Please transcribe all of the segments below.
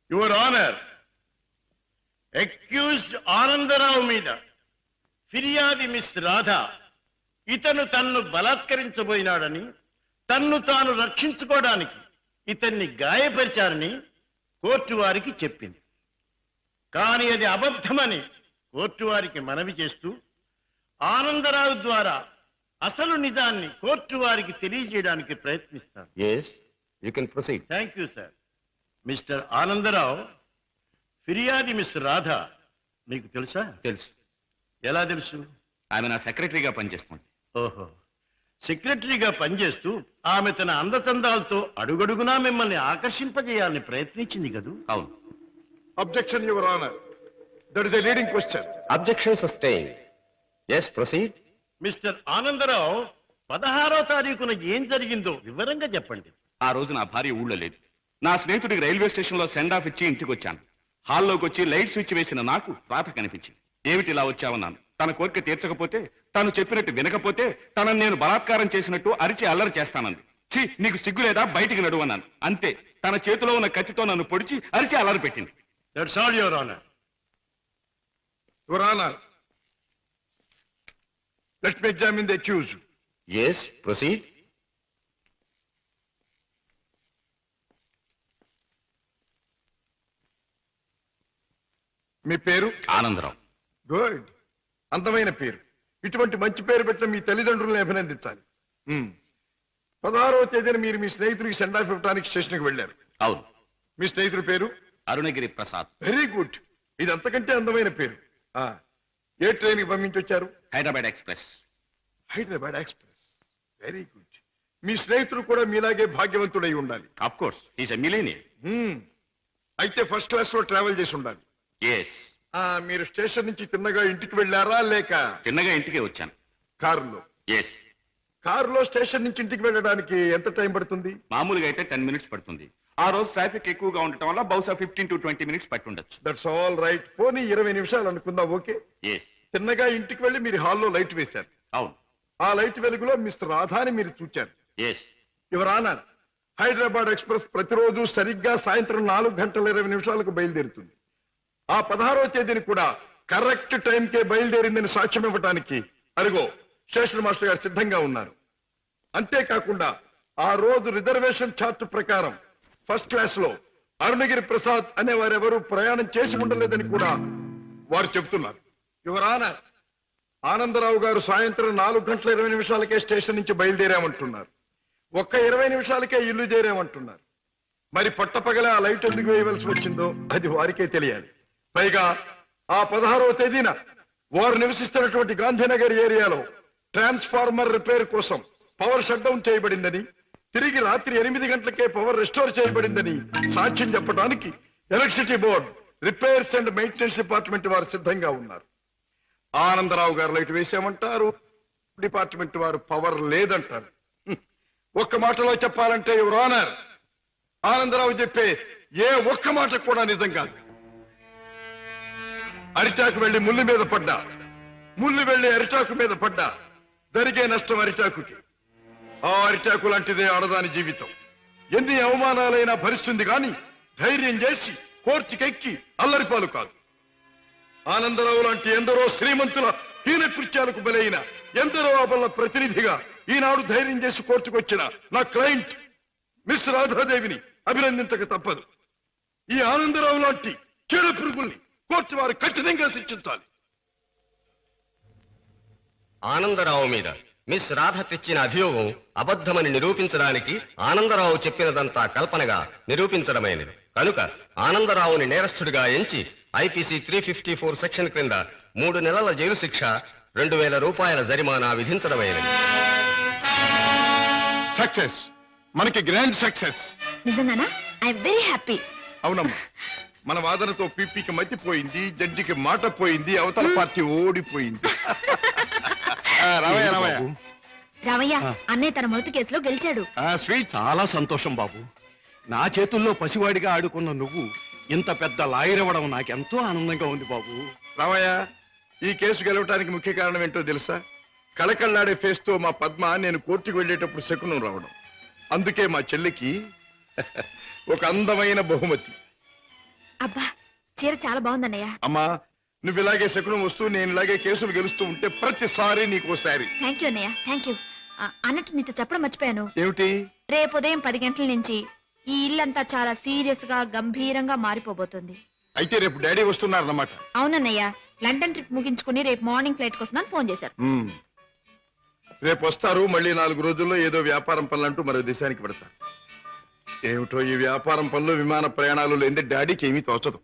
Your honour, accused Anandarao మీద ఫిర్యాది miss Radha ఇతను తన్ను బలాత్కరించబోయినాడని, తన్ను తాను రక్షించుకోవడానికి ఇతన్ని గాయపరిచారని కోర్టు వారికి చెప్పింది. కానీ అది అబద్ధమని కోర్టు వారికి మనవి చేస్తూ ఆనందరావు ద్వారా అసలు నిజాన్ని కోర్టు వారికి తెలియజేయడానికి ప్రయత్నిస్తాను. Thank you sir. Mister Anandarao, ఫిర్యాది మిస్ రాధ మీకు తెలుసా? తెలుసు. ఎలా తెలుసు? ఆమె నా సెక్రటరీగా పనిచేస్తుంది. ఓహో, సెక్రటరీగా పనిచేస్తూ ఆమె తన అందచందాలతో అడుగడుగునా మిమ్మల్ని ఆకర్షింపజేయాలని ప్రయత్నించింది కదూ? అవును. Objection, Your Honor. That is a leading question. Objection sustained. Yes, proceed. Mister Anandarao, 16వ తారీఖున ఏం జరిగిందో వివరంగా చెప్పండి. ఆ రోజు నా భార్య ఊళ్ళో లేదు. నా స్నేహితుడికి రైల్వే స్టేషన్ లో సెండ్ ఆఫ్ ఇచ్చి ఇంటికి వచ్చాను. హాల్లోకి వచ్చి లైట్ స్విచ్ వేసిన నాకు రాత కనిపించింది. ఏమిటి ఇలా వచ్చావన్నాను. తన కోరిక తీర్చకపోతే, తాను చెప్పినట్టు వినకపోతే తనను నేను బలాత్కారం చేసినట్టు అరిచి అల్లరి చేస్తానంది. ఛీ, నీకు సిగ్గు లేదా, బయటికి నడువన్నాను. అంతే, తన చేతిలో ఉన్న కత్తితో నన్ను పొడిచి అరిచి అల్లరి పెట్టింది. That's all, Your Honor. Your Honor, let me examine the accused. Yes, proceed. మీ పేరు? ఆనందరావు. గుడ్, అందమైన పేరు. ఇటువంటి మంచి పేరు పెట్టిన మీ తల్లిదండ్రులను అభినందించాలి. 16వ తేదీన మీరు మీ స్నేహితుడికి సెండ్ ఆఫ్ ఇవ్వడానికి స్టేషన్కి వెళ్ళారు. అవును. మీ స్నేహితుడి పేరు? అరుణగిరి ప్రసాద్. వెరీ గుడ్, ఇది అంతకంటే అందమైన పేరు. ఏ ట్రైన్ కి పంపించొచ్చారు? Hyderabad express. Hyderabad express, very good. మీ స్నేహితుడు కూడా మీలాగే భాగ్యవంతుడై ఉండాలి. Of course, he's a millionaire. అయితే ఫస్ట్ క్లాస్ లో ట్రావెల్ చేసి ఉండాలి. ఎస్. మీరు స్టేషన్ నుంచి తిన్నగా ఇంటికి వెళ్ళారా, లేక? చిన్నగా ఇంటికే వచ్చాను. కారులో? ఎస్. కారులో స్టేషన్ నుంచి ఇంటికి వెళ్ళడానికి ఎంత టైం పడుతుంది? మామూలుగా అయితే 10 minutes పడుతుంది. ఆ రోజు ట్రాఫిక్ ఎక్కువగా ఉండటం వల్ల బహుశా 15 to 20 minutes పట్టుండొచ్చు. That's all right. పోనీ 20 నిమిషాలు అనుకుందాం. ఓకే. ఎస్. తిన్నగా ఇంటికి వెళ్ళి మీరు హాల్లో లైట్ వేశారు. అవును. ఆ లైట్ వెలుగులో మిస్టర్ రాధాని మీరు చూచారు. Yes. Your honour, Hyderabad express ప్రతిరోజు సరిగ్గా సాయంత్రం 4:20 బయలుదేరుతుంది. ఆ 16వ తేదీని కూడా కరెక్ట్ టైంకే బయలుదేరిందని సాక్ష్యం ఇవ్వడానికి అరుగో స్టేషన్ మాస్టర్ గారు సిద్ధంగా ఉన్నారు. అంతేకాకుండా ఆ రోజు రిజర్వేషన్ చార్ట్ ప్రకారం ఫస్ట్ క్లాస్ లో అరుణగిరి ప్రసాద్ అనే వారెవరూ ప్రయాణం చేసి ఉండలేదని కూడా వారు చెబుతున్నారు. యువర్ ఆనర్, ఆనందరావు గారు సాయంత్రం 4:20 స్టేషన్ నుంచి బయలుదేరామంటున్నారు. ఒక్క 20 నిమిషాలకే ఇల్లు చేరామంటున్నారు. మరి పట్టపగల ఆ లైట్ ఎందుకు వేయవలసి వచ్చిందో అది వారికే తెలియాలి. పైగా ఆ 16వ తేదీన వారు నివసిస్తున్నటువంటి గాంధీనగర్ ఏరియాలో ట్రాన్స్ఫార్మర్ రిపేర్ కోసం పవర్ షట్ డౌన్ చేయబడిందని, తిరిగి రాత్రి 8 గంటలకే పవర్ రెస్టోర్ చేయబడిందని సాక్ష్యం చెప్పడానికి electricity board, repairs and maintenance department వారు సిద్ధంగా ఉన్నారు. ఆనందరావు గారు లైట్ వేసామంటారు, డిపార్ట్మెంట్ వారు పవర్ లేదంటారు. ఒక్క మాటలో చెప్పాలంటే యువర్ ఆనర్, ఆనందరావు చెప్పే ఏ ఒక్క మాట కూడా నిజం కాదు. అరిటాకు వెళ్లి ముళ్ళు మీద పడ్డా, ముళ్ళు వెళ్లి అరిటాకు మీద పడ్డా జరిగే నష్టం అరిటాకుకి. ఆ అరిటాకు లాంటిదే ఆడదాని జీవితం. ఎన్ని అవమానాలైనా భరిస్తుంది గాని ధైర్యం చేసి కోర్టుకెక్కి అల్లరిపాలు కాదు. ఆనందరావు లాంటి ఎందరో శ్రీమంతుల హీన కృత్యాలకు బలైన ఎందరో అబల ప్రతినిధిగా ఈనాడు ధైర్యం చేసి కోర్టుకొచ్చిన నా క్లయింట్ మిస్ రాధాదేవిని అభినందించక తప్పదు. ఈ ఆనందరావు లాంటి చెడ పురుగుల్ని కోర్టు వారు కఠినంగా శిక్షించాలి. ఆనందరావు మీద మిస్ రాధ తెచ్చిన అభియోగం అబద్ధమని నిరూపించడానికి ఆనందరావు చెప్పినదంతా కల్పనగా నిరూపించడమైనది. కనుక ఆనందరావుని నేరస్తుడిగా ఎంచి ఐపీసీ 354 సెక్షన్ క్రింద 3 నెలల జైలు శిక్ష, 2000 రూపాయల జరిమానా విధించడమైనది. సక్సెస్, మనకి గ్రాండ్ సక్సెస్. నిజంగానా? I am very happy. అవునమ్మా, మన వాదనతో పీపీకి మతిపోయింది, జడ్జికి మాట పోయింది, అవతల పార్టీ ఓడిపోయింది. రావయ్య, అన్నయ్య తన మొదటి కేసులో గెలిచాడు. స్వీట్, చాలా సంతోషం బాబు. నా చేతుల్లో పసివాడిగా ఆడుకున్న నువ్వు ఇంత పెద్ద లాయర్ అవ్వడం నాకెంతో ఆనందంగా ఉంది బాబు. రామయ్య, ఈ కేసు గెలవటానికి ముఖ్య కారణం ఏంటో తెలుసా? కళకళ్ళాడే ఫేస్ తో మా పద్మ నేను కోర్టుకు వెళ్ళేటప్పుడు శకునం రావడం. అందుకే మా చెల్లికి ఒక అందమైన బహుమతి. అబ్బా చీర చాలా బాగుందన్నయ్య. అమ్మా నువ్వు ఇలాగే శకునం వస్తూ నేను ఇలాగే కేసులు గెలుస్తూ ఉంటే ప్రతిసారి నీకోసారి. థ్యాంక్ యూ అన్నయ్య, థ్యాంక్ యూ. అన్నట్టు నీతో చెప్పడం మర్చిపోయాను. ఏమిటి? రేపు ఉదయం 10 గంటల నుంచి ఈ ఇల్లంతా చాలా సీరియస్ గా గంభీరంగా మారిపోబోతుంది. అయితే రేపు డాడీ వస్తున్నారన్నమాట. అవునన్నయ్య, లండన్ ట్రిప్ ముగించుకుని రేపు మార్నింగ్ ఫ్లైట్ కోసం ఫోన్ చేశారు. రేపు వస్తారు. మళ్ళీ 4 రోజుల్లో ఏదో వ్యాపారం పనులంటూ మరో దేశానికి పెడతారు. ఏమిటో ఈ వ్యాపారం పనులు విమాన ప్రయాణాలు లేని డాడీకి ఏమీ తోచదు.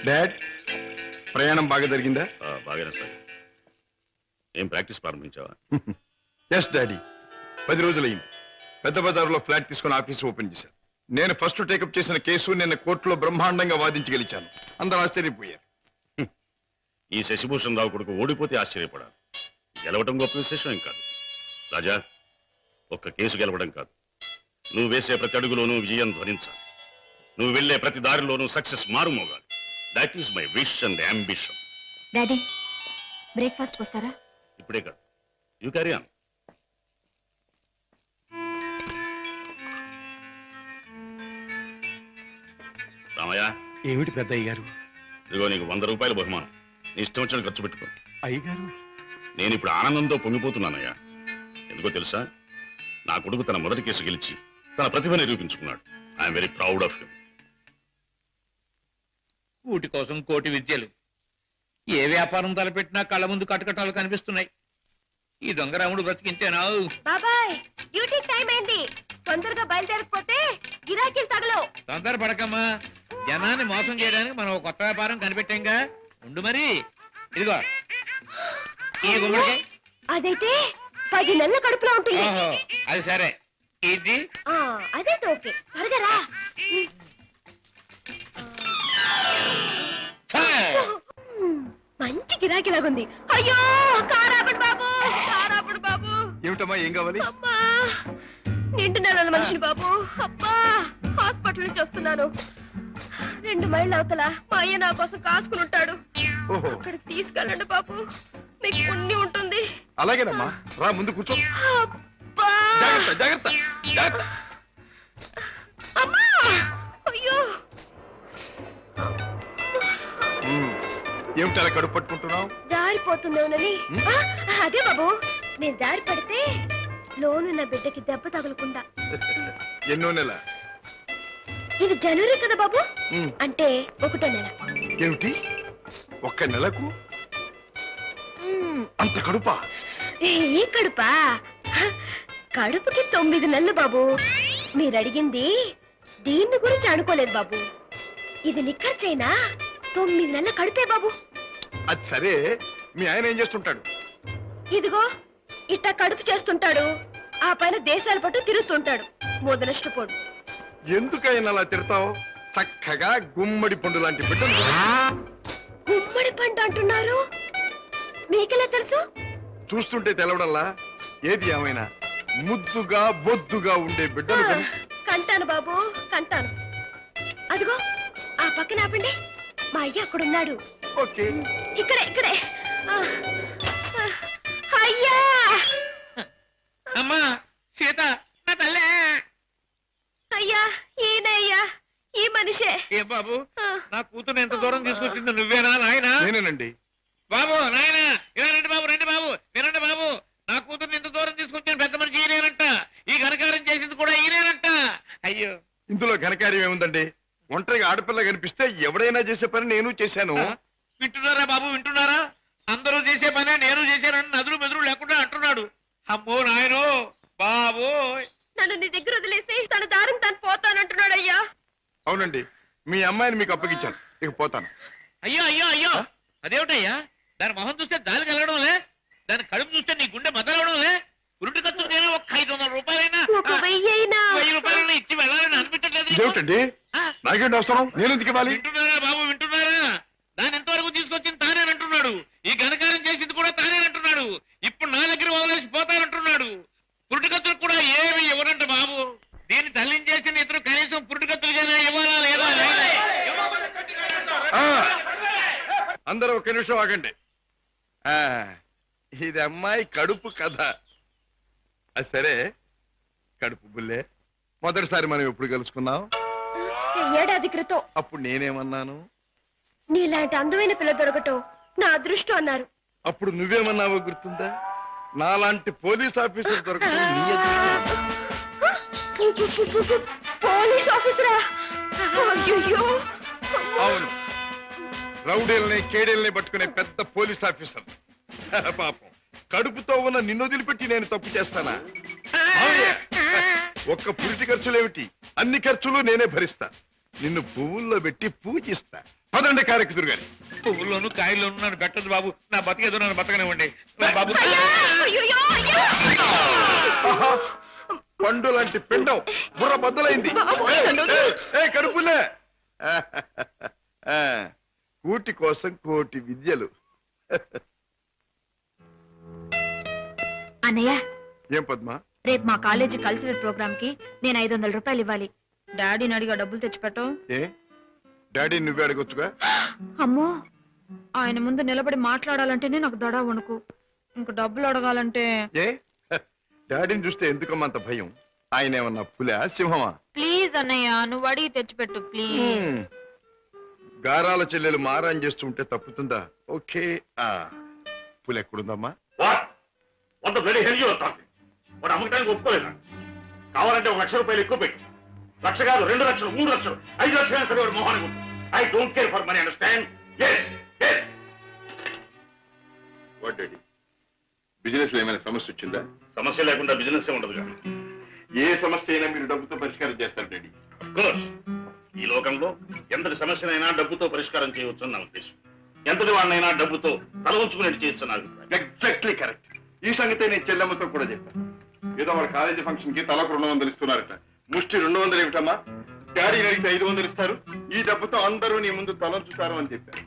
డాడ్ ప్రయాణం బాగా జరిగిందా? బాగానే సార్. ఏం ప్రాక్టీస్ ప్రారంభించావా? ఎస్ డాడీ, 10 రోజులైంది. పెద్ద బజారులో ఫ్లాట్ తీసుకుని ఆఫీస్ ఓపెన్ చేశాను. నేను ఫస్ట్ టేకప్ చేసిన కేసు నిన్న కోర్టులో బ్రహ్మాండంగా వాదించి గెలిచాను. అందరూ ఆశ్చర్యపోయారు. ఈ శశిభూషణ్ రావు కొడుకు ఓడిపోతే ఆశ్చర్యపడాలి. గెలవడం గొప్ప విశేషం ఏం కాదు. రాజా, ఒక్క కేసు గెలవడం కాదు, నువ్వు వేసే ప్రతి అడుగులోనూ విజయం ధ్వనించాలి. నువ్వు వెళ్లే ప్రతి దారిలోనూ సక్సెస్ మారుమోగాలి. That is my wish and ambition. Daddy breakfast వస్తారా? ఇప్పుడే కాదు, యూ క్యారీ ఆన్. రామయ్య, ఏమిటి పెద్దయ్య గారు? ఇదిగో నీకు 100 రూపాయల బహుమానం. నీ ఇష్టం వచ్చిన ఖర్చు పెట్టుకో. అయ్యగారు, నేను ఇప్పుడు ఆనందంతో పొంగిపోతున్నానయ్యా. ఎందుకో తెలుసా? నా కొడుకు తన మొదటి కేసు గెలిచి తన ప్రతిభ నిరూపించుకున్నాడు. I'm very proud of him. కూటి కోసం కోటి విద్యలు. ఏ వ్యాపారం తలపెట్టినా కళ్ళ ముందు కటకటాలు కనిపిస్తున్నాయి. ఈ దొంగరాముడు బ్రతికింతేనా? బాబాయ్ డ్యూటీ టైం అయింది, తొందరగా బయలుదేరకపోతే గిరాకీలు తగలవు. తొందర పడకమ్మా, జనాన్ని మోసం చేయడానికి మనం ఒక కొత్త వ్యాపారం కనిపెట్టాంగా. ఉండు మరి. ఇదిగో ఈ గుమ్మడికాయ. అదైతే 10 నెలల కడుపులో ఉంటుంది. ఓహో, అది సరే. ఇది అదైతే ఓకే. త్వరగా రా. మంచి గిరాకీలాగుంది. అయ్యో కారాపడు బాబు, కారాపడు బాబు. ఏమిటమ్మా, ఏం కావాలి? అబ్బా నిండు నెలల మనిషిని బాబు. అబ్బా హాస్పిటల్ నుంచి వస్తున్నాను. 2 మైళ్ళ అవతల మా అయ్య నా కోసం కాసుకుని ఉంటాడు. అక్కడికి తీసుకెళ్ళండి బాబు, మీకు పుణ్యం ఉంటుంది. అలాగేనమ్మా, రా ముందు కూర్చో. అబ్బా జాగ్రత్త జాగ్రత్త జాగ్రత్త. అమ్మా అయ్యో. ఏమిటి అలా కడుపు పట్టుకుంటున్నావు? జారిపోతుందేమోనని. అదే బాబు, నేను జారి పడితే లోను నా బిడ్డకి దెబ్బ తగలకుండా. ఎన్నో నెల? ఇది జనవరి కదా బాబు, అంటే 1వ నెల. ఏమిటి 1 నెలకు అంత కడుపా? ఏ కడుపా? కడుపుకి 9 నెలలు బాబు. మీరు అడిగింది దీన్ని గురించి అనుకోలేదు బాబు. ఇది నిక్కర్చైనా 9 నెలల కడుపే బాబు. అది సరే, మీ ఆయన ఏం చేస్తుంటాడు? ఇదిగో ఇట్టా కడుపు చేస్తుంటాడు, ఆ పైన దేశాల పట్టు తిరుగుతుంటాడు. మొదలష్టపోడు. ఎందుకైనా అలా తిడతావు? చక్కగా గుమ్మడి పండు లాంటి బిడ్డలు. గుమ్మడి పండు అంటున్నారు, మీకెలా తెలుసు? చూస్తుంటే తెలవడంలా. ఏది ఏమైనా ముద్దుగా బొద్దుగా ఉండే బిడ్డలు కని. కంటాను బాబు, కంటాను. అదిగో ఆ పక్కన ఆపండి, మా అయ్య అక్కడున్నాడు. ఓకే, ఇక్కడే ఇక్కడే. అయ్యా అమ్మా సీత, నా తల్లే. అయ్యా ఈయనయ్యా, ఈ మనిషే. ఏ బాబు, నా కూతురు ఎంత దూరం తీసుకొచ్చింది నువ్వేనా నాయనా? నేనేనండి. బాబు నాయనా, ఇలా రండి బాబు, రండి బాబు, వినండి బాబు. నా కూతుర్ని ఎంత దూరం తీసుకొచ్చిన పెద్ద మనిషి ఈయనేనంట. ఈ ఘనకారం చేసింది కూడా ఈయనేనంట. అయ్యో, ఇందులో ఘనకార్యం ఏముందండి? ఒంటరిగా ఆడపిల్ల కనిపిస్తే ఎవడైనా చేసే పని నేను చేశాను. వింటున్నారా బాబు, వింటున్నారా? అందరూ చేసే పనే నేను చేశానని నదులు మెదురు లేకుండా అంటున్నాడు. అమ్మో నాయనో బాబు. నన్ను నీ దగ్గర వదిలేసి తన దారిని తను పోతానంటున్నాడు. అయ్యా అవునండి, మీ అమ్మాయిని మీకు అప్పగించాను, ఇక పోతాను. అయ్యో అయ్యో అయ్యో, అదేమిటయ్యా? దాని మొహం చూస్తే దాని కలగడంలే, దాని కడుపు చూస్తే నీ గుండె మొదలవడంలే. ఉరుటి ఖర్చు నేను ఒక 500 రూపాయలైనా, 1000 రూపాయలైనా ఇచ్చి వెళ్ళాలని అనిపించట్లేదు. ఇదేమిటండి, నాకేంటి అవసరం? నేను ఎందుకు ఇవ్వాలి? వింటున్నారా బాబు, వింటున్నారా? దాని ఎంతవరకు తీసుకొచ్చింది తానేనంటున్నాడు. ఈ ఘనకారం చేసింది కూడా తానేనంటున్నాడు. ఇప్పుడు నా దగ్గర వదిలేసి పోతానంటున్నాడు. పురుటికత్తులు కూడా ఏమి ఇవ్వనంట బాబు. దీన్ని తల్లించేసిన ఇతరు కనీసం పురుటికత్తులుగానే ఇవ్వాలా లేదా? అందరూ ఒక నిమిషం ఆగండి. ఇది అమ్మాయి కడుపు కథ. సరే కడుపు బుల్లే, మొదటిసారి మనం ఎప్పుడు కలుసుకున్నాం? ఏడాది క్రితం. అప్పుడు నేనేమన్నాను? నీలాంటి అందమైన పిల్ల దొరకటం నా అదృష్టం అన్నారు. అప్పుడు నువ్వేమన్నావో గుర్తుందా? నాలాంటి పోలీస్ ఆఫీసర్ దొరకటం నీ అదృష్టం. పోలీస్ ఆఫీసరా? అయ్యో. అవును, రౌడీల్ని కేడీల్ని పట్టుకునే పెద్ద పోలీస్ ఆఫీసర్. పాపం కడుపుతో ఉన్న నిన్ను వదిలిపెట్టి నేను తప్పు చేస్తానా? ఒక్క పురిటి ఖర్చులేమిటి, అన్ని ఖర్చులు నేనే భరిస్తా. నిన్ను పువ్వుల్లో పెట్టి పూజిస్తా. పదండి కారెక్కుదురు గాని. పువ్వుల్లోనూ కాయల్లోనూ నన్ను పెట్టదు బాబు. నా బతికేదో నన్ను బతకనివ్వండి బాబు. పండు లాంటి పిండం బుర్ర బద్దలైంది. కడుపులే. కూటి కోసం కోటి విద్యలు. అన్నయ్య, ఏం పద్మా? రేపు మా కాలేజీ కల్చరల్ ప్రోగ్రామ్ కి నేను 500 రూపాయలు ఇవ్వాలి. డాడీని అడిగా డబ్బులు తెచ్చిపెట్టం. ఏ డాడీ నువ్వే అడగొచ్చుగా? అమ్మో, ఆయన ముందు నిలబడి మాట్లాడాలంటేనే నాకు దడ వణుకు. ఇంక డబ్బులు అడగాలంటే ఏ డాడీని చూస్తే ఎందుకమ్మంత భయం? ఆయన ఏమన్నా పులా సింహమా? ప్లీజ్ అన్నయ్య, నువ్వు అడిగి తెచ్చిపెట్టు ప్లీజ్. గారాల చెల్లెలు మారాన్ చేస్తూ ఉంటే తప్పుతుందా? ఓకే. పులి ఎక్కడుందమ్మా? వాడు అమ్మకానికి ఒప్పుకోలేదా? కావాలంటే 1 లక్ష రూపాయలు ఎక్కువ పెట్టి, 1 లక్ష కాదు 2 లక్షలు 3 లక్షలు 5 లక్షలు సరే వాడు మొహానికి ఉంది. I don't care for money, understand? What daddy, business లో ఏమైనా సమస్య వచ్చిందా? సమస్య లేకుండా బిజినెస్ ఉండదు కదా. ఏ సమస్య అయినా మీరు డబ్బుతో పరిష్కారం చేస్తారు డాడీ. కోర్స్, ఈ లోకంలో ఎంతటి సమస్యనైనా డబ్బుతో పరిష్కారం చేయవచ్చు నా ఉద్దేశం. ఎంతటి వాళ్ళనైనా డబ్బుతో తల ఉంచుకునేట్టు చేయొచ్చు నా అభిప్రాయం. Exactly correct. ఈ సంగతే నేను చెల్లెమ్మతో కూడా చెప్పాను. ఏదో వాళ్ళ కాలేజీ ఫంక్షన్ కి తలకు 200 ఇస్తున్నారట. ముష్టి 200 ఏమిటమ్మా? డాడీని అడిగితే 500 ఇస్తారు. ఈ డబ్బుతో అందరూ నీ ముందు తలంచుతారు అని చెప్పారు.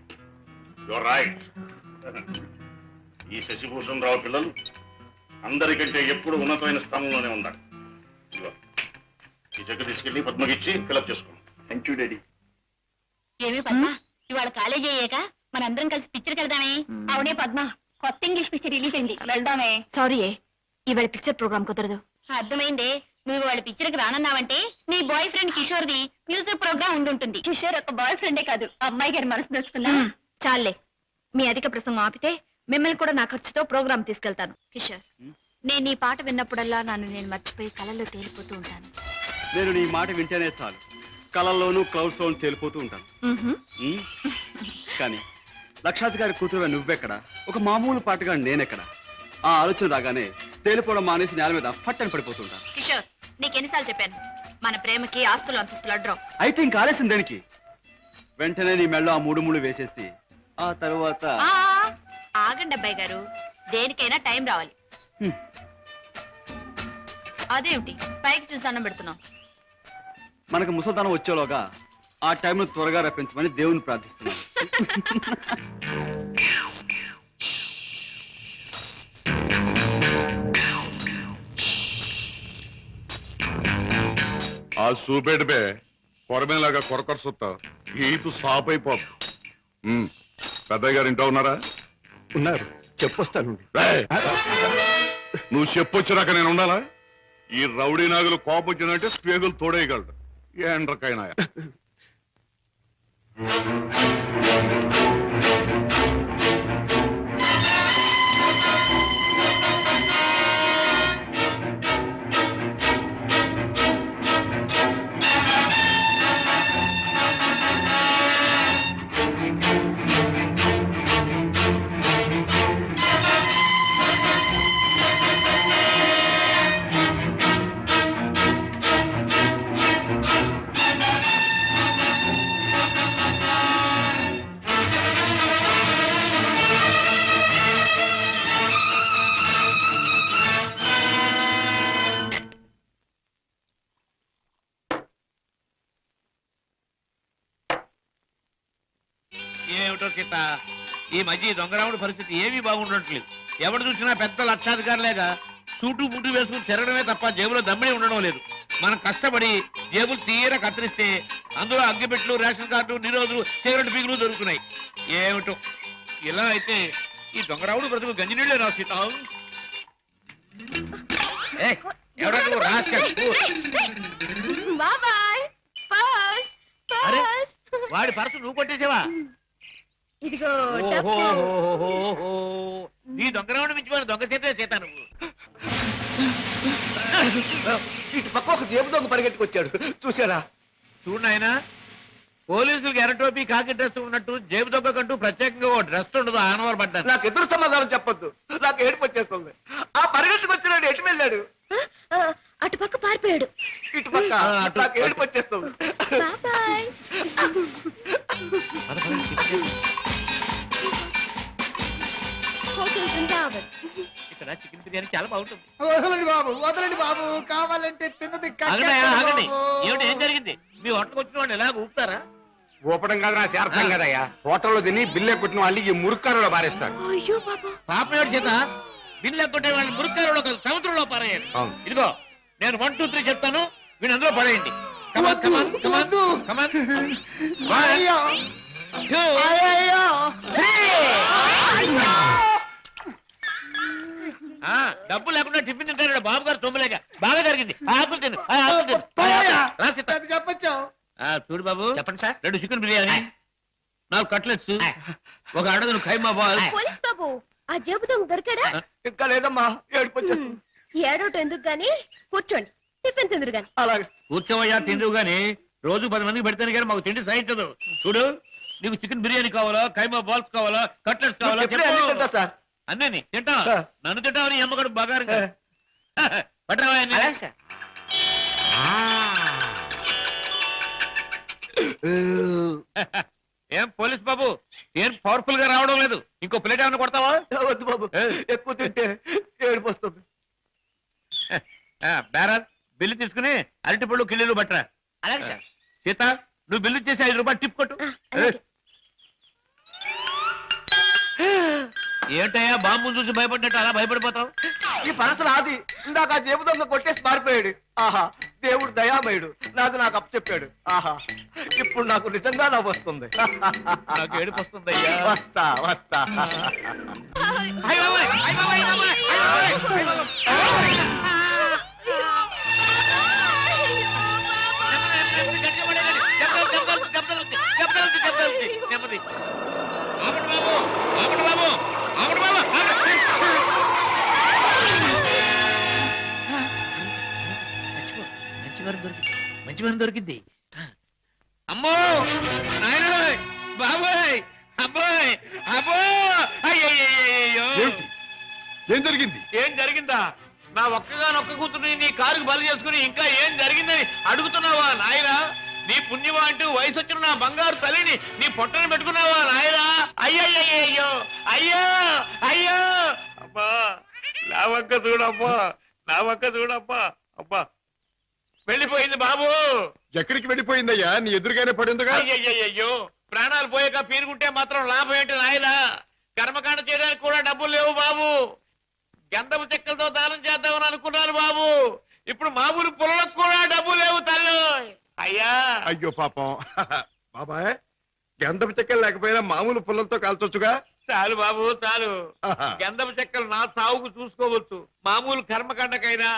Your right. ఈ శశిభూషణ్ రావు పిల్లలు అందరికంటే ఎప్పుడు ఉన్నతమైన స్థానంలోనే ఉన్నారు. ఈ చెక్ తీసుకెళ్లి పద్మకిచ్చి ఫిలప్ చేసుకోండి. Thank you daddy. ఏమి పద్మ, ఇవాళ కాలేజీ అయ్యాక మనందరం కలిసి పిక్చర్కి వెళ్దామే? అవునే పద్మ, కొత్త ఇంగ్లీష్ పిక్చర్ రిలీజ్ అయింది, వెళ్దామే. సారీ, ఇవాళ పిక్చర్ ప్రోగ్రామ్ కుదరదు. అర్థమైందే, నువ్వు వాళ్ళ పిక్చర్కి రానన్నావంటే నీ బాయ్ ఫ్రెండ్ కిషోర్ ది మ్యూజిక్ ప్రోగ్రామ్ ఉండుంటుంది. కిషోర్ ఒక బాయ్ ఫ్రెండే కాదు, అమ్మాయి గారి మనసు దోచుకున్నా. చాలే, మీ అధిక ప్రసంగం ఆపితే మిమ్మల్ని కూడా నా ఖర్చుతో ప్రోగ్రామ్ తీసుకెళ్తాను. కిషోర్, నేను ఈ పాట విన్నప్పుడల్లా నేను మర్చిపోయి కళల్లో తేలిపోతూ ఉంటాను. నేను నీ మాట వింటేనే చాలు, కళల్లోనూ క్లౌడ్స్ లోను తేలిపోతూ ఉంటాను. కానీ లక్షాధికారి కూతురుగా నువ్వెక్కడ, ఒక మామూలు పాటగా నేనెక్కడ? ఆ ఆలోచన రాగానే తేలిపోవడం మానేసి నేల మీద ఫట్టని పడిపోతుంటాను. కిషోర్, నీకెన్నిసార్లు చెప్పాను, మన ప్రేమకి ఆస్తులు అంతస్తులు అడ్డం. అయితే ఇంకా ఆలస్యం దేనికి? వెంటనే నీ మెళ్ళో ఆ 3 ముళ్ళు వేసేసి ఆ తరువాత. ఆగండి అబ్బాయి గారు, దేనికైనా టైం రావాలి. అదేమిటి పైకి చూసి అన్నం పెడుతున్నాం? మనకు ముసల్దానం వచ్చేలోగా ఆ టైంను త్వరగా రప్పించమని దేవుని ప్రార్థిస్తున్నాను. ఆ సూపేడు బే కొరమేలాగా కొరకొర సుత్తా ఈపు సాప్ అయిపోదు. పెద్దయ్య గారు ఇంట్లో ఉన్నారా? ఉన్నారు, చెప్పొస్తాను. నువ్వు చెప్పొచ్చినాక నేను ఉండాలా? ఈ రౌడీ నాగులు కోపం వచ్చిందంటే స్పేగులు తోడేయగలడు. ఏండ్రకైనా ఏమిటో సీత, ఈ మధ్య ఈ దొంగరాముడి పరిస్థితి ఏమీ బాగుండట్లేదు. ఎవడు చూసినా పెద్ద లక్షాధికారులేగా సూటు బుట్టు వేసుకుని తిరగడమే తప్ప జేబులో దమ్మిడి ఉండడం లేదు. మనం కష్టపడి జేబులు తీర కత్తిరిస్తే అందులో అగ్గిపెట్లు, రేషన్ కార్డు, నిరోధులు, సిగరెట్ పీకులు దొరుకుతున్నాయి. ఏమిటో ఇలా అయితే ఈ దొంగరావుడు బ్రతుకు గంజినీళ్ళే రా సీత. ఎవరా నువ్వు రాస్కల్? బాబాయ్ అరే వాడి పర్సు నువ్వు కొట్టేసావా? ఇదిగో డబ్బు. ఓహోహోహోహో. నీ దొంగరావుడు మించిపోయిన దొంగ సీత నువ్వు. ఇటు పక్క ఒక జేబు దొంగ పరిగెట్టుకొచ్చాడు, చూసారా? చూడు నాయనా, పోలీసులకు ఎర్ర టోపీ కాకి డ్రెస్ ఉన్నట్టు జేబు దొంగ కంటూ ప్రత్యేకంగా ఓ డ్రెస్ ఉండదు. ఆనవారు పడ్డాను. నాకు ఎదురు సమాధానం చెప్పొద్దు, నాకు ఏడుపు వచ్చేస్తుంది. ఆ పరిగెట్టుకొచ్చినాడు ఎటు వెళ్ళాడు? అటు పక్క పారిపోయాడు. ఇటు పక్క నాకు ఏడుపు వచ్చేస్తుంది. బాబాయ్. హోటల్ బృందావన్. ఇక్కడ చికెన్ బిర్యానీ చాలా బాగుంటుంది. వదలండి బాబు, వదలండి బాబు, కావాలంటే తిన్నది ఆగండి. ఏమిటి, ఏం జరిగింది? మీ వంటకు వచ్చిన వాళ్ళు ఎలా ఊపుతారా? ఊపడం కాదు నాకు అర్థం కదయ్యా. హోటల్లో తిని బిల్లె కొట్టిన వాళ్ళు ఈ మురుక్కారులో పారేస్తారు. అయ్యో బాబా. పాపం ఏడు చేత బిల్లు ఎక్కొట్టే వాళ్ళు మురుక్కారులో కాదు సముద్రంలో పారేయాలి. అవును. ఇదిగో నేను 1 2 3 చెప్తాను, వీళ్ళు అందులో పడేయండి. Come on, come on, come on, come on. 1 2 డబ్బు లేకుండా టిఫిన్ తింటాడు బాబు గారు. తొమ్మిలేక బాగా జరిగింది. ఆకులు తిను, ఆకులు తిను. రా సీత. చెప్పచ్చు. చూడు బాబు, చెప్పండి సార్. 2 చికెన్ బిర్యానీ, 4 కట్లెట్స్, ఒక అడగను ఖైమా బాల్. పోలీస్ బాబు, ఆ జేబు దొంగ దొరికాడా? ఇంకా లేదమ్మా, ఏడుపు వచ్చేస్తుంది. ఏడోటి ఎందుకు గాని, కూర్చోండి, టిఫిన్ తిందురు గాని. అలాగే కూర్చోవయ్యా, తిందువు గాని రోజు 10 మందికి పెడితేనే కానీ మాకు తిండి సహించదు. చూడు, నీకు చికెన్ బిర్యానీ కావాలా, ఖైమా బాల్స్ కావాలా, కట్లెట్స్ కావాలా? తింటా సార్. అన్నీ తింటా. నన్ను తింటావని అమ్మగాడు బాగా పట్టరావా? ఏం పోలీస్ బాబు, ఏం పవర్ఫుల్ గా రావడం లేదు? ఇంకో ప్లేట్ ఏమైనా కొడతావా? వద్దు బాబు, ఎక్కువ తింటే ఏడుపు వస్తుంది. బేరర్, బిల్లు తీసుకుని అరటి పళ్ళు కిల్లీలు పట్టరా. అలాగే సార్. సీత, నువ్వు బిల్లు ఇచ్చేసి 5 రూపాయలు టిప్ కొట్టు. అలాగే. ఏంటయ్యా బాంబు చూసి భయపడ్డట్టు అలా భయపడిపోతావు? ఈ పనస నాది, ఇందాక ఆ జేబు దొంగ కొట్టేసి మారిపోయాడు. ఆహా, దేవుడు దయామయుడు, నాది నాకు అప్పచెప్పాడు. ఆహా, ఇప్పుడు నాకు నిజంగా నవ్వు వస్తుంది. నాకు ఏడుపు వస్తుందయ్యా. వస్తా వస్తా. మంచివారం దొరికింది. అమ్మో నాయన, బాబాయ్, అబ్బాయ్, అబ్బో, అయ్యయ్యో. ఏమిటి? ఏం జరిగింది? ఏం జరిగిందా? నా ఒక్కగానొక్క కూతుర్ని నీ కారుకు బలి చేసుకుని ఇంకా ఏం జరిగిందని అడుగుతున్నావా నాయనా? నీ పుణ్యమా అంటూ వయసు వచ్చిన నా బంగారు తల్లిని నీ పొట్టని పెట్టుకున్నావా నాయనా? అయ్యయ్యో, అయ్యో అయ్యో. అబ్బా, నా వంక చూడమ్మా, నా వంక చూడమ్మా. అబ్బా, వెళ్ళిపోయింది బాబు. ఎక్కడికి వెళ్ళిపోయిందయ్యా? నీ ఎదురుగానే పడిందిగా. అయ్యయ్యో, ప్రాణాలు పోయాక పీరుకుంటే మాత్రం లాభం ఏంటి నాయనా? కర్మకాండ చేయడానికి కూడా డబ్బులు లేవు బాబు. గంధపు చెక్కలతో దానం చేద్దామని అనుకున్నాను బాబు. ఇప్పుడు మామూలు పొలంలో కూడా డబ్బు లేవు తల్లి. అయ్యా, అయ్యో పాపం. బాబాయ్, గంధపు చెక్కలు లేకపోయినా మామూలు పుల్లలతో కాల్చొచ్చుగా. చాలు బాబు, చాలు. ఆహా. గంధపు చెక్కలు నా సాగుకు చూసుకోవచ్చు, మామూలు కర్మకాండకైనా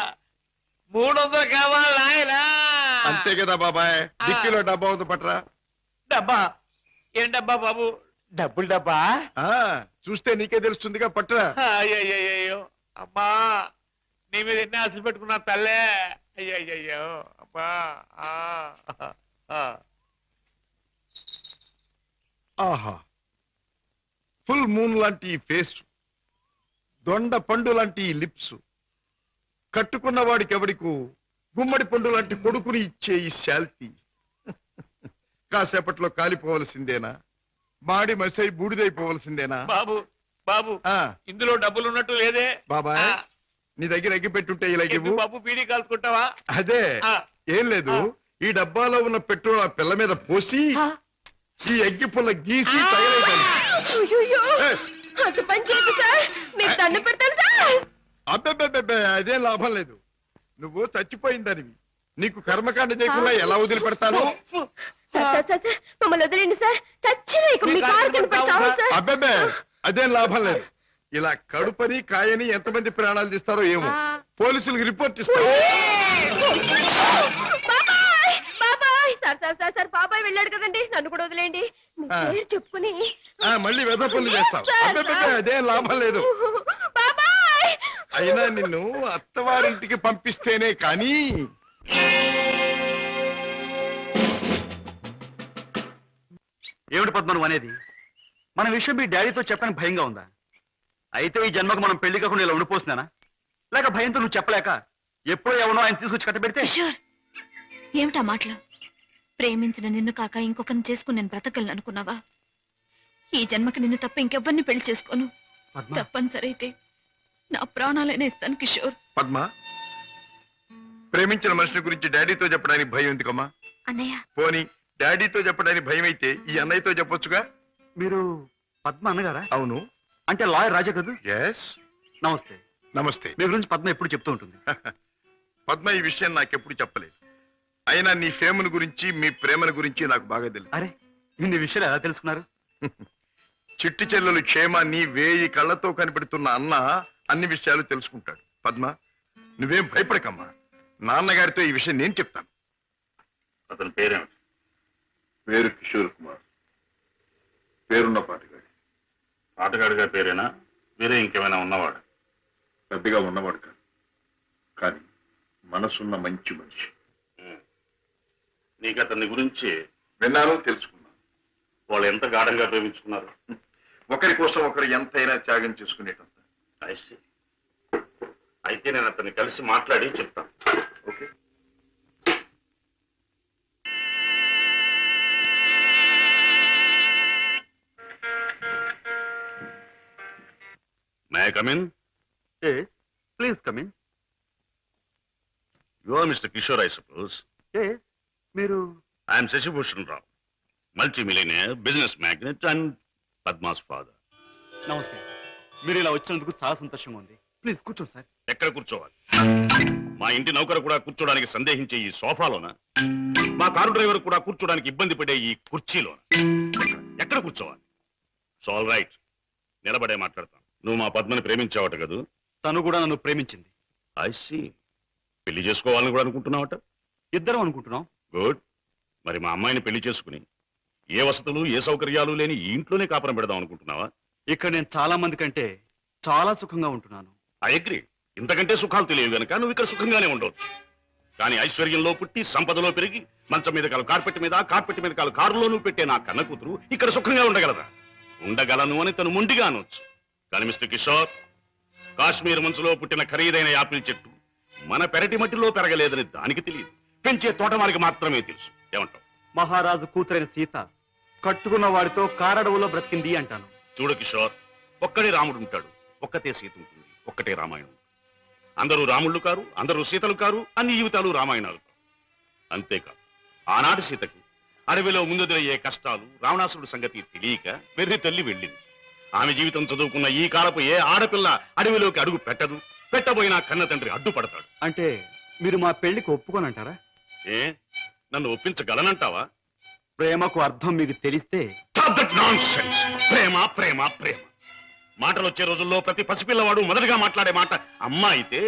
300 కావాలి నాయనా. అంతే కదా బాబాయ్. డిక్కీలో డబ్బా ఉంది, పట్రా. డబ్బా? ఏం డబ్బా బాబు? డబ్బులు డబ్బా? ఆ, చూస్తే నీకే తెలుస్తుందిగా, పట్రా. అయ్యయ్యో, అమ్మా, నీ మీద ఎన్ని ఆశలు పెట్టుకున్నా తల్లే. అయ్యయ్యో, అమ్మా. ఆహా, ఫుల్ మూన్ లాంటి ఈ ఫేస్, దొండ పండు లాంటి ఈ లిప్స్, కట్టుకున్న వాడికి ఎవడికు గుమ్మడి పండు లాంటి కొడుకుని ఇచ్చే ఈ శాల్తీ కాసేపట్లో కాలిపోవలసిందేనా? మాడి మసై బూడిదైపోవలసిందేనా? బాబు, బాబు, ఆ, ఇందులో డబ్బులు ఉన్నట్టు లేదే. బాబాయ్, నీ దగ్గర ఎగ్గి పెట్టుంటే ఇలాగేవు. బాబు, బీడీ కాల్చుకుంటావా? అదే, ఆ. ఏం లేదు. ఈ డబ్బాలో ఉన్న పెట్రోల్ ఆ పిల్ల మీద పోసి ఈ అగ్గి పుల్ల గీసి తగలేయాలి. అయ్యయ్యో, అంత పని చేయదు సార్, మీకు దండ పెడతాను సార్. అబ్బెబ్బెబ్బెబ్బే, అదేం లాభం లేదు. నువ్వు చచ్చిపోయిందనివి, నీకు కర్మకాండ చేయకుండా ఎలా వదిలిపెడతాను? సార్, మమ్మల్ని వదిలేండి సార్. చచ్చిన ఇక మీ కారు కింద పడి చావు సార్. అబ్బెబ్బే, అదేం లాభం లేదు. ఇలా కడుపని కాయని ఎంతమంది ప్రాణాలు తీస్తారో ఏమో. పోలీసులకు రిపోర్ట్ ఇస్తారు. బాబాయ్ బాబాయ్ సార్ సార్ సార్ సార్ బాబాయ్ వెళ్ళాడు కదండి, నన్ను కూడా వదిలేండి. మీ పేరు చెప్పుకుని మళ్ళీ వెధ పనులు చేస్తావు. సార్, అబ్బబ్బబ్బే, అదేం లాభం లేదు. బాబాయ్ అయినా నిన్ను అత్తవారింటికి పంపిస్తేనే కానీ. ఏమిటి పద్మను అనేది? మన విషయం మీ డాడీతో చెప్పని భయంగా ఉందా? అయితే ఈ జన్మకు మనం పెళ్లి కాకుండా ఇలా ఉండిపోతున్నానా? లేక భయంతో నువ్వు చెప్పలేక ఎప్పుడో ఎవనో ఆయన తీసుకొచ్చి కట్టబెడితే? కిషోర్, ఏమిటా మాటలు? ప్రేమించిన నిన్ను కాక ఇంకొకరిని చేసుకుని నేను బ్రతకలను అనుకున్నావా? ఈ జన్మకి నిన్ను తప్ప ఇంకెవ్వరిని పెళ్లి చేసుకోను. తప్పనిసరి అయితే నా ప్రాణాలైనా ఇస్తాను కిషోర్. పద్మ, ప్రేమించిన మనిషి గురించి డాడీతో చెప్పడానికి భయం ఎందుకమ్మా? అన్నయ్య, పోనీ డాడీతో చెప్పడానికి భయం అయితే ఈ అన్నయ్యతో చెప్పొచ్చుగా. మీరు పద్మ అన్నగారా? అవును. అంటే లాయర్ రాజా కదూ? ఎస్. నమస్తే. నమస్తే. మీ గురించి పద్మ ఎప్పుడు చెప్తూ ఉంటుంది. పద్మ ఈ విషయం నాకెప్పుడు చెప్పలేదు. అయినా నీ ఫేమను గురించి మీ ప్రేమను గురించి నాకు బాగా తెలుసు. అరే, ఇన్ని విషయాలు ఎలా తెలుసుకున్నారు? చిట్టి చెల్లెలు క్షేమాన్ని 1000 కళ్ళతో కనిపెడుతున్న అన్న అన్ని విషయాలు తెలుసుకుంటాడు. పద్మ, నువ్వేం భయపడకమ్మా. నాన్నగారితో ఈ విషయం నేను చెప్తాను. అతని పేరేమిటి? పేరు కిషోర్ కుమార్. పేరున్న పాటగాడి. ఆటగాడిగా పేరేనా? వేరే ఇంకేమైనా ఉన్నవాడు? పెద్దగా ఉన్నవాడు కాదు, కానీ మనసున్న మంచి మనిషి. నీకు అతని గురించి విన్నాను, తెలుసుకున్నాను. వాళ్ళు ఎంత గాఢంగా ప్రేమించుకున్నారు? ఒకరి కోసం ఒకరు ఎంతైనా త్యాగం చేసుకునేటంత. అయితే నేను అతన్ని కలిసి మాట్లాడి చెప్తాను. Okay. May I come in? Please come in. You are mister Kishore, I suppose. మీరు? I'm Shashibhushan Rao, multimillionaire, business magnate and Padma's father. నమస్తే. మీరు ఇలా వచ్చినందుకు చాలా సంతోషంగా ఉంది. ప్లీజ్ కూర్చోండి సార్. ఎక్కడ కూర్చోవాలి? మా ఇంటి నౌకరు కూడా కూర్చోడానికి సందేహించే ఈ సోఫాలోనా? మా కారు డ్రైవర్ కూడా కూర్చోడానికి ఇబ్బంది పడే ఈ కుర్చీలోనా? ఎక్కడ కూర్చోవాలి? ఆల్ రైట్, నిలబడే మాట్లాడతాం. నువ్వు మా పద్మని ప్రేమించావట కదూ? తను కూడా నన్ను ప్రేమించింది. I see. పెళ్లి చేసుకోవాలని కూడా అనుకుంటున్నావట? ఇద్దరం అనుకుంటున్నాం. గుడ్. మరి మా అమ్మాయిని పెళ్లి చేసుకుని ఏ వసతులు ఏ సౌకర్యాలు లేని ఈ ఇంట్లోనే కాపురం పెడదాం అనుకుంటున్నావా? ఇక్కడ నేను చాలా మంది కంటే చాలా సుఖంగా ఉంటున్నాను. I agree. ఇంతకంటే సుఖాలు తెలియవు గనక నువ్వు ఇక్కడ సుఖంగానే ఉండవచ్చు. కానీ ఐశ్వర్యంలో పుట్టి సంపదలో పెరిగి మంచం మీద కాలు కార్పెట్ మీద, కార్పెట్ మీద కాలు కారులోనూ పెట్టే నా కన్న కూతురు ఇక్కడ సుఖంగా ఉండగలదా? ఉండగలను అని తను మొండిగా అనొచ్చు. కానీ మిస్టర్ కిషోర్, కాశ్మీర్ మంచులో పుట్టిన ఖరీదైన యాపిల్ చెట్టు మన పెరటి మట్టిలో పెరగలేదని దానికి తెలియదు, పెంచే తోటమాలికి మాత్రమే తెలుసు. ఏమంటావు? మహారాజు కూతురైన సీత కట్టుకున్న వాడితో కారడవులో బ్రతికింది అంటాను. చూడు కిషోర్, ఒక్కడే రాముడు ఉంటాడు, ఒక్కతే సీత ఉంటుంది, ఒక్కటే రామాయణం. అందరూ రాముళ్ళు కారు, అందరూ సీతలు కారు, అన్ని జీవితాలు రామాయణాలు కారు. అంతేకాదు, ఆనాటి సీతకు అడవిలో ముందెదురయ్యే కష్టాలు, రావణాసురుడి సంగతి తెలియక వెర్రి తల్లి వెళ్ళింది. ఆమె జీవితం చదువుకున్న ఈ కాలపు ఏ ఆడపిల్ల అడవిలోకి అడుగు పెట్టదు. పెట్టబోయినా కన్న తండ్రి అడ్డుపడతాడు. అంటే మీరు మా పెళ్లికి ఒప్పుకోనంటారా? ఏ, నన్ను ఒప్పించగలనంటావా? ప్రేమకు అర్థం మీకు తెలిస్తే. ప్రేమ ప్రేమ ప్రేమ మాటలు వచ్చే రోజుల్లో ప్రతి పసిపిల్లవాడు మొదటిగా మాట్లాడే మాట అమ్మ అయితే,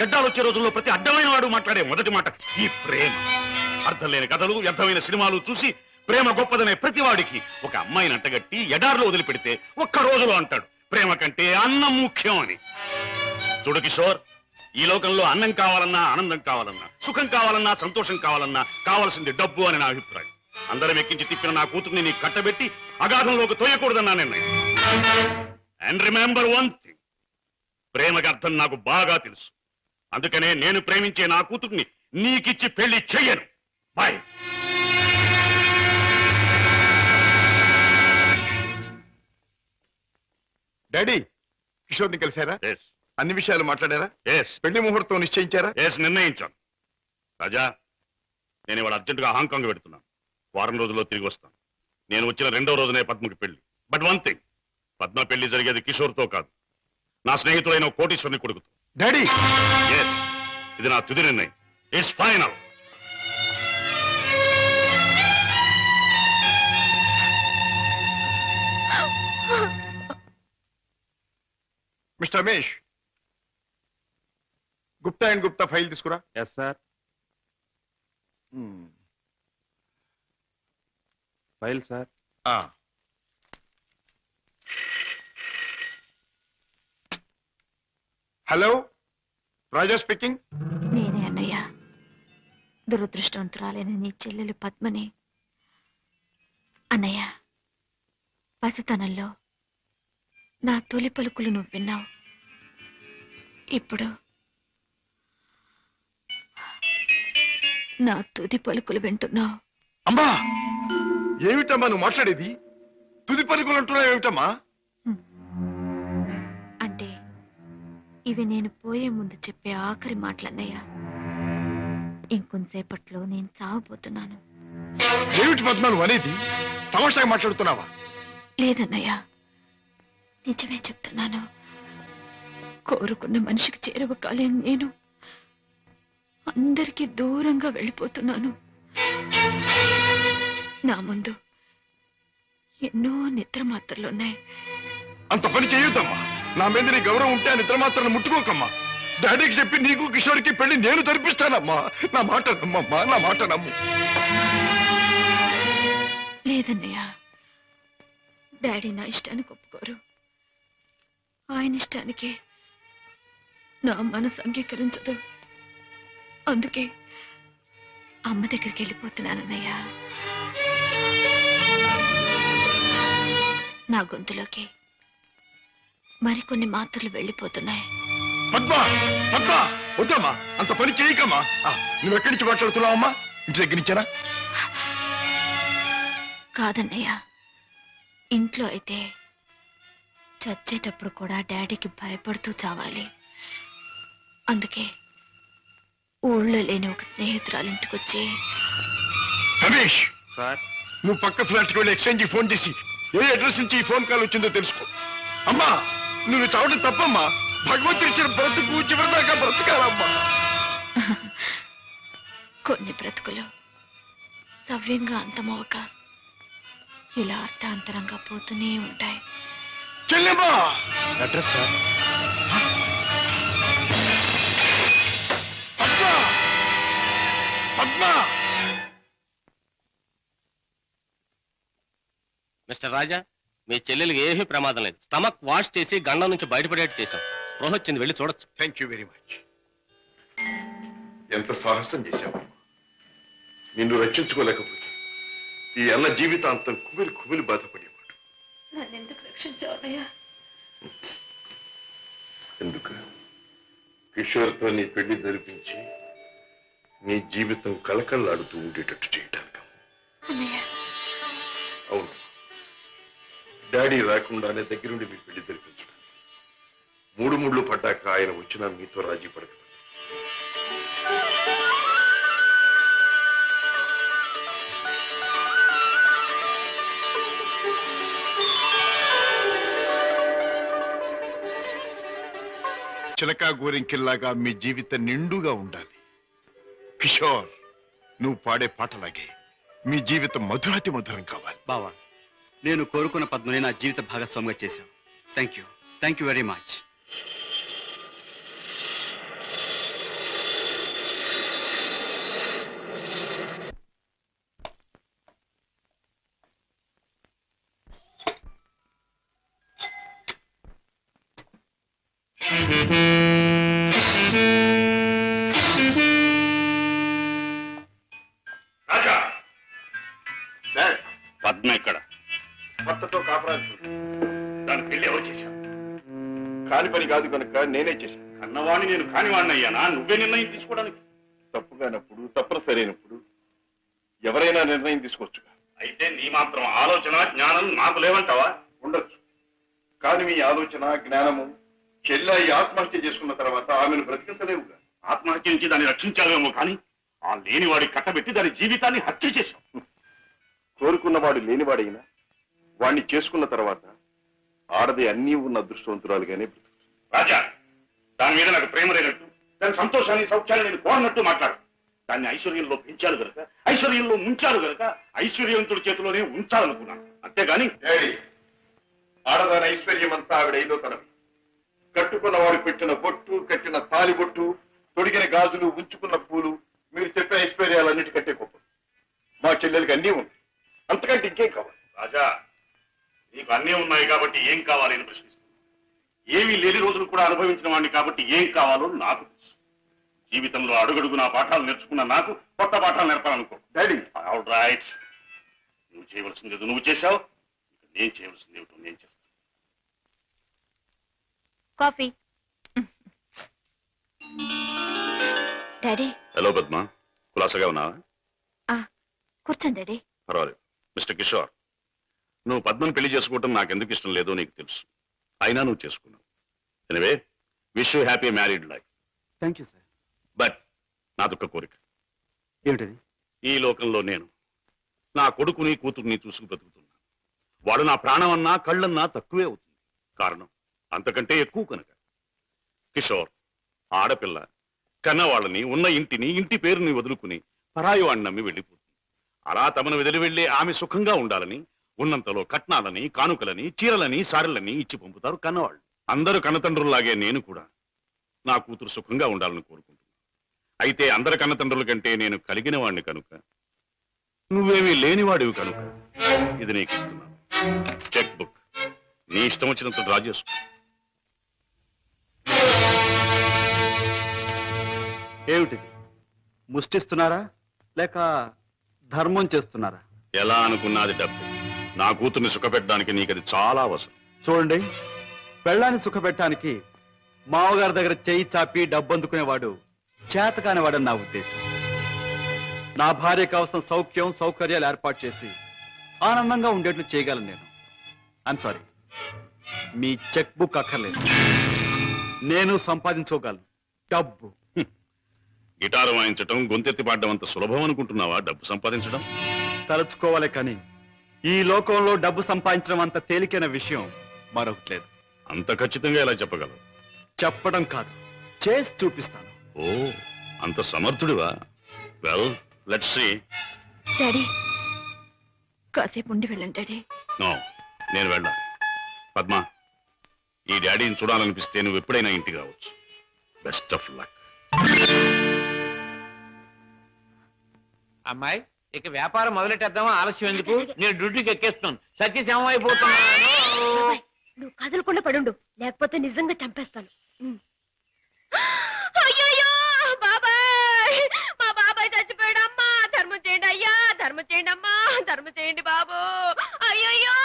గడ్డాలు వచ్చే రోజుల్లో ప్రతి అడ్డమైన వాడు మాట్లాడే మొదటి మాట ఈ ప్రేమ. అర్థం లేని కథలు, వ్యర్థమైన సినిమాలు చూసి ప్రేమ గొప్పదనే ప్రతివాడికి ఒక అమ్మాయిని అంటగట్టి ఎడారిలో వదిలిపెడితే ఒక్క రోజులో అంటాడు ప్రేమ కంటే అన్నం ముఖ్యం అని. చూడు కిషోర్, ఈ లోకంలో అన్నం కావాలన్నా, ఆనందం కావాలన్నా, సుఖం కావాలన్నా, సంతోషం కావాలన్నా కావాల్సింది డబ్బు అని నా అభిప్రాయం. అందరం ఎక్కించి తిప్పిన నా కూతుర్ని నీకు కట్టబెట్టి అగాధంలోకి తోయకూడదన్నా నిర్ణయం. అండ్ రిమెంబర్ వన్ థింగ్, ప్రేమకి అర్థం నాకు బాగా తెలుసు. అందుకనే నేను ప్రేమించే నా కూతుర్ని నీకిచ్చి పెళ్లి చెయ్యను. బాయ్. డాడీ, కిషోర్ని కలిశారా? అన్ని విషయాలు మాట్లాడారా? పెళ్లి ముహూర్తం నిశ్చయించారా? నిర్ణయించాను. రాజా, నేను ఇవాళ అర్జెంటుగా హాంకాంగ్ పెడుతున్నాను. వారం రోజుల్లో తిరిగి వస్తాను. నేను వచ్చిన 2వ రోజునే పద్మకి పెళ్లి. బట్ వన్ థింగ్, పద్మ పెళ్లి జరిగేది కిషోర్తో కాదు, నా స్నేహితుడైన కోటీశ్వరుని కొడుకుతో. డాడీ, ఇది నా తుది నిర్ణయం. It's final. Mister Ramesh, Gupta and Gupta file తీసుకురా. Yes sir. File sir. Hello, Raja speaking. నేనే అన్నయ్య, దురదృష్టవంతురాలైన నీ చెల్లెలు పద్మని. అన్నయ్య, పసితనంలో నా తొలి పలుకులు నువ్వు విన్నావు. ఇప్పుడు నా తుది పలుకులు వింటున్నావు. అమ్మా, ఏమిటమ్మా నువ్వు మాట్లాడేది? తుది పలుకులు అంటున్నావు ఏమిటమ్మా? అంటే ఇవి నేను పోయే ముందు చెప్పే ఆఖరి మాటలన్నయ్య. ఇంకొంతసేపట్లో నేను చావబోతున్నాను. ఏమిటి పద్మ నువ్వు అనేది? తమాషాగా మాట్లాడుతున్నావా? లేదన్నయ్య, నిజమే చెప్తున్నాను. కోరుకున్న మనిషికి చేరువ కాలేని నేను అందరికీ దూరంగా వెళ్ళిపోతున్నాను. నా ముందు ఎన్నో నిద్ర మాత్రలున్నాయి. అంత పని చేయొద్దమ్మా. నా మీద నీ గౌరవం ఉంటే ఆ నిద్ర మాత్రం ముట్టుకోకమ్మా. డాడీకి చెప్పి నీకు కిషోర్కి పెళ్లి నేను జరిపిస్తానమ్మా. నా మాట నమ్మమ్మా, నా మాట నమ్ము. లేదన్నయ్య, డాడీ నా ఇష్టానికి ఒప్పుకోరు. ఆయన ఇష్టానికి నా మనసు అంగీకరించదు. అందుకే అమ్మ దగ్గరికి వెళ్ళిపోతున్నానన్నయ్య. నా గొంతులోకి మరికొన్ని మాత్రలు వెళ్ళిపోతున్నాయి. పద్మ, పద్మ, వద్దమ్మా, అంత పని చేయకమ్మా. నువ్వు ఎక్కడి నుంచి మాట్లాడుతున్నావమ్మా? ఇంటి దగ్గర నుంచేనా? కాదన్నయ్య, ఇంట్లో అయితే చచ్చేటప్పుడు కూడా డాడీకి భయపడుతూ చావాలి. అందుకే ఊళ్ళో లేని ఒక స్నేహితురాలు ఇంటికొచ్చి. రమేష్ సార్, నువ్వు పక్క ఫ్లాట్కి వెళ్ళి ఎక్స్చేంజ్ ఫోన్ చేసి ఏ అడ్రస్ నుంచి ఈ ఫోన్ కాల్ వచ్చిందో తెలుసుకో. అమ్మా, నువ్వు చావడం తప్పమ్మా. భగవంతుడి ఇచ్చిన బ్రతుకు చివరిదాకా బ్రతకాలమ్మా. కొన్ని బ్రతుకులు సవ్యంగా అంతమవక ఇలా అర్థాంతరంగా పోతూనే ఉంటాయి. చెల్లెమ్మా, address sir. Padma, Padma. Mister Raja, మీ చెల్లెలికి ఏమీ ప్రమాదం లేదు. స్టమక్ వాష్ చేసి గండం నుంచి బయటపడేట్టు చేశాం. స్పృహ వచ్చింది, వెళ్ళి చూడొచ్చు. Thank you very much. ఎంత సాహసం చేశావు. నిన్ను రక్షించుకోలేకపోతే ఈ అన్న జీవితాంతం కుమిలి కుమిలి బాధపడేవాడు. నన్నెందుకు రక్షించావయ్యా? ఎందుకు? కిషోర్తో నీ పెళ్లి జరిపించి నీ జీవితం కలకల్లాడుతూ ఉండేటట్టు చేయటానికి. అవును, డాడీ రాకుండానే దగ్గరుండి మీ పెళ్లి జరిపించడం. మూడు ముళ్ళు పడ్డాక ఆయన వచ్చినా మీతో రాజీ పడదు. చిలకా గోరింకిల్లాగా మీ జీవితం నిండుగా ఉండాలి. కిషోర్, నువ్వు పాడే పాటలాగే మీ జీవితం మధురాతి మధురం కావాలి. బావా, నేను కోరుకున్న పద్మని నా జీవిత భాగస్వామిగా చేశావు. Thank you very much. Raja, Padma ఇక్కడ. భర్తతో కాపురాలు దాని పెళ్లి ఎవరు చేశావు? కాని పని కాదు కనుక నేనే చేశాను. అన్నవాణ్ణి నేను కానివాణ్ణి అయ్యానా? నువ్వే నిర్ణయం తీసుకోవడానికి. తప్పుగానప్పుడు, తప్పనిసరైనప్పుడు ఎవరైనా నిర్ణయం తీసుకోవచ్చుగా. అయితే నీ మాత్రం ఆలోచన జ్ఞానం నాకు లేవంటావా? ఉండొచ్చు, కానీ మీ ఆలోచన జ్ఞానము చెల్లాయి ఆత్మహత్య చేసుకున్న తర్వాత ఆమెను బ్రతికించలేవుగా. ఆత్మహత్య నుంచి దాన్ని రక్షించావేమో కానీ ఆ లేనివాడి కట్టబెట్టి దాని జీవితాన్ని హత్య చేశావు. కోరుకున్నవాడు లేనివాడైనా వాణ్ణి చేసుకున్న తర్వాత ఆడది అన్నీ ఉన్న అదృష్టవంతురాలుగానే బ్రతుకుతుంది. రాజా, దాని మీద నాకు ప్రేమ లేనట్టు, దాని సంతోషాన్ని సౌఖ్యాన్ని నేను కోరినట్టు మాట్లాడు. దాన్ని ఐశ్వర్యంలో పెంచారు గనక, ఐశ్వర్యంలో ముంచారు గనక ఐశ్వర్యవంతుడి చేతిలోనే ఉంచాలనుకున్నాను. అంతేగాని ఆడదాని ఐశ్వర్యం అంతా ఆవిడ ఐదో తనవి. కట్టుకున్న వాడు పెట్టిన బొట్టు, కట్టిన తాలి బొట్టు, తొడిగిన గాజులు, ఉంచుకున్న పూలు, మీరు చెప్పే ఐశ్వర్యాలన్నిటికంటే గొప్ప. మా చెల్లెలకి అన్నీ ఉన్నాయి, అంతకంటే ఇంకేం కావాలి? రాజా, నీకు అన్నీ ఉన్నాయి కాబట్టి ఏం కావాలి అని ప్రశ్నిస్తున్నాను. ఏమీ లేని రోజులు కూడా అనుభవించిన వాడిని కాబట్టి ఏం కావాలో నాకు తెలుసు. జీవితంలో అడుగడుగు నా పాఠాలు నేర్చుకున్న నాకు కొత్త పాఠాలు నేర్పాలనుకో. డాడీ, ఆల్ రైట్, నువ్వు చేయవలసింది ఏదో నువ్వు చేశావు, నేను చేయవలసింది ఏమిటో నేను చేస్తాను. కాఫీ. డాడీ. హలో పద్మ, కులాసగా ఉన్నావా? కూర్చోండి డాడీ. పర్వాలేదు. మిస్టర్ కిషోర్, నువ్వు పద్మను పెళ్లి చేసుకోవటం నాకెందుకు ఇష్టం లేదో నీకు తెలుసు. అయినా నువ్వు చేసుకున్నావు. Anyway, wish you happy married life. Thank you sir. But నాదొక్క కోరిక. ఏమిటది? ఈ లోకంలో నేను నా కొడుకుని కూతుర్ని చూసుకు బ్రతుకుతున్నా. వాడు నా ప్రాణం అన్నా కళ్ళన్నా తక్కువే అవుతుంది. కారణం అంతకంటే ఎక్కువ కనుక. కిషోర్, ఆడపిల్ల కన్నవాళ్ళని, ఉన్న ఇంటిని, ఇంటి పేరుని వదులుకుని పరాయి వాడిని నమ్మి వెళ్ళిపోతుంది. అలా తమను వదిలి వెళ్ళి ఆమె సుఖంగా ఉండాలని ఉన్నంతలో కట్నాలని, కానుకలని, చీరలని, సారెలని ఇచ్చి పంపుతారు కన్నవాళ్ళు. అందరూ కన్నతండ్రుల్లాగే నేను కూడా నా కూతురు సుఖంగా ఉండాలని కోరుకుంటున్నాను. అయితే అందరి కన్నతండ్రుల కంటే నేను కలిగిన వాడిని కనుక, నువ్వేమీ లేనివాడివి కనుక ఇది నీకు ఇస్తున్నాను. చెక్ బుక్ నీ ఇష్టం వచ్చినంత డ్రా చేసుకో. ఏమిటిది? ముష్టిస్తున్నారా లేక ధర్మం చేస్తున్నారా? ఎలా అనుకున్నది డబ్బు. నా కూతుర్ని సుఖపెట్టడానికి నీకు అది చాలా అవసరం. చూడండి, పెళ్ళాన్ని సుఖపెట్టడానికి మామగారి దగ్గర చెయ్యి చాపి డబ్బు అందుకునేవాడు చేతకానివాడని నా ఉద్దేశం. నా భార్య కోసం సౌఖ్యం సౌకర్యాలు ఏర్పాటు చేసి ఆనందంగా ఉండేట్లు చేయగలను నేను. I'm sorry, me cheque book అక్కర్లేదు. నేను సంపాదించుకోగలను డబ్బు. గిటారు వాయించటం, గొంతెత్తి పాడడం అంత సులభం అనుకుంటున్నావా డబ్బు సంపాదించడం? తలుచుకోవాలి కానీ ఈ లోకంలో డబ్బు సంపాదించడం అంత తేలికైన విషయం మరొకటి లేదు. అంత ఖచ్చితంగా ఎలా చెప్పగలవు? చెప్పడం కాదు, చేసి చూపిస్తాను. ఓ, అంత సమర్థుడివా? Well, let's see. డాడీ, కాసేపు ఉండి వెళ్ళండి డాడీ. నో, నేను వెళ్ళాలి. పద్మ, ఈ డాడీని చూడాలనిపిస్తే నువ్వు ఎప్పుడైనా ఇంటికి రావచ్చు. Best of luck. అమ్మాయి, ఇక వ్యాపారం మొదలెట్టేద్దామా? ఆలస్యం ఎందుకు? నేను డ్యూటీకి ఎక్కేస్తున్నాను. సత్యశమం అయిపోతున్నాను. నువ్వు కదలకుండా పడుండు, లేకపోతే నిజంగా చంపేస్తాను. అయ్యయ్యో బాబాయ్, మా బాబాయ్ చచ్చిపోయాడు. అమ్మా ధర్మం చేయండి అయ్యా, ధర్మం చేయండి అమ్మా, ధర్మం చేయండి బాబు. అయ్యయ్యో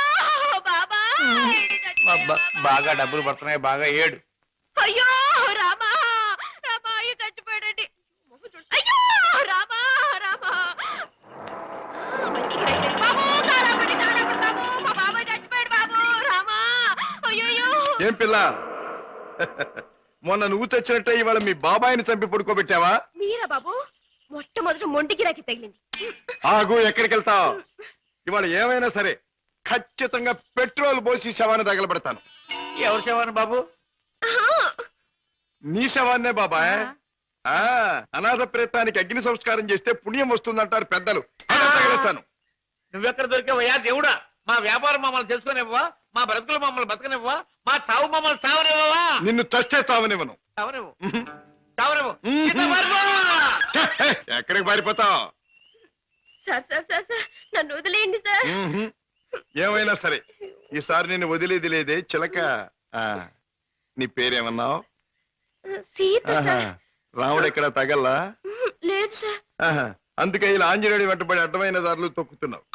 బాబాయ్, బాగా డబ్బులు పడుతున్నాయి, బాగా ఏడు. అయ్యో రామా, రామా అయ్యో చచ్చిపోయాడండి. అయ్యో రామా, రామా బాబు, తారాపడి బాబు, మా బాబాయ్ చచ్చిపోయాడు బాబు. రామా, అయ్యో. ఏం పిల్ల, మొన్న నువ్వు తెచ్చినట్టే ఇవాళ మీ బాబాయిని చంపి పడుకోబెట్టావా? మీరా బాబు? మొట్టమొదటి మొండి గిరాకి తగిలింది. ఆగు, ఎక్కడికి వెళ్తావు? ఇవాళ ఏమైనా సరే ఖచ్చితంగా పెట్రోల్ పోసి శవాన్ని తగలబెడతాను. ఎవరు శవాన్ని బాబు? నీ శవాన్నే బాబాయ్. అనాథ ప్రేతానికి అగ్ని సంస్కారం చేస్తే పుణ్యం వస్తుందంటారు పెద్దలు. అలా తగలేస్తాను. నువ్వెక్కడ దొరికావయ్యా దేవుడా? మా వ్యాపారం మమ్మల్ని తెలుసుకునేవ్వా? మా బ్రతుకులు మమ్మల్ని బతకనివ్వా? మా చావు మమ్మల్ని చావనివ్వవా? నిన్ను చస్తే చావనివ్వను. చావనివ్వు, చావనివ్వు. ఎక్కడికి పారిపోతావు? సార్ సార్ సార్ సార్, నన్ను వదిలేయండి సార్. ఏమైనా సరే ఈసారి నేను వదిలేది లేదే చిలక. నీ పేరేమన్నావు? సీత సార్. రాముడు ఎక్కడ తగల్లా? లేదు సార్. అందుకే ఇలా ఆంజనేయుడి వెంటబడి అడ్డమైన దారులు తొక్కుతున్నావు.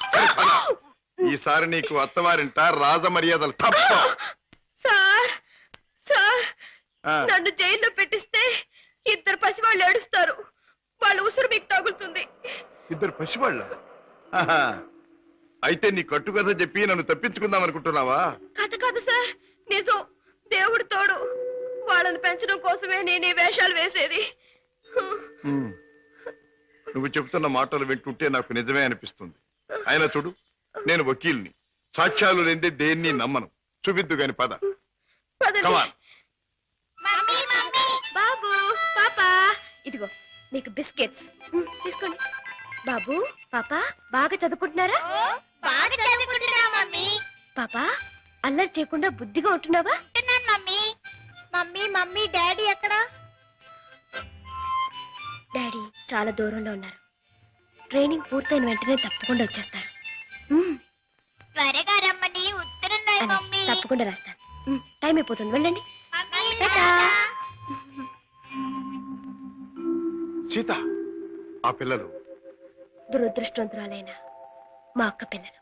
ఈసారి నీకు అత్తవారింట రాజమర్యాదలు తప్ప. సార్ సార్, నన్ను జైల్లో పెట్టిస్తే ఇద్దరు పసివాళ్ళు ఏడుస్తారు. వాళ్ళ ఉసురు మీకు తగులుతుంది. ఇద్దరు పసివాళ్ళ? అయితే నీ కట్టుకథ చెప్పి నన్ను తప్పించుకుందాం అనుకుంటున్నావా? కథ కాదు సార్, నిజం. దేవుడు తోడు. వాళ్ళని పెంచడం కోసమే నేను ఈ వేషాలు వేసేది. నువ్వు చెబుతున్న మాటలు వింటుంటే నాకు నిజమే అనిపిస్తుంది. అయినా చూడు, నేను వకీల్ని, సాక్ష్యాలు లేదే దేన్ని నమ్మను. చూపిద్దు గాని పద. బాబు, పాపా, ఇదిగో మీకు బిస్కెట్స్ తీసుకోండి. బాబు, పాపా బాగా చదువుకుంటున్నారా? పాపా, అల్లరి చేయకుండా బుద్ధిగా ఉంటున్నావా? మమ్మీ మమ్మీ డాడీ ఎక్కడా? డాడీ చాలా దూరంలో ఉన్నారు. ట్రైనింగ్ పూర్తయిన వెంటనే తప్పకుండా వచ్చేస్తారు. త్వరగా రమ్మని ఉత్తరం రాయి అలాగే, మమ్మీ. తప్పకుండా రాస్తాను. టైం అయిపోతుంది, వెళ్ళండి. మమ్మీ, టాటా. సీత, ఆ పిల్లలు దురదృష్టవంతురాలైన మా అక్క పిల్లలు.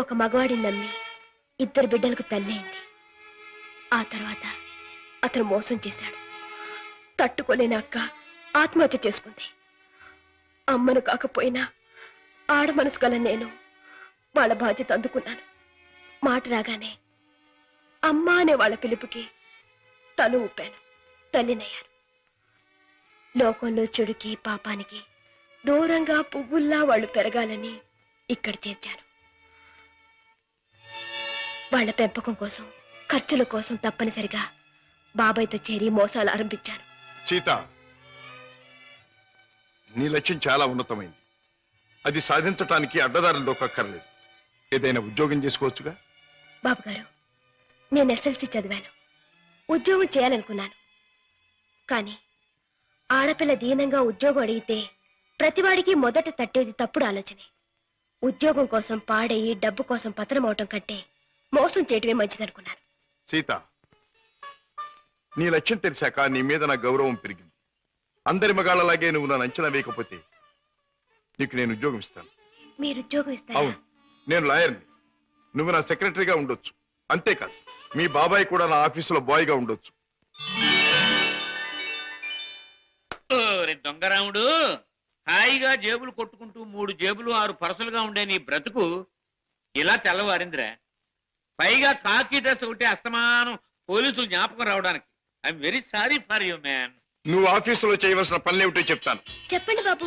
ఒక మగవాడిని నమ్మి 2 బిడ్డలకు తల్లి అయింది. ఆ తర్వాత అతను మోసం చేశాడు. తట్టుకోలేని అక్క ఆత్మహత్య చేసుకుంది. అమ్మను కాకపోయినా ఆడ మనసు గల నేను వాళ్ళ బాధ్యత అందుకున్నాను. మాట రాగానే అమ్మ అనే వాళ్ళ పిలుపుకి తను ఊపాను, తల్లినయ్యాను. లోకంలో చెడుకి పాపానికి దూరంగా పువ్వుల్లా వాళ్ళు పెరగాలని ఇక్కడ చేర్చాను. వాళ్ళ పెంపకం కోసం, ఖర్చుల కోసం తప్పనిసరిగా బాబాయ్తో చేరి మోసాలు ఆరంభించాను. సీత, నీ లక్ష్యం చాలా ఉన్నతమైంది. అది సాధించటానికి అడ్డదారులు దొక్కక్కర్లేదు. ఏదైనా ఉద్యోగం చేసుకోవచ్చుగా. బాబు గారు, నేను SLC చదివాను, ఉద్యోగం చేయాలనుకున్నాను. కానీ ఆడపిల్ల దీనంగా ఉద్యోగం అడిగితే ప్రతివాడికి మొదట తట్టేది తప్పుడు ఆలోచనే. ఉద్యోగం కోసం పాడయి డబ్బు కోసం పతనం అవటం కంటే మోసం చేయటమే మంచిదనుకున్నాను. సీత, నీ లక్ష్యం తెలిసాక నీ మీద నా గౌరవం పెరిగింది. అందరి మగాళ్ళలాగే నువ్వు నన్ను అంచనా వేయకపోతే నీకు నేను ఉద్యోగం ఇస్తాను. మీరు ఉద్యోగం ఇస్తారా? అవును, నేను లాయర్ని. నువ్వు నా సెక్రటరీగా ఉండొచ్చు. అంతేకాదు, మీ బాబాయ్ కూడా నా ఆఫీసులో బాయ్గా ఉండొచ్చు. ఓరి దొంగరాముడు, హాయిగా జేబులు కొట్టుకుంటూ 3 జేబులు 6 పరసలుగా ఉండే నీ బ్రతుకు ఇలా తెల్లవారిందిరా. పైగా కాకి డ్రెస్ ఒకటి అస్తమానం పోలీసులు జ్ఞాపకం రావడానికి. I'm very sorry for you man. నువ్వు ఆఫీసులో చేయవలసిన పనులేమిటో చెప్తాను. చెప్పండి బాబు.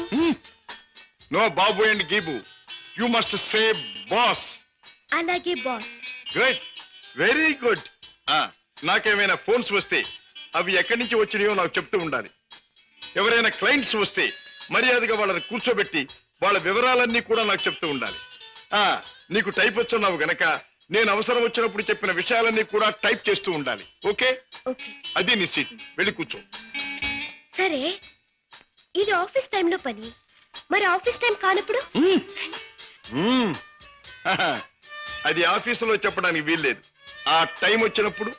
నో బాబు అండ్ గీబు, యు మస్ట్ సే బాస్. అలాగే బాస్. Good, very good. నాకేమైనా ఫోన్స్ వస్తే అవి ఎక్కడి నుంచి వచ్చినాయో నాకు చెప్తూ ఉండాలి. ఎవరైనా క్లయింట్స్ వస్తే మర్యాదగా వాళ్ళని కూర్చోబెట్టి వాళ్ళ వివరాలన్నీ కూడా నాకు చెప్తూ ఉండాలి. నీకు టైప్ వచ్చున్నావు గనక నేను అవసరం వచ్చినప్పుడు చెప్పిన విషయాలన్నీ కూడా టైప్ చేస్తూ ఉండాలి. ఓకే? అది నీ సీట్, వెళ్ళి కూర్చో. సరే, ఇది ఆఫీస్ టైంలో పని, మరి ఆఫీస్ టైం కానప్పుడు? అది ఆఫీసులో చెప్పడానికి వీల్లేదు. ఆ టైం వచ్చినప్పుడు,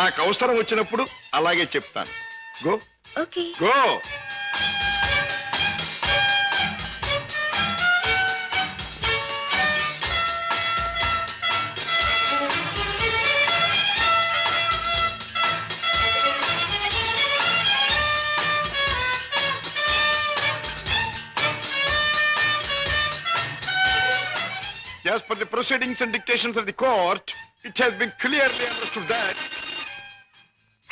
నాకు అవసరం వచ్చినప్పుడు అలాగే చెప్తాను. Go. Okay. Go. As per the proceedings and dictations of the court, it has been clearly understood that...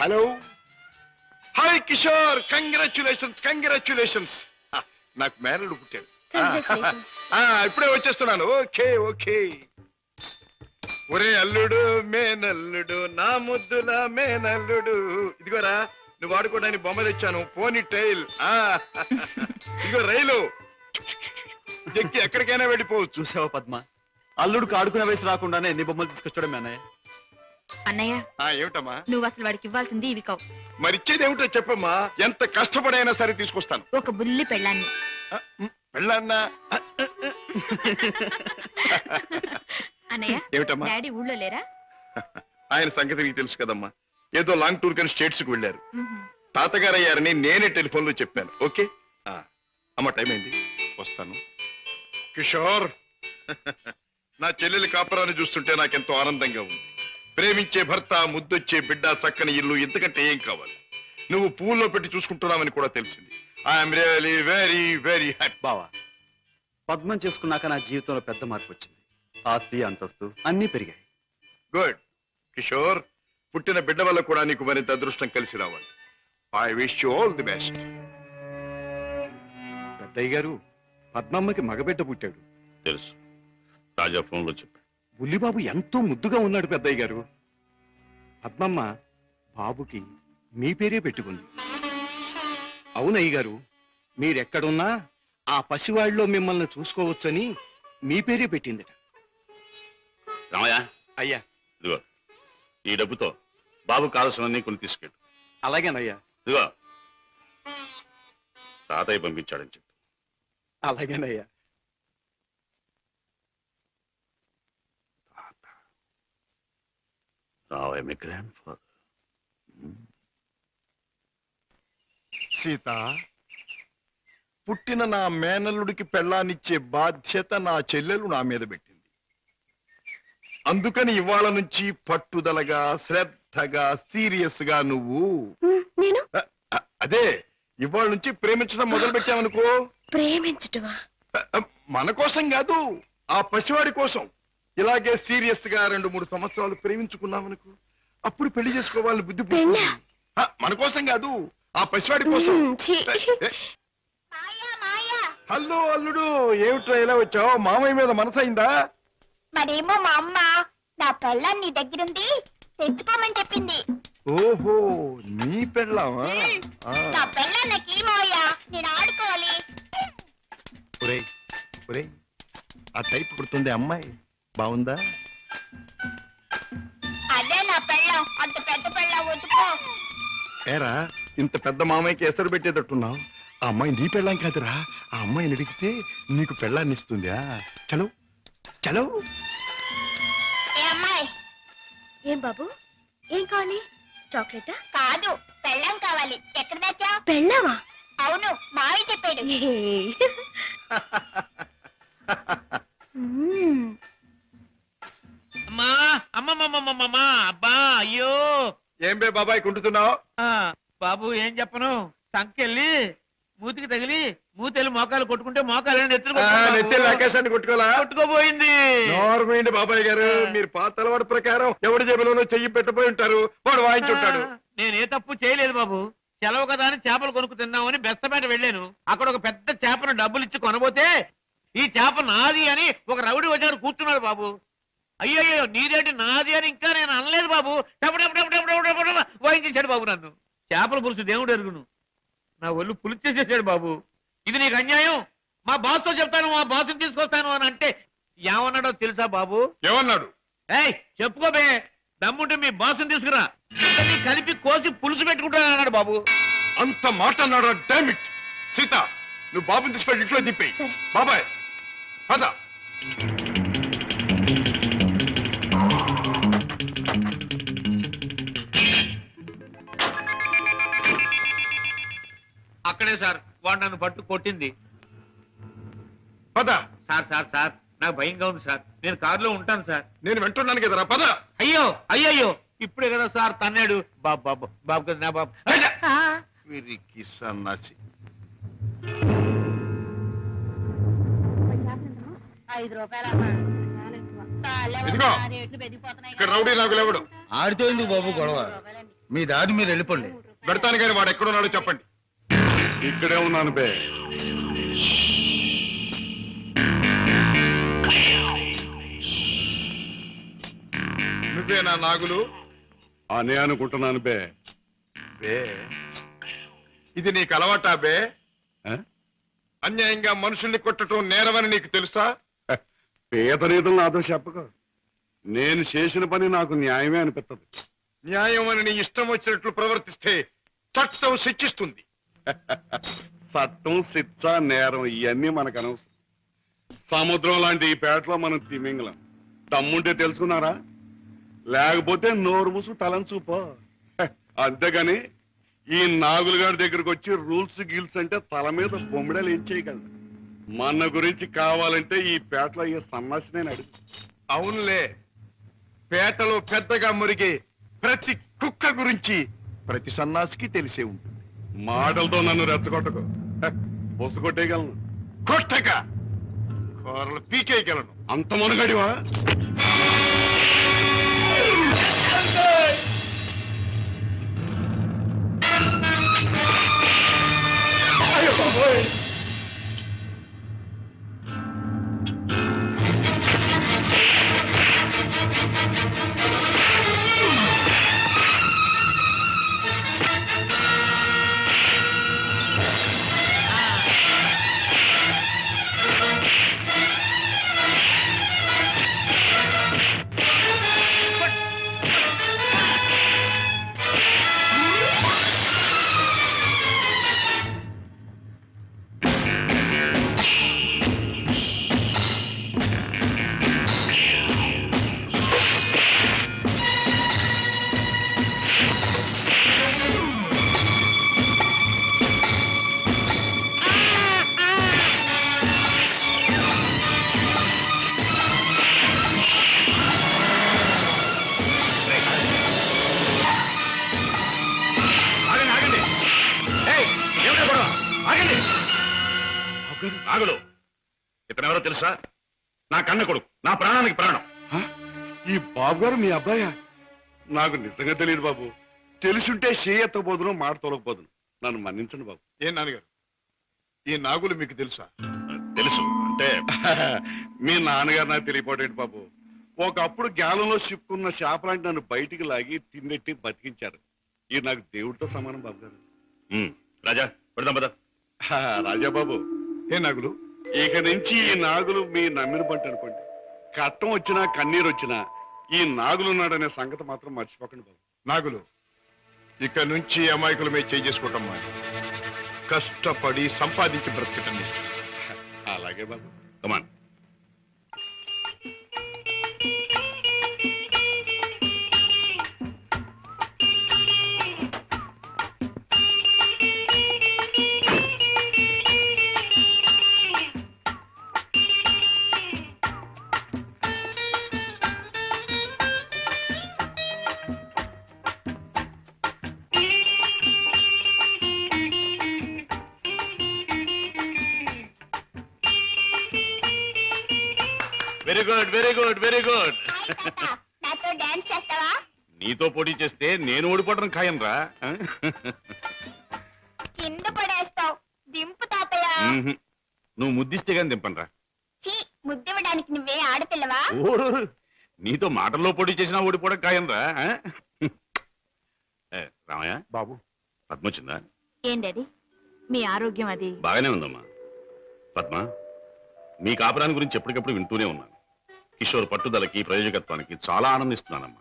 Hello? Hi, Kishore! Congratulations, congratulations! నాకు మేనల్లుడు పుట్టాడు. ఇప్పుడే వచ్చేస్తున్నాను. Okay okay. ఒరే అల్లుడు, మేనల్లుడు, నా ముద్దుల మేనల్లుడు, ఇదిగోరా నువ్వు ఆడుకోవడానికి బొమ్మ తెచ్చాను. పోనీ టైల్. ఇదిగో రైలు ఎక్కి ఎక్కడికైనా వెళ్ళిపోవచ్చు. చూసావా పద్మ, అల్లుడికి ఆడుకునే వయసు రాకుండానే ఎన్ని బొమ్మలు తీసుకొచ్చాడు మీ అన్నయ్య. అన్నయ్య, ఏమిటమ్మా నువ్వు అసలు వాడికి ఇవ్వాల్సింది ఇవి కావు. మరిచ్చేది ఏమిటో చెప్పమ్మా. ఎంత కష్టపడైనా సరే తీసుకొస్తాను. ఒక బుల్లి పెళ్ళాన్ని. పెళ్ళన్నా? అన్నయ్య, ఏమిటమ్మా? డాడీ ఊళ్ళో లేరా? ఆయన సంగతి నీకు తెలుసు కదమ్మా. ఏదో లాంగ్ టూర్ కానీ స్టేట్స్ కు వెళ్ళారు. తాతగారు అయ్యారని నేనే టెలిఫోన్ లో చెప్పాను. ఓకే అమ్మ, టైం అయింది, వస్తాను. కిషోర్, నా చెల్లెలి కాపురాన్ని చూస్తుంటే నాకెంతో ఆనందంగా ఉంది. ప్రేమించే భర్త, ముద్దొచ్చే బిడ్డ, చక్కని ఇల్లు, ఇంతకంటే ఏం కావాలి? నువ్వు పూల్లో పెట్టి చూసుకుంటున్నావని కూడా తెలిసింది. I'm really very very happy. బావా, పద్మం చేసుకున్నాక నా జీవితంలో పెద్ద మార్పు వచ్చింది. ఆస్తి, అంతస్తు అన్నీ పెరిగాయి. గుడ్ కిషోర్, పుట్టిన బిడ్డ వల్ల కూడా నీకు మరింత అదృష్టం కలిసి రావాలి. I wish you all the best. పెద్దయ్య గారు, పద్మమ్మకి మగబిడ్డ పుట్టాడు. తెలుసు, రాజా ఫోన్ లో చెప్పాడు. బుల్లిబాబు ఎంతో ముద్దుగా ఉన్నాడు పెద్దయ్య గారు. పద్మమ్మ బాబుకి మీ పేరే పెట్టుకుంది. అవునయ్య గారు, మీరెక్కడున్నా ఆ పసివాడిలో మిమ్మల్ని చూసుకోవచ్చని మీ పేరే పెట్టిందట. రామయ్య, అయ్యా, ఇదిగో ఈ డబ్బుతో బాబు కావాల్సినవన్నీ కొని తీసుకెళ్ళు. అలాగేనయ్యా. ఇదిగో తాతయ్య పంపించాడని చెప్పు. అలాగేనయ్యా. Now I'm a grandfather. Sita, పుట్టిన నా మేనల్లుడికి పెళ్ళాన్నిచ్చే బాధ్యత నా చెల్లెలు నా మీద పెట్టింది. అందుకని ఇవాళ నుంచి పట్టుదలగా, శ్రద్ధగా, సీరియస్ గా నువ్వు నేను అదే ఇవాళ నుంచి ప్రేమించడం మొదలు పెట్టావనుకో. ప్రేమించటమా? మన కోసం కాదు, ఆ పసివాడి కోసం. ఇలాగే సీరియస్ గా 2-3 సంవత్సరాలు ప్రేమించుకున్నామనుకో, అప్పుడు పెళ్లి చేసుకోవాలని బుద్ధి పుడుతుంది. మన కోసం కాదు, ఆ పసివాడి కోసం. హలో అల్లుడు, ఏమిట్రా ఇలా వచ్చావు? మామయ్య మీద మనసైందా? మరేమో మా అమ్మ నా పెళ్ళాన్ని నీ దగ్గరుంది తెచ్చుకోమని చెప్పింది. ఓహో, నీ పెళ్ళామా? నా పెళ్ళాన్ని నాకు ఈ మావయ్య, నేను ఆడుకోవాలి. ఒరేయ్ ఒరేయ్, ఆ టైప్ కుడుతుంది అమ్మాయి, బాగుందా? అదే నా పెళ్ళం, అంత పెద్ద పెళ్ళం వద్దుకో. ఏరా, ఇంత పెద్ద మామయ్యకి ఎసరు పెట్టేటట్టున్నావు. ఆ అమ్మాయి నీ పెళ్ళాం కాదురా, ఆ అమ్మాయిని అడిగితే నీకు పెళ్ళాన్ని ఇస్తుందా? చలో చలో. ఏ అమ్మాయి? ఏం బాబు, ఏం కావాలి? చాక్లెటా? కాదు, పెళ్ళం కావాలి. ఎక్కడ తెచ్చా? పెళ్ళావా? అవును, మావయ్య చెప్పాడు. అమ్మా అమ్మమ్మమ్మమ్మమ్మా, అబ్బా అయ్యో. ఏం బే బాబాయ్ కుంటున్నావు? బాబు ఏం చెప్పను, సంకెళ్ళి మూతికి తగిలి మూతెళ్ళి మోకాలు కొట్టుకుంటే మోకాలు నెత్తి ఆకాశాన్ని కొట్టుకోవాలా? కొట్టుకోపోయింది. నోర్మైండి బాబాయ్ గారు, మీరు పాత అలవాటు ప్రకారం ఎవరి జేబులోనో చెయ్యి పెట్టబోయి ఉంటారు, వాడు వాయించుంటాడు. నేను ఏ తప్పు చేయలేదు బాబు. సెలవు కదా అని చేపలు కొనుక్కు తిందామని బెస్తపేట వెళ్ళాను. అక్కడ ఒక పెద్ద చేపను డబ్బులు ఇచ్చి కొనబోతే ఈ చేప నాది అని ఒక రౌడీ వచ్చాడు కూర్చున్నాడు బాబు. అయ్యయ్యో నీదేంటి నాది అని ఇంకా నేను అనలేదు బాబు. వాయించేశాడు బాబు నన్ను. చేపల పులుసు దేవుడు ఎరుగును, నా ఒళ్ళు పులిచేసేసాడు బాబు. ఇది నీకు అన్యాయం, మా బాస్తో చెప్తాను, మా బాస్ని తీసుకొస్తాను అని అంటే ఏమన్నాడో తెలుసా బాబు? ఏమన్నాడు? ఏయ్ చెప్పుకోబే, దమ్ముంటే మీ బాస్ని తీసుకురా, ఇద్దరిని కలిపి కోసి పులుసు పెట్టుకుంటాను అన్నాడు బాబు. అంత మాట అన్నాడు? డామిట్. సీత, నువ్వు బాబుని తీసుకొని ఇంట్లో దింపేయి. బాబాయ్ పద. అక్కడే సార్ వాడు నన్ను పట్టు కొట్టింది. పద. సార్ సార్ సార్ నాకు భయంగా ఉంది సార్, నేను కారులో ఉంటాను సార్. నేను వింటున్నాను కదరా, పద. అయ్యో అయ్యయ్యో, ఇప్పుడే కదా సార్ తన్నాడు. బాబు బాబు బాబు కదా నా బాబు. వీరికి సన్నాసి. 5 రూపాయలు ఇదిగో, ఇక్కడ రౌడీ నాగులు ఎవడు? ఆడితో ఎందుకు బాబు గొడవ? మీ దారి మీరు వెళ్ళిపోండి. పెడతాను కానీ వాడు ఎక్కడున్నాడో చెప్పండి. ఇక్కడే ఉన్నాను బే. నువ్వేనా నాగులు? అనే అనుకుంటున్నాను బే. బే, ఇది నీకు అలవాటా బే? ఆ? అన్యాయంగా మనుషుల్ని కొట్టడం నేరమని నీకు తెలుసా? పేద రీతులు నాతో చెప్పక. నేను చేసిన పని నాకు న్యాయమే అనిపిస్తుంది. న్యాయం అని నీ ఇష్టం వచ్చినట్లు ప్రవర్తిస్తే చట్టం శిక్షిస్తుంది. చట్టం, శిక్ష, నేరం ఇవన్నీ మనకు అనవసరం. సముద్రం లాంటి ఈ పేటలో మనం తిమింగలం. దమ్ముంటే తెలుసుకున్నారా? లేకపోతే నోరు మూసు తలంచూపో. అంతేగాని ఈ నాగులు గారి దగ్గరకు వచ్చి రూల్స్ గీల్స్ అంటే తల మీద బొమ్మిడలు ఏం చేయగలరు? మన గురించి కావాలంటే ఈ పేటలో ఈ సన్నాసి నేను అడుగు. అవునులే, పేటలో పెద్దగా మురిగే ప్రతి కుక్క గురించి ప్రతి సన్నాసికి తెలిసే ఉంటుంది. మాటలతో నన్ను రెచ్చగొట్టకు. బొస్సు కొట్టేయగలను. కొట్టక కూరలు పీకేయగలను. అంత మునగడివా? నాగులు ఇతనెవరో తెలుసా? నా కన్న కొడుకు, నా ప్రాణానికి ప్రాణం. ఈ బాబు గారు మీ అబ్బాయా? నాకు నిజంగా తెలియదు బాబు. తెలుసుంటే చేయెత్తబోదును, మాట తొలగపోదును. నన్ను మన్నించండి బాబు. ఏం నాన్నగారు, ఈ నాగులు మీకు తెలుసా? తెలుసు అంటే మీ నాన్నగారు నాకు తెలియపోటేంటి బాబు. ఒకప్పుడు గ్యాలంలో చిక్కున్న చేపలాంటి నన్ను బయటికి లాగి తిన్నెట్టి బతికించారు. ఇది నాకు దేవుడితో సమానం బాబు గారు. రాజా పెడదాం పద. రాజా బాబు, ఏ నాగులు, ఇక నుంచి ఈ నాగులు మీ నమ్మిన పంట అనుకోండి. కట్టం వచ్చినా కన్నీరు వచ్చినా ఈ నాగులు ఉన్నాడనే సంగతి మాత్రం మర్చిపోకండి బాబు. నాగులు, ఇక నుంచి అమాయకుల మీద చేసుకుంటాం. కష్టపడి సంపాదించి బ్రతకటం నేర్చు. అలాగే బాబు. Come on. Very good, very good, very good. నాతో డాన్స్ చేస్తావా? నీతో పోటీ చేస్తే నేను ఓడిపోవడం ఖాయం రా. కింద పడేస్తావు. దింపు తాతయ్య. నువ్వు ముద్దిస్తే గాని దింపనరా. చీ, ముద్దివ్వడానికి నువ్వే ఆడపిల్లవా? నీతో మాటల్లో పోటీ చేసినా ఓడిపోవడం ఖాయం రా. రామయ్య బాబు, పద్మ వచ్చిందా? ఏం డాడీ, మీ ఆరోగ్యం అది? బాగానే ఉందమ్మా. పద్మ, మీ కాపురాన్ని గురించి ఎప్పటికప్పుడు వింటూనే ఉన్నాను. కిషోర్ పట్టుదలకి, ప్రయోజకత్వానికి చాలా ఆనందిస్తున్నానమ్మా.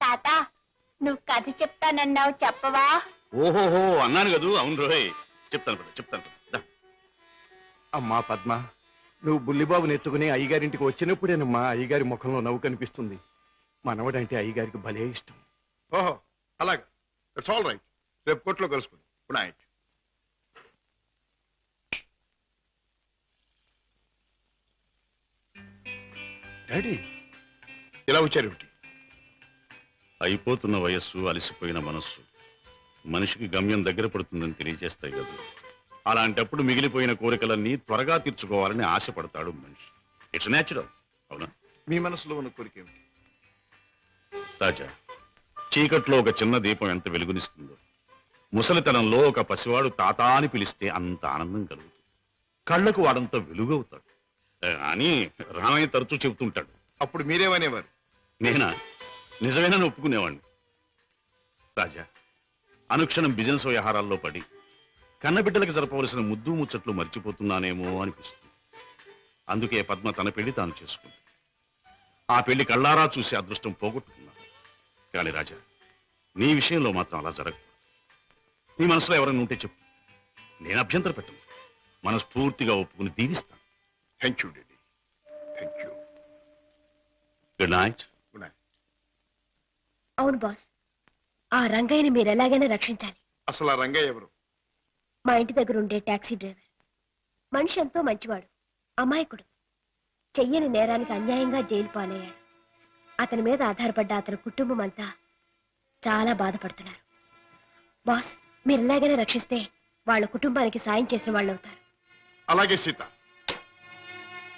తాత, నువ్వు కథ చెప్తానన్నావు, చెప్పవా? ఓహోహో అన్నాను కదూ. అవును రోయ్, చెప్తాను. అమ్మా పద్మ, నువ్వు బుల్లిబాబుని ఎత్తుకుని అయ్యగారింటికి వచ్చినప్పుడేనమ్మా అయ్యగారి ముఖంలో నవ్వు కనిపిస్తుంది. మనవడంటే అయ్యగారికి భలే ఇష్టం. ఓహో అలాగా, ఇట్స్ ఆల్ రైట్. రేపు కోర్టులో కలుసుకుందాం. Good night. డాడీ, ఇలా వచ్చారేమిటి? అయిపోతున్న వయస్సు, అలసిపోయిన మనస్సు మనిషికి గమ్యం దగ్గర పడుతుందని తెలియజేస్తాయి కదా. అలాంటప్పుడు మిగిలిపోయిన కోరికలన్నీ త్వరగా తీర్చుకోవాలని ఆశపడతాడు మనిషి. It's natural. అవునా? మీ మనసులో ఉన్న కోరిక ఏమిటి? రాజా, చీకట్లో ఒక చిన్న దీపం ఎంత వెలుగునిస్తుందో, ముసలితనంలో ఒక పసివాడు తాత అని పిలిస్తే అంత ఆనందం కలుగుతుంది. కళ్ళకు వాడంత వెలుగవుతాడు అని రామయ్య తరచూ చెబుతుంటాడు. అప్పుడు మీరేమనేవారు? నేనా? నిజమేనని ఒప్పుకునేవాడిని. రాజా, అనుక్షణం బిజినెస్ వ్యవహారాల్లో పడి కన్నబిడ్డలకు జరపవలసిన ముద్దు ముచ్చట్లు మర్చిపోతున్నానేమో అనిపిస్తుంది. అందుకే పద్మ తన పెళ్లి తాను చేసుకుంది. ఆ పెళ్లి కళ్ళారా చూసి అదృష్టం పోగొట్టుకున్నాను. కానీ రాజా, నీ విషయంలో మాత్రం అలా జరగదు. నీ మనసులో ఎవరైనా ఉంటే చెప్పు, నేను అభ్యంతర పెట్టను. మనస్ఫూర్తిగా ఒప్పుకుని దీవిస్తాను. Thank you daddy, thank you. Good night. Good night. అవును బాస్, ఆ రంగయ్యని మీరు ఎలాగైనా రక్షించాలి. అసలు ఆ రంగయ్య ఎవరు? మా ఇంటి దగ్గర ఉండే టాక్సీ డ్రైవర్. మనిషి ఎంతో మంచివాడు, అమాయకుడు. చెయ్యని నేరానికి అన్యాయంగా జైలు పాలయ్యాడు. అతని మీద ఆధారపడ్డ అతని కుటుంబం అంతా చాలా బాధపడుతున్నారు. బాస్, మీరు ఎలాగైనా రక్షిస్తే వాళ్ళ కుటుంబానికి సాయం చేసిన వాళ్ళు అవుతారు. అలాగే సీత,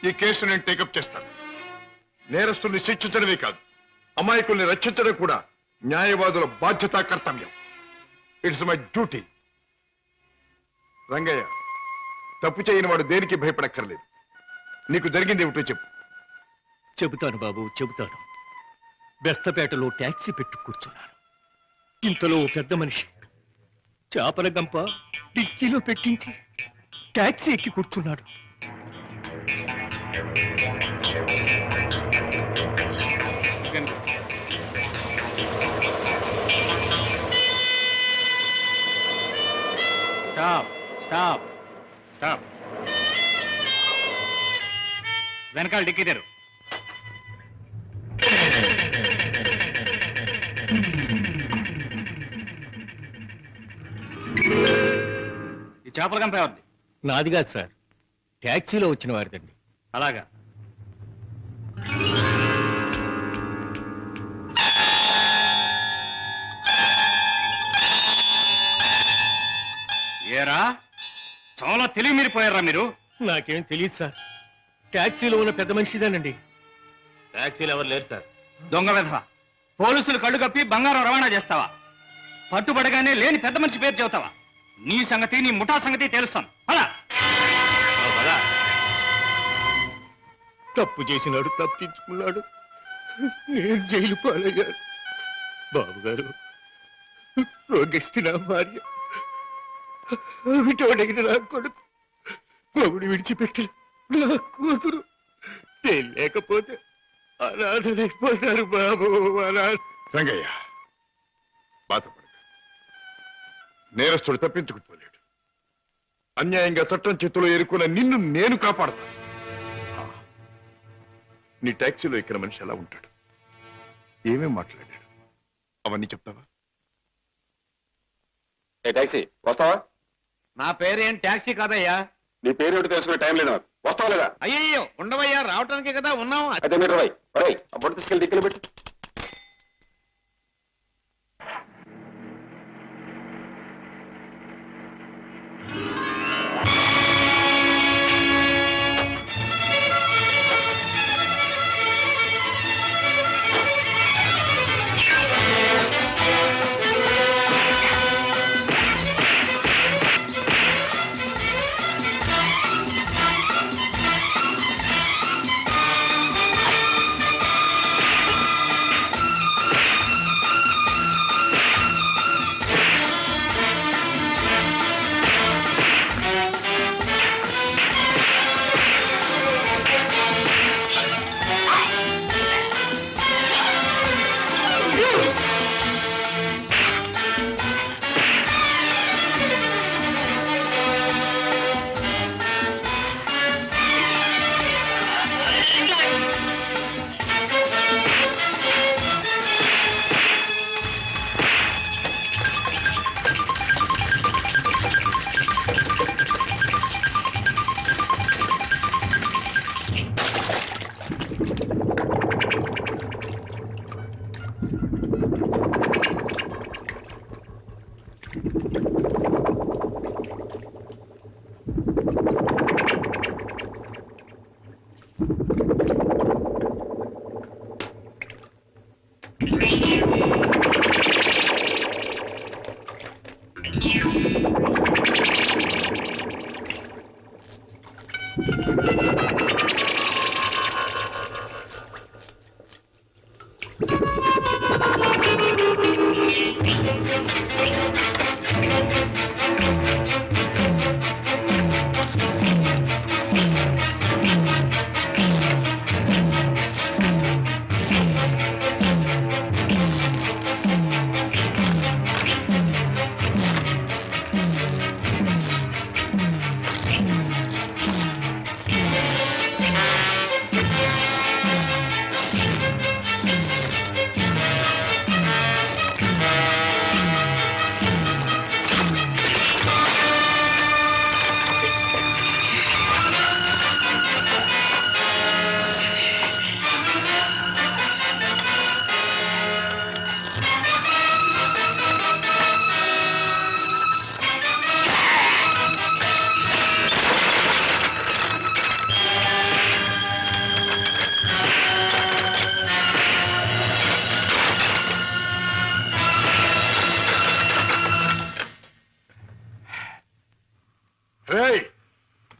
ఈ కేసు నేను టేకప్ చేస్తాను. నేరస్తుల్ని శిక్షించడమే కాదు, అమాయకుల్ని రక్షించడం కూడా న్యాయవాదుల బాధ్యత, కర్తవ్యం. It's my duty. రంగయ్య, తప్పు చేయని వాడు దేనికి భయపడక్కర్లేదు. నీకు జరిగింది ఏమిటో చెప్పు. చెబుతాను బాబు, చెబుతాను. బెస్తపేటలో ట్యాక్సీ పెట్టు కూర్చున్నాను. ఇంతలో ఓ పెద్ద మనిషి చేపల గంప డిక్కీలో పెట్టించి ట్యాక్సీ ఎక్కి కూర్చున్నాడు. Stop stop stop. వెనకాల డిక్కీ తెరు. ఈ చేపల గంప ఎవరిది? నాది కాదు సార్, ట్యాక్సీలో వచ్చిన వారిదండి. అలాగా. ఏరా, చాలా తెలివి మీరిపోయారా మీరు? నాకేం తెలియదు సార్. ట్యాక్సీలో ఉన్న పెద్ద మనిషిదేనండి. ట్యాక్సీలు ఎవరు లేరు సార్. దొంగ విధవ, పోలీసులు కళ్ళు కప్పి బంగారం రవాణా చేస్తావా? పట్టుబడగానే లేని పెద్ద మనిషి పేరు చెబుతావా? నీ సంగతి, నీ ముఠా సంగతి తెలుస్తాను. అలా తప్పు చేసినాడు, తప్పించుకున్నాడు. నేను జైలు పాలయ్యాను. బాబుగారు, రోగిస్తే నా భార్య, విటోడైన నా కొడుకు, మొగుడు విడిచిపెట్టిన నా కూతురు, నేను లేకపోతే అనాథలైపోతారు బాబు. రంగయ్య, బాధపడక. నేరస్తుడు తప్పించుకుపోలేడు. అన్యాయంగా చట్టం చేతిలో ఎరుకున్న నిన్ను నేను కాపాడతాను. నీ టాక్సీలో ఎక్కిన మనిషి ఎలా ఉంటాడు, ఏమేం మాట్లాడాడు, అవన్నీ చెప్తావా? ఏ టాక్సీ వస్తావా? నా పేరేం ట్యాక్సీ కాదయ్యా. నీ పేరు తెలుసుకునే టైం లేదు నాకు. వస్తావా లేదా? అయ్యయ్యో, ఉండవయ్యా, రావటానికే కదా ఉన్నాం. అయితే మీరు ఆ బొట్టు తీసుకెళ్ళి దిక్కులు పెట్టు.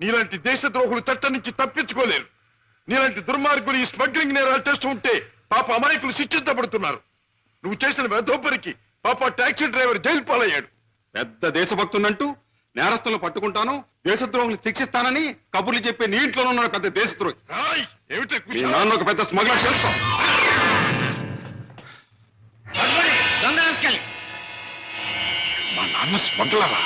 నీలాంటి దేశద్రోహులు చట్టం నుంచి తప్పించుకోలేరు. నీలాంటి దుర్మార్గులు ఈ స్మగ్లింగ్ నేరాలు చేస్తూ ఉంటే పాప అమాయకులు శిక్షించబడుతున్నారు. నువ్వు చేసిన వెధోపరికి పాప టాక్సీ డ్రైవర్ జైలు పాలయ్యాడు. పెద్ద దేశభక్తున్నంటూ నేరస్తులను పట్టుకుంటాను, దేశద్రోహులు శిక్షిస్తానని కబుర్లు చెప్పే నీ ఇంట్లోనే ఉన్నాడు పెద్ద దేశద్రోహి. మీ నాన్న ఒక పెద్ద స్మగ్లర్ చేస్తాం. మా నాన్న స్మగ్లరా?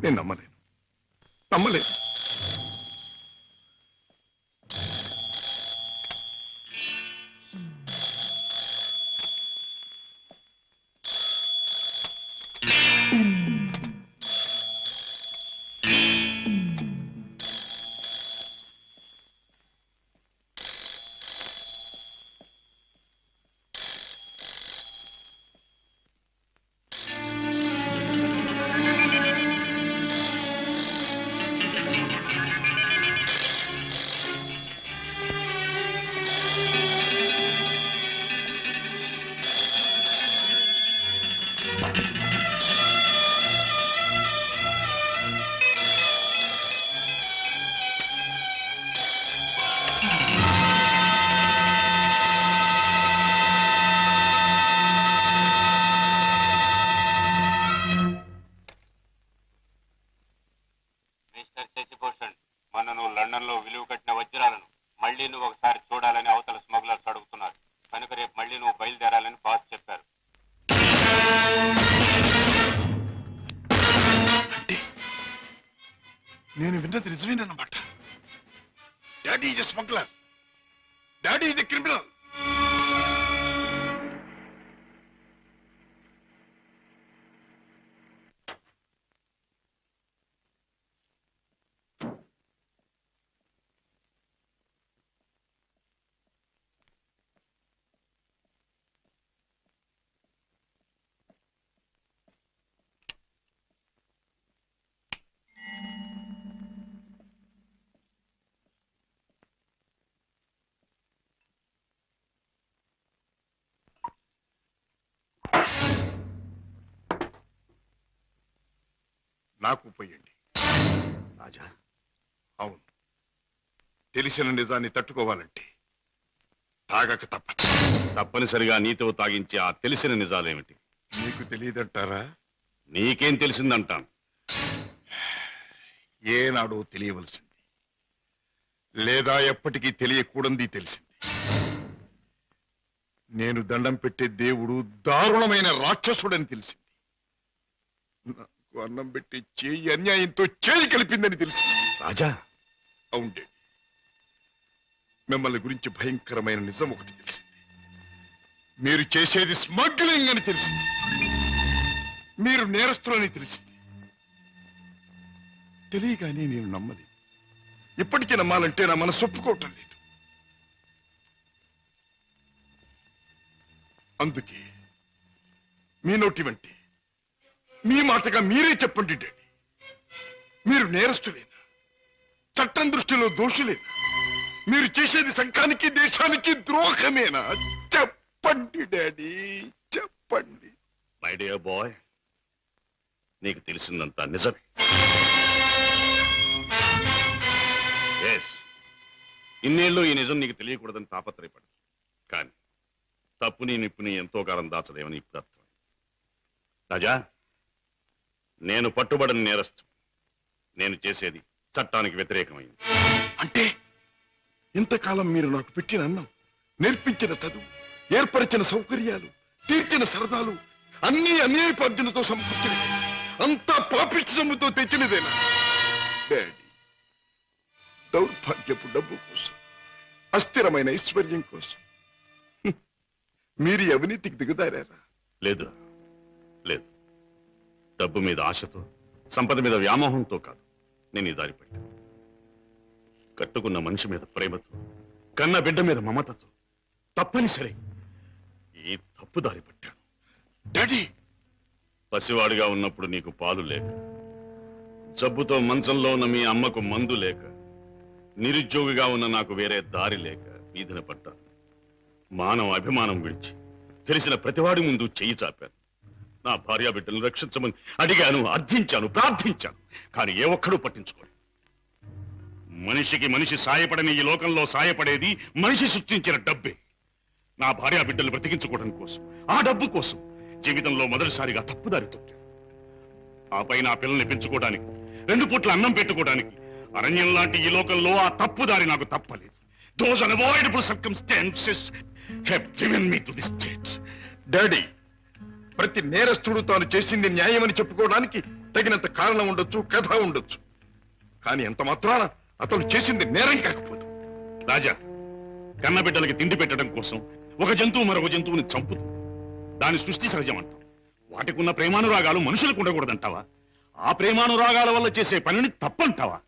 నేను నమ్మలేను. ఇల్లు ఒకసారి చూడాలని అవతల స్మగ్లర్స్ అడుగుతున్నారు కనుక రేపు మళ్ళీ నువ్వు బయలుదేరాలని బాస్ చెప్పారు. నేను విన్నది నిజమేనన్నమాట. Daddy is smuggler, daddy is criminal. నాకు పోయండి రాజా. అవును, తెలిసిన నిజాన్ని తట్టుకోవాలంటే తాగక తప్పదు. తప్పనిసరిగా నీతో తాగించే ఆ తెలిసిన నిజాలేమిటి? మీకు తెలియదంటారా? నీకేం తెలిసిందంటాను. ఏనాడో తెలియవలసింది, లేదా ఎప్పటికీ తెలియకూడంది తెలిసింది. నేను దండం పెట్టే దేవుడు దారుణమైన రాక్షసుడని తెలిసింది. నాకు అన్నం పెట్టి చేయి అన్యాయంతో చేయి కలిపిందని తెలిసింది. రాజా, అవుండే మిమ్మల్ని గురించి భయంకరమైన నిజం ఒకటి తెలిసింది. మీరు చేసేది స్మగ్లింగ్ అని తెలిసింది. మీరు నేరస్తులని తెలిసింది. తెలియగానే నేను నమ్మలేదు. ఇప్పటికీ నమ్మాలంటే నా మనసు ఒప్పుకోవటం లేదు. అందుకే మీ నోటి వంటి మీ మాటగా మీరే చెప్పండి డాడీ, మీరు నేరస్తులేనా? చట్టం దృష్టిలో దోషులేనా? మీరు చేసేది సంఘానికి దేశానికి ద్రోహమేనా? చెప్పండి డాడీ, చెప్పండి. మై డియర్ బాయ్, నీకు తెలిసిందంతా నిజమే. ఎస్, ఇన్నేళ్ళు ఈ నిజం నీకు తెలియకూడదని తాపత్రయపడు. కానీ తప్పుని నిప్పుని ఎంతో కాలం దాచలేమని ఇప్పుడు అర్థం. రాజా, నేను పట్టుబడిన నేరస్తు. నేను చేసేది చట్టానికి వ్యతిరేకమైంది. అంటే ఇంతకాలం మీరు నాకు పెట్టిన అన్నం, నేర్పించిన చదువు, ఏర్పరిచిన సౌకర్యాలు, తీర్చిన సరదాలు అన్ని అన్యాయపార్జనతో సమకూర్చినవి, అంతా పాపిష్టి సొమ్ముతో తెచ్చినదేనా డాడీ? దౌర్భాగ్యపు డబ్బు కోసం, అస్థిరమైన ఐశ్వర్యం కోసం మీరు ఈ అవినీతికి దిగుదారా? లేదురా, లేదు. డబ్బు మీద ఆశతో, సంపద మీద వ్యామోహంతో కాదు నేను ఈ దారి పట్టాను. కట్టుకున్న మనిషి మీద ప్రేమతో, కన్న బిడ్డ మీద మమతతో తప్పనిసరి ఈ తప్పు దారి పట్టాను. డాడీ, పసివాడిగా ఉన్నప్పుడు నీకు పాలు లేక, జబ్బుతో మంచంలో ఉన్న మీ అమ్మకు మందు లేక, నిరుద్యోగిగా ఉన్న నాకు వేరే దారి లేక వీధిన పడ్డాను. మానవ అభిమానం విడిచి తెలిసిన ప్రతివాడి ముందు చెయ్యి చాపాను. నా భార్య బిడ్డలను రక్షించమని అడిగాను, అర్థించాను, ప్రార్థించాను. కానీ ఏ ఒక్కడూ పట్టించుకోలేదు. మనిషికి మనిషి సాయపడని ఈ లోకంలో సాయపడేది మనిషి సృష్టించిన డబ్బే. నా భార్య బిడ్డలు బ్రతికించుకోవడం కోసం, ఆ డబ్బు కోసం జీవితంలో మొదటిసారిగా తప్పుదారి తొక్కాను. ఆ పైన ఆ పిల్లల్ని పెంచుకోవడానికి, 2 పూట్ల అన్నం పెట్టుకోవడానికి అరణ్యం లాంటి ఈ లోకంలో ఆ తప్పుదారి నాకు తప్పలేదు. Those unavoidable circumstances have driven me to this state. Daddy, ప్రతి నేరస్తుడు తాను చేసింది న్యాయమని చెప్పుకోవడానికి తగినంత కారణం ఉండొచ్చు, కథ ఉండొచ్చు. కానీ ఎంత మాత్రాన అతను చేసింది నేరం కాకపోదు. రాజా, కన్నబిడ్డలకి తిండి పెట్టడం కోసం ఒక జంతువు మరొక జంతువుని చంపుతూ దాని సృష్టి సహజం అంటాం. వాటికి ఉన్న ప్రేమానురాగాలు మనుషులకు ఉండకూడదంటావా? ఆ ప్రేమానురాగాల వల్ల చేసే పనిని తప్పంటావా?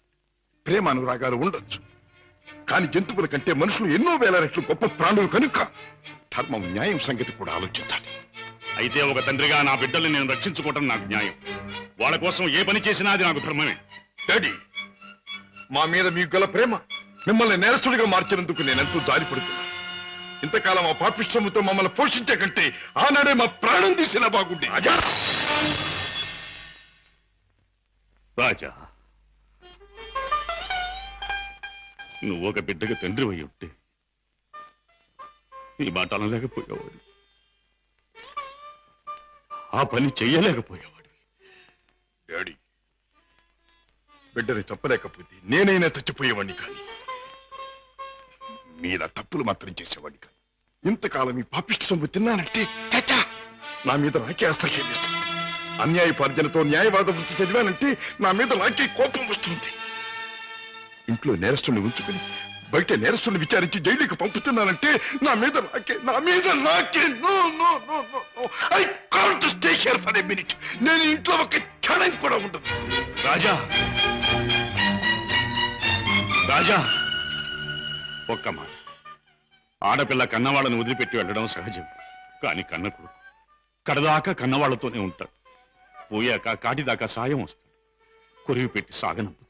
ప్రేమానురాగాలు ఉండొచ్చు, కానీ జంతువుల కంటే మనుషులు ఎన్నో వేల రెట్లు గొప్ప ప్రాణులు కనుక ధర్మం, న్యాయం సంగతి కూడా ఆలోచించాలి. అయితే ఒక తండ్రిగా నా బిడ్డల్ని నేను రక్షించుకోవటం నాకు న్యాయం. వాళ్ళ కోసం ఏ పని చేసినా అది నాకు ధర్మమే. డాడీ, మా మీద మీకు గల ప్రేమ మిమ్మల్ని నేరస్తుడిగా మార్చినందుకు నేనెంతో జారిపడుతున్నాను. ఇంతకాలం ఆ పాపిష్టముతో మమ్మల్ని పోషించే కంటే ఆనాడే మా ప్రాణం తీసినా బాగుండే. రాజా, నువ్వు ఒక బిడ్డగా తండ్రి అయి ఉంటే నీ మాట అనలేకపోయేవాడు, ఆ పని చెయ్యలేకపోయేవాడు. డాడీ, బిడ్డని చంపలేకపోతే నేనైనా చచ్చిపోయేవాడిని. కానీ మీలా తప్పులు మాత్రం చేసేవాడిని కాదు. ఇంతకాలం ఈ పాపిష్టి సొమ్ము తిన్నానంటే చచ్చా నా మీద నాకే అసహ్యం వేస్తుంది. అన్యాయపార్జనతో న్యాయవాద వృత్తి చదివానంటే నా మీద నాకే కోపం వస్తుంది. ఇంట్లో నేరస్తుని ఉంచుకుని బయట నేరస్తుని విచారించి జైలుకి పంపుతున్నానంటే నా మీద నాకే no no no no I can't stay here for a minute. నేను ఇంట్లో ఒక క్షణం కూడా ఉండదు. రాజా రాజా ఒక్క మాట. ఆడపిల్ల కన్నవాళ్ళని వదిలిపెట్టి వెళ్ళడం సహజం. కానీ కన్నకు కడదాకా కన్నవాళ్లతోనే ఉంటాడు. పోయాక కాటిదాకా సాయం వస్తాడు. కొరివి పెట్టి సాగనంపుతాడు.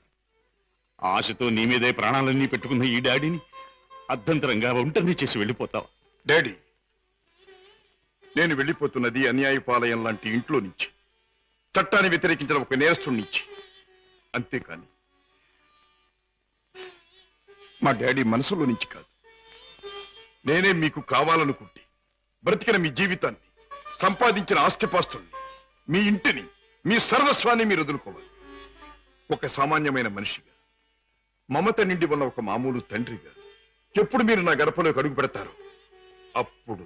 ఆశతో నీ మీదే ప్రాణాలన్నీ పెట్టుకున్న ఈ డాడీని అర్ధంతరంగా ఒంటరిని చేసి వెళ్ళిపోతావా? డాడీ, నేను వెళ్ళిపోతున్నది అన్యాయపాలయం లాంటి ఇంట్లో నుంచి, చట్టాన్ని వ్యతిరేకించిన ఒక నేరస్తుడి నుంచి. అంతేకాని మా డాడీ మనసులో నుంచి కాదు. నేనే మీకు కావాలనుకుంటే బ్రతికిన మీ జీవితాన్ని, సంపాదించిన ఆస్తిపాస్తుల్ని, మీ ఇంటిని, మీ సర్వస్వాన్ని మీరు వదులుకోవాలి. ఒక సామాన్యమైన మనిషిగా, మమత నిండి ఉన్న ఒక మామూలు తండ్రిగా ఎప్పుడు మీరు నా గడపలోకి అడుగు పెడతారో అప్పుడు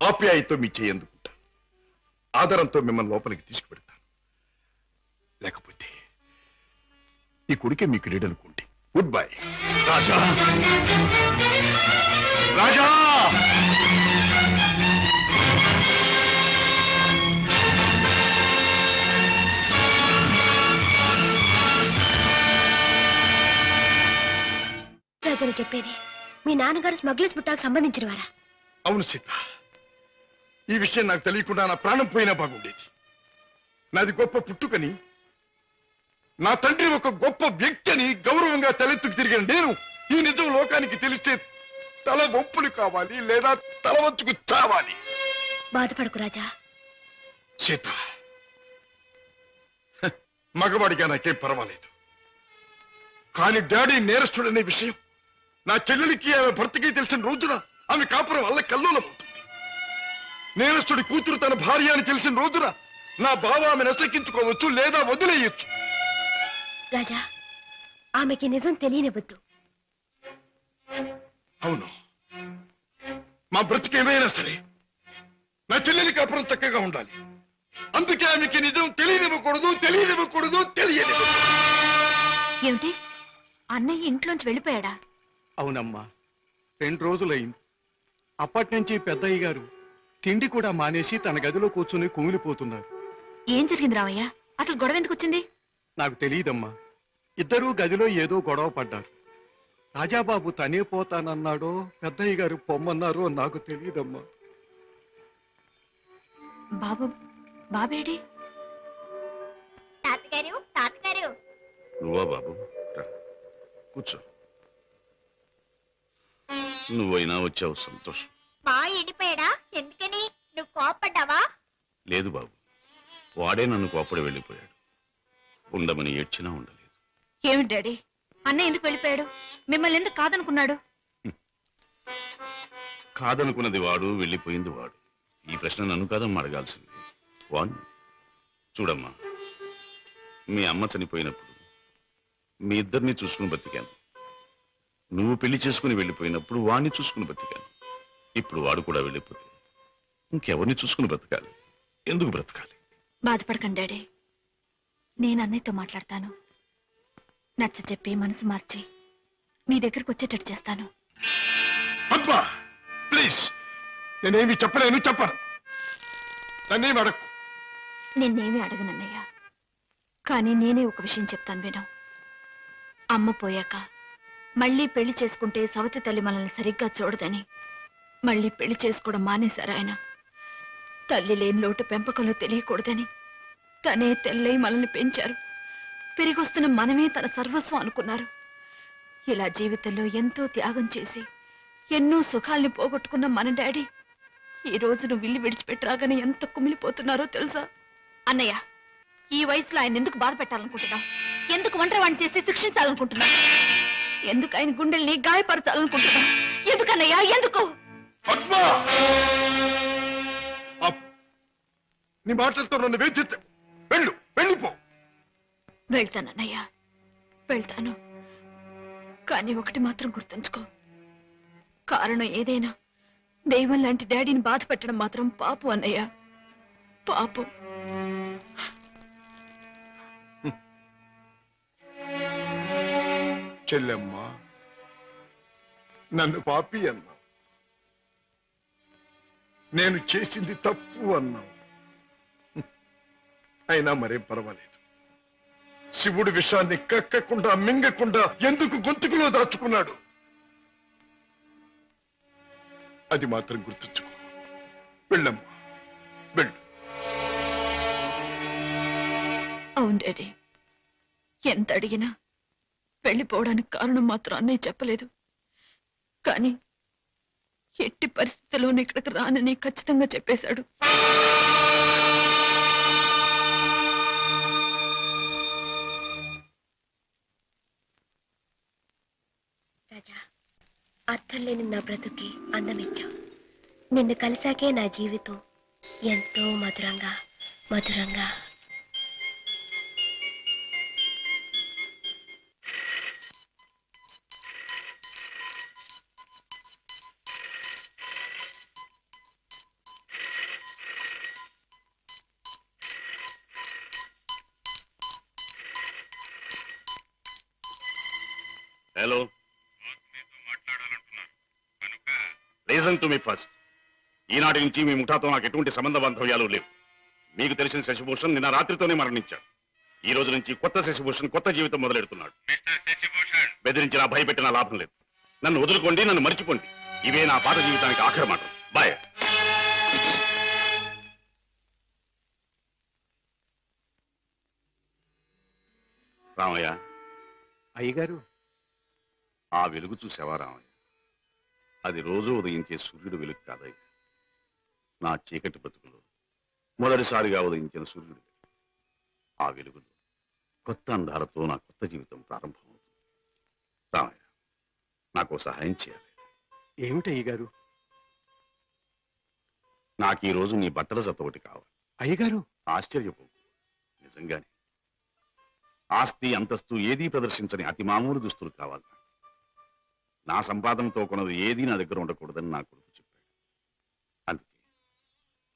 ఆప్యాయతో మీ చేయందుకుంటాను. ఆదరంతో మిమ్మల్ని లోపలికి తీసుకుపెడతాను. లేకపోతే ఈ కొడుకే మీకు రీడనుకోండి. Good bye. రాజా రాజా రాజును చెప్పేది మీ నాన్నగారు స్మగ్లర్స్ బుట్టాకు సంబంధించిన వారా? అవును సీత, ఈ విషయం నాకు తెలియకుండా నా ప్రాణం పోయినా బాగుండేది. నాది గొప్ప పుట్టుకని, నా తండ్రి ఒక గొప్ప వ్యక్తి అని గౌరవంగా తలెత్తుకు తిరిగిన నేను ఈ నిజం లోకానికి తెలిస్తే తల వంపులు కావాలి, లేదా తల వంచుకు చావాలి. బాధపడకు రాజా. సీత, మగవాడిగా నాకేం పర్వాలేదు. కానీ డాడీ నేరస్తుడనే విషయం నా చెల్లెలికి, ఆమె భర్తకి తెలిసిన రోజున ఆమె కాపురం వల్ల కల్లోలమవుతుంది. నేరస్తుడి కూతురు తన భార్య అని తెలిసిన రోజున నా బావ ఆమెను అసక్కించుకోవచ్చు, లేదా వదిలేయచ్చు. రాజా, ఆమెకి నిజం తెలియనివ్వద్దు. అవును, మా బ్రతికేమైనా సరే నా చెల్లెలి కాపురం చక్కగా ఉండాలి. అందుకే ఆమెకి నిజం తెలియనివ్వకూడదు. ఏమిటి, అన్నయ్య ఇంట్లోంచి వెళ్ళిపోయాడా? అవునమ్మా, 2 రోజులైంది. అప్పటి నుంచి పెద్దయ్య గారు తిండి కూడా మానేసి తన గదిలో కూర్చుని కుమిలిపోతున్నారు. ఏం జరిగింది రావయ్య? అసలు గొడవ ఎందుకు వచ్చింది? నాకు తెలియదమ్మా. ఇద్దరూ గదిలో ఏదో గొడవ పడ్డారు. రాజాబాబు తనే పోతానన్నాడో పెద్దయ్య గారు పొమ్మన్నారో నాకు తెలియదమ్మా. బాబేడి? తాతగారు నువ్వా బాబు? కూర్చో. నువ్వైనా వచ్చావు, సంతోషం. బా ఎండిపోయాడా? ఎందుకని? నువ్వు కోపడ్డావా? లేదు బాబు, వాడే నన్ను కోపడి వెళ్ళిపోయాడు. ఉండమని ఏడ్చినా ఉండలేదు. ఏమిటి డాడీ, అన్నయ్య ఎందుకు వెళ్ళిపోయాడు? మిమ్మల్ని ఎందుకు కాదనుకున్నాడు? కాదనుకున్నది వాడు, వెళ్ళిపోయింది వాడు. ఈ ప్రశ్న నన్ను కాదమ్మా అడగాల్సింది, వాణ్ణి. చూడమ్మా, మీ అమ్మ చనిపోయినప్పుడు మీ ఇద్దరిని చూసుకుని బతికాను. నువ్వు పెళ్లి చేసుకుని వెళ్ళిపోయినప్పుడు వాణ్ణి చూసుకుని బతికాను. ఇప్పుడు వాడు కూడా వెళ్ళిపోతే ఇంకెవరిని చూసుకుని బ్రతకాలి? ఎందుకు బ్రతకాలి? బాధపడకండి డాడీ, నేను అన్నయ్యతో మాట్లాడతాను. నచ్చ చెప్పి మనసు మార్చి మీ దగ్గరకు వచ్చేటట్టు చేస్తాను. ప్లీజ్, నేనేమి చెప్పలేను, చెప్పను. నన్నేమి అడగకు. నిన్నేమీ అడగనన్నయ్య, కానీ నేనే ఒక విషయం చెప్తాను విను. అమ్మ పోయాక మళ్ళీ పెళ్లి చేసుకుంటే సవతి తల్లి మనల్ని సరిగ్గా చూడదని మళ్ళీ పెళ్లి చేసుకోవడం మానేశారు ఆయన. తల్లి లేని లోటు పెంపకంలో తెలియకూడదని తనే తెల్లై మనల్ని పెంచారు. పెరిగొస్తున్న మనమే తన సర్వస్వం అనుకున్నారు. ఇలా జీవితంలో ఎంతో త్యాగం చేసి ఎన్నో సుఖాల్ని పోగొట్టుకున్న మన డాడీ ఈ రోజు నువ్వు ఇల్లు విడిచిపెట్టరాగానే ఎంత కుమిలిపోతున్నారో తెలుసా? అన్నయ్య, ఈ వయసులో ఆయన ఎందుకు బాధ పెట్టాలనుకుంటున్నావు? ఎందుకు ఒంటరివాణ్ణి చేసి శిక్షించాలనుకుంటున్నావు? ఎందుకు ఆయన గుండెల్ని గాయపరచాలనుకుంటున్నావు? ఎందుకన్నయ్యా, ఎందుకు? నీ మాటలతో నన్ను వేధించు. వెళ్ళిపో. వెళ్తానన్నయ్యా, వెళ్తాను. కానీ ఒకటి మాత్రం గుర్తుంచుకో, కారణం ఏదైనా దైవం లాంటి డాడీని బాధ పెట్టడం మాత్రం పాపం అన్నయ్య, పాపం. చెల్లెమ్మ, నన్ను పాపి అన్నావు, నేను చేసింది తప్పు అన్నావు. అయినా మరేం పర్వాలేదు. శివుడు విషాన్ని కక్కకుండా మింగకుండా ఎందుకు గొంతుకులో దాచుకున్నాడు అది మాత్రం గుర్తుంచుకో. వెళ్ళమ్మా, వెళ్ళు. అవును డాడీ, ఎంత అడిగినా వెళ్ళిపోవడానికి కారణం మాత్రం అన్నయ్య చెప్పలేదు. కానీ ఎట్టి పరిస్థితుల్లోనూ ఇక్కడికి రానని ఖచ్చితంగా చెప్పేశాడు. రాజా, అర్థం లేని నా బ్రతుకి అందమిచ్చావు. నిన్ను కలిసాకే నా జీవితం ఎంతో మధురంగా మధురంగా. Hello, reason to me first. ఈనాటి నుంచి మీ ముఠాతో నాకు ఎటువంటి సంబంధ బాంధవ్యాలు లేవు. మీకు తెలిసిన శశిభూషణ్ నిన్న రాత్రితోనే మరణించాడు. ఈ రోజు నుంచి కొత్త శశిభూషణ్ కొత్త జీవితం మొదలెడుతున్నాడు. బెదిరించినా భయపెట్టినా లాభం లేదు. నన్ను వదులుకోండి, నన్ను మర్చిపోండి. ఇవే నా పాత జీవితానికి ఆఖరి మాట. బాయ్. రామయ్య, అయ్యగారు, ఆ వెలుగు చూసావా రామయ్య? అది రోజు ఉదయించే సూర్యుడు వెలుగు కాదయ్యా. నా చీకటి బ్రతుకులో మొదటిసారిగా ఉదయించిన సూర్యుడు. ఆ వెలుగులో కొత్త అందాలతో నా కొత్త జీవితం ప్రారంభమవుతుంది. రామయ్య, నాకు సహాయం చేయాలి. ఏమిటి అయ్యగారు? నాకు ఈ రోజు నీ బట్టల జత ఒకటి కావాలి. అయ్యగారు, ఆశ్చర్యపో, నిజంగానే ఆస్తి అంతస్తు ఏదీ ప్రదర్శించని అతి మామూలు దుస్తులు కావాలి. నా సంపాదనతో కొన్నది ఏదీ నా దగ్గర ఉండకూడదని నా కొడుకు చెప్పాడు. అందుకే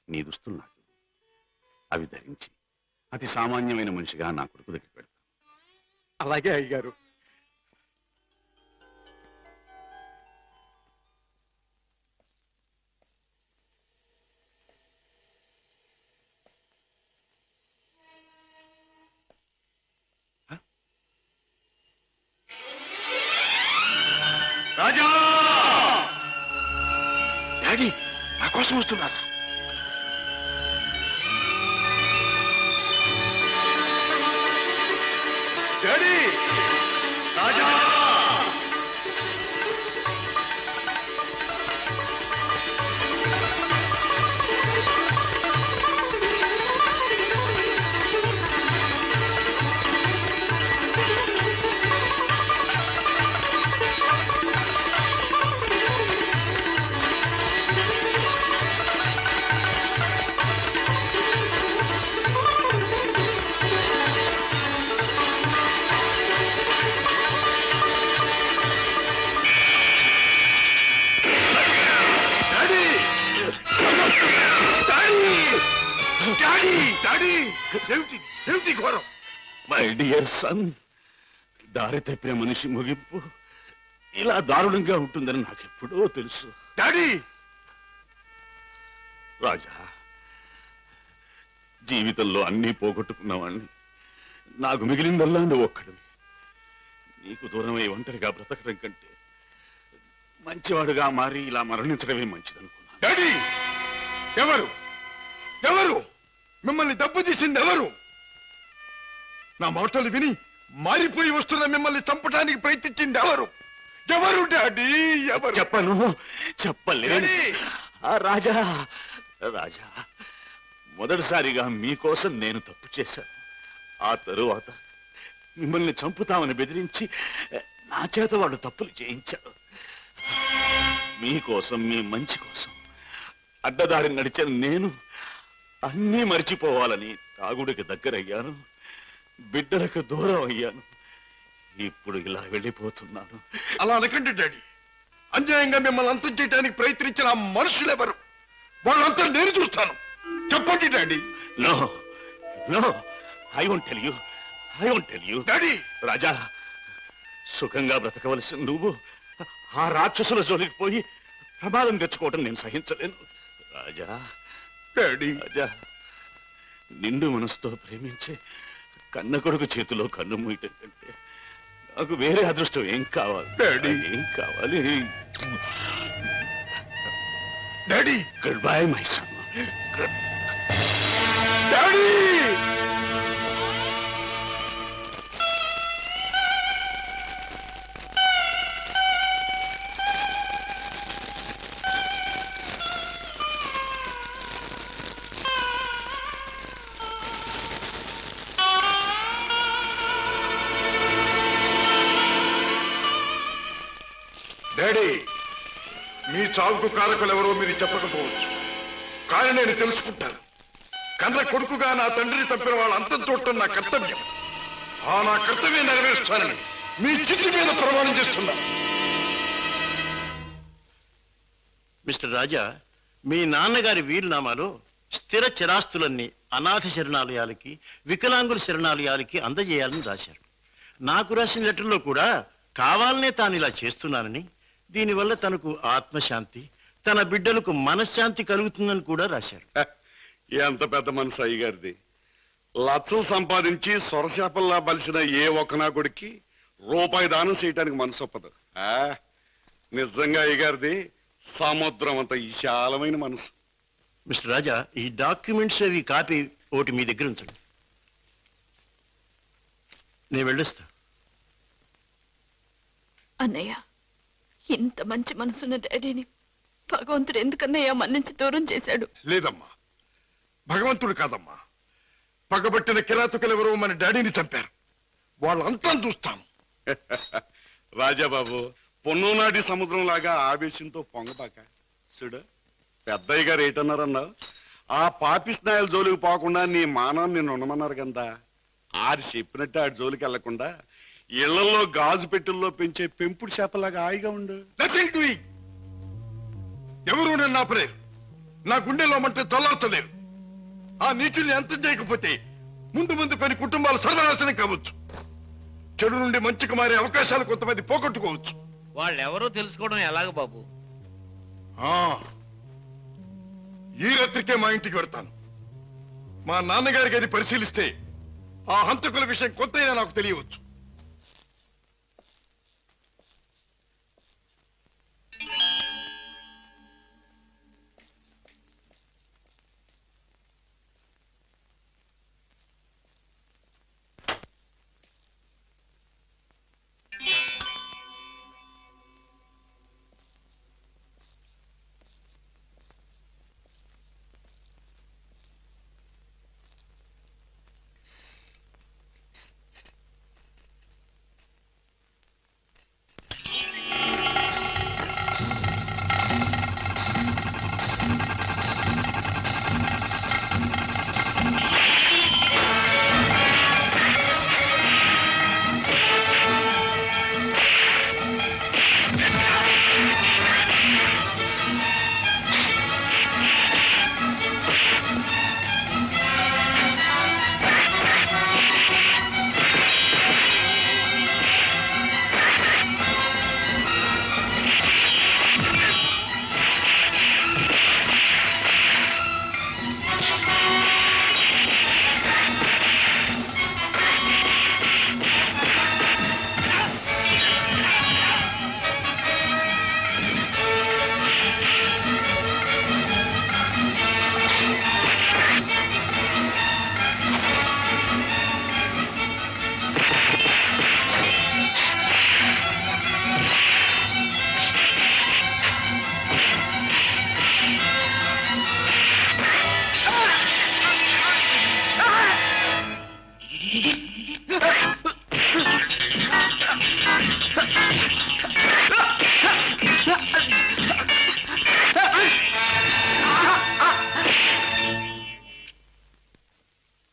నీ దుస్తులు నాకు అవి ధరించి అతి సామాన్యమైన మనిషిగా నా కొడుకు దగ్గర పెడతాను. అలాగే అయ్యగారు. రాజా, డాడీ నా కోసం వస్తున్నారా? డాడీ, రాజా. ఏమిటి ఘోరం? మై డియర్ సన్, దారి తప్పిన మనిషి ముగింపు ఇలా దారుణంగా ఉంటుందని నాకెప్పుడో తెలుసు. డాడీ, రాజా, జీవితంలో అన్నీ పోగొట్టుకున్నవాణ్ణి. నాకు మిగిలిందల్లా నువ్వు ఒక్కడివి. నీకు దూరమై ఒంటరిగా బ్రతకడం కంటే మంచివాడుగా మారి ఇలా మరణించడమే మంచిదనుకున్నాను. డాడీ, ఎవరు ఎవరు మిమ్మల్ని దెబ్బతీసింది? ఎవరు? నా మాటలు విని మారిపోయి వస్తున్న మిమ్మల్ని చంపడానికి ప్రయత్నించింది ఎవరు? ఎవరు డాడీ? ఎవరు? చెప్పను, చెప్పలేదు. రాజా, రాజా, మొదటిసారిగా మీకోసం నేను తప్పు చేశాను. ఆ తరువాత మిమ్మల్ని చంపుతామని బెదిరించి నా చేత వాళ్ళు తప్పులు చేయించారు. మీకోసం, మీ మంచి కోసం అడ్డదారి నడిచిన నేను అన్నీ మర్చిపోవాలని తాగుడికి దగ్గరయ్యాను, బిడ్డలకు దూరం అయ్యాను. ఇప్పుడు ఇలా వెళ్ళిపోతున్నాను. అలా అనకండి డాడీ. అన్యాయంగా మిమ్మల్ని అంతం చేయడానికి ప్రయత్నించిన ఆ మనుషులెవరు? వాళ్ళంతా నేను చూస్తాను. చెప్పండి daddy. No no, I won't tell you, I won't tell you. Daddy, Raja, సుఖంగా బ్రతకవలసిన నువ్వు ఆ రాక్షసుల జోలికి పోయి ప్రమాదం తెచ్చుకోవటం నేను సహించలేను. రాజా, డాడీ, రాజా, నిండు మనసుతో ప్రేమించే కన్న కొడుకు చేతిలో కన్ను మూయటం కంటే నాకు వేరే అదృష్టం ఏం కావాలి? డాడీ, ఏం కావాలి? Daddy, goodbye my son. Daddy. Daddy, మీ చావుకు కారకులు ఎవరో మీరు చెప్పకపోవచ్చు, కానీ నేను తెలుసుకుంటాను. కన్న కొడుకుగా నా తండ్రిని తప్పిన వాళ్ళ అంతం చూడటం నా కర్తవ్యం. ఆ నా కర్తవ్యం నెరవేరుస్తానని మీ చిట్టి మీద ప్రమాణం చేస్తున్నాను. మిస్టర్ రాజా, మీ నాన్నగారి వీలునామాలో స్థిర చిరాస్తులన్నీ అనాథ శరణాలయాలకి, వికలాంగుల శరణాలయాలకి అందజేయాలని రాశారు. నాకు రాసిన లెటర్లో కూడా కావాలనే తాను ఇలా చేస్తున్నానని, దీనివల్ల తనకు ఆత్మశాంతి, తన బిడ్డలకు మనశ్శాంతి కలుగుతుందని కూడా రాశారు. ఎంత పెద్ద మనసు అయ్యగారిది. లక్షలు సంపాదించి సొరశాపల్లా బలిసిన ఏ ఒక్కనా కొడుక్కి రూపాయి దానం చేయటానికి మనసు ఒప్పదు. నిజంగా అయ్యగారిది సముద్రం అంత విశాలమైన మనసు. మిస్టర్ రాజా, ఈ డాక్యుమెంట్స్ అవి కాపీ ఒకటి మీ దగ్గర ఉంచండి. నేను వెళ్ళొస్తా. అన్నయ్య, ఇంత మంచి మనసున్న డాడీని భగవంతుడు ఎందుకన్నయ్య మన్నించి దూరం చేశాడు? లేదమ్మా, భగవంతుడు కాదమ్మా, పగబట్టిన కిరాతకులెవరో మన డాడీని చంపారు. వాళ్ళంతా చూస్తాను. రాజాబాబు, పొన్నునాటి సముద్రం లాగా ఆవేశంతో పొంగపాక. చూడు, పెద్దయ్య గారు ఏటన్నారన్నావు? ఆ పాపిస్నాయాల జోలికి పోకుండా నీ మానవం నిన్ను ఉండమన్నారు కదా. ఆడి చెప్పినట్టు ఆడి జోలికి వెళ్లకుండా ఇళ్లలో గాజు పెట్టెల్లో పెంచే పెంపుడు చేపలాగా హాయిగా ఉండు. ఎవరు నన్ను ఆపలేరు. నా గుండెలో మంటే చల్లార్చలేరు. ఆ నీచుల్ని అంతం చేయకపోతే ముందు ముందు కొన్ని కుటుంబాలు సర్వనాశనం కావచ్చు. చెడు నుండి మంచికి మారే అవకాశాలు కొంతమంది పోగొట్టుకోవచ్చు. వాళ్ళెవరో తెలుసుకోవడం ఎలాగ బాబు? ఈ రాత్రికే మా ఇంటికి వెళ్తాను. మా నాన్నగారికి అది పరిశీలిస్తే ఆ హంతకుల విషయం కొంతైనా నాకు తెలియవచ్చు.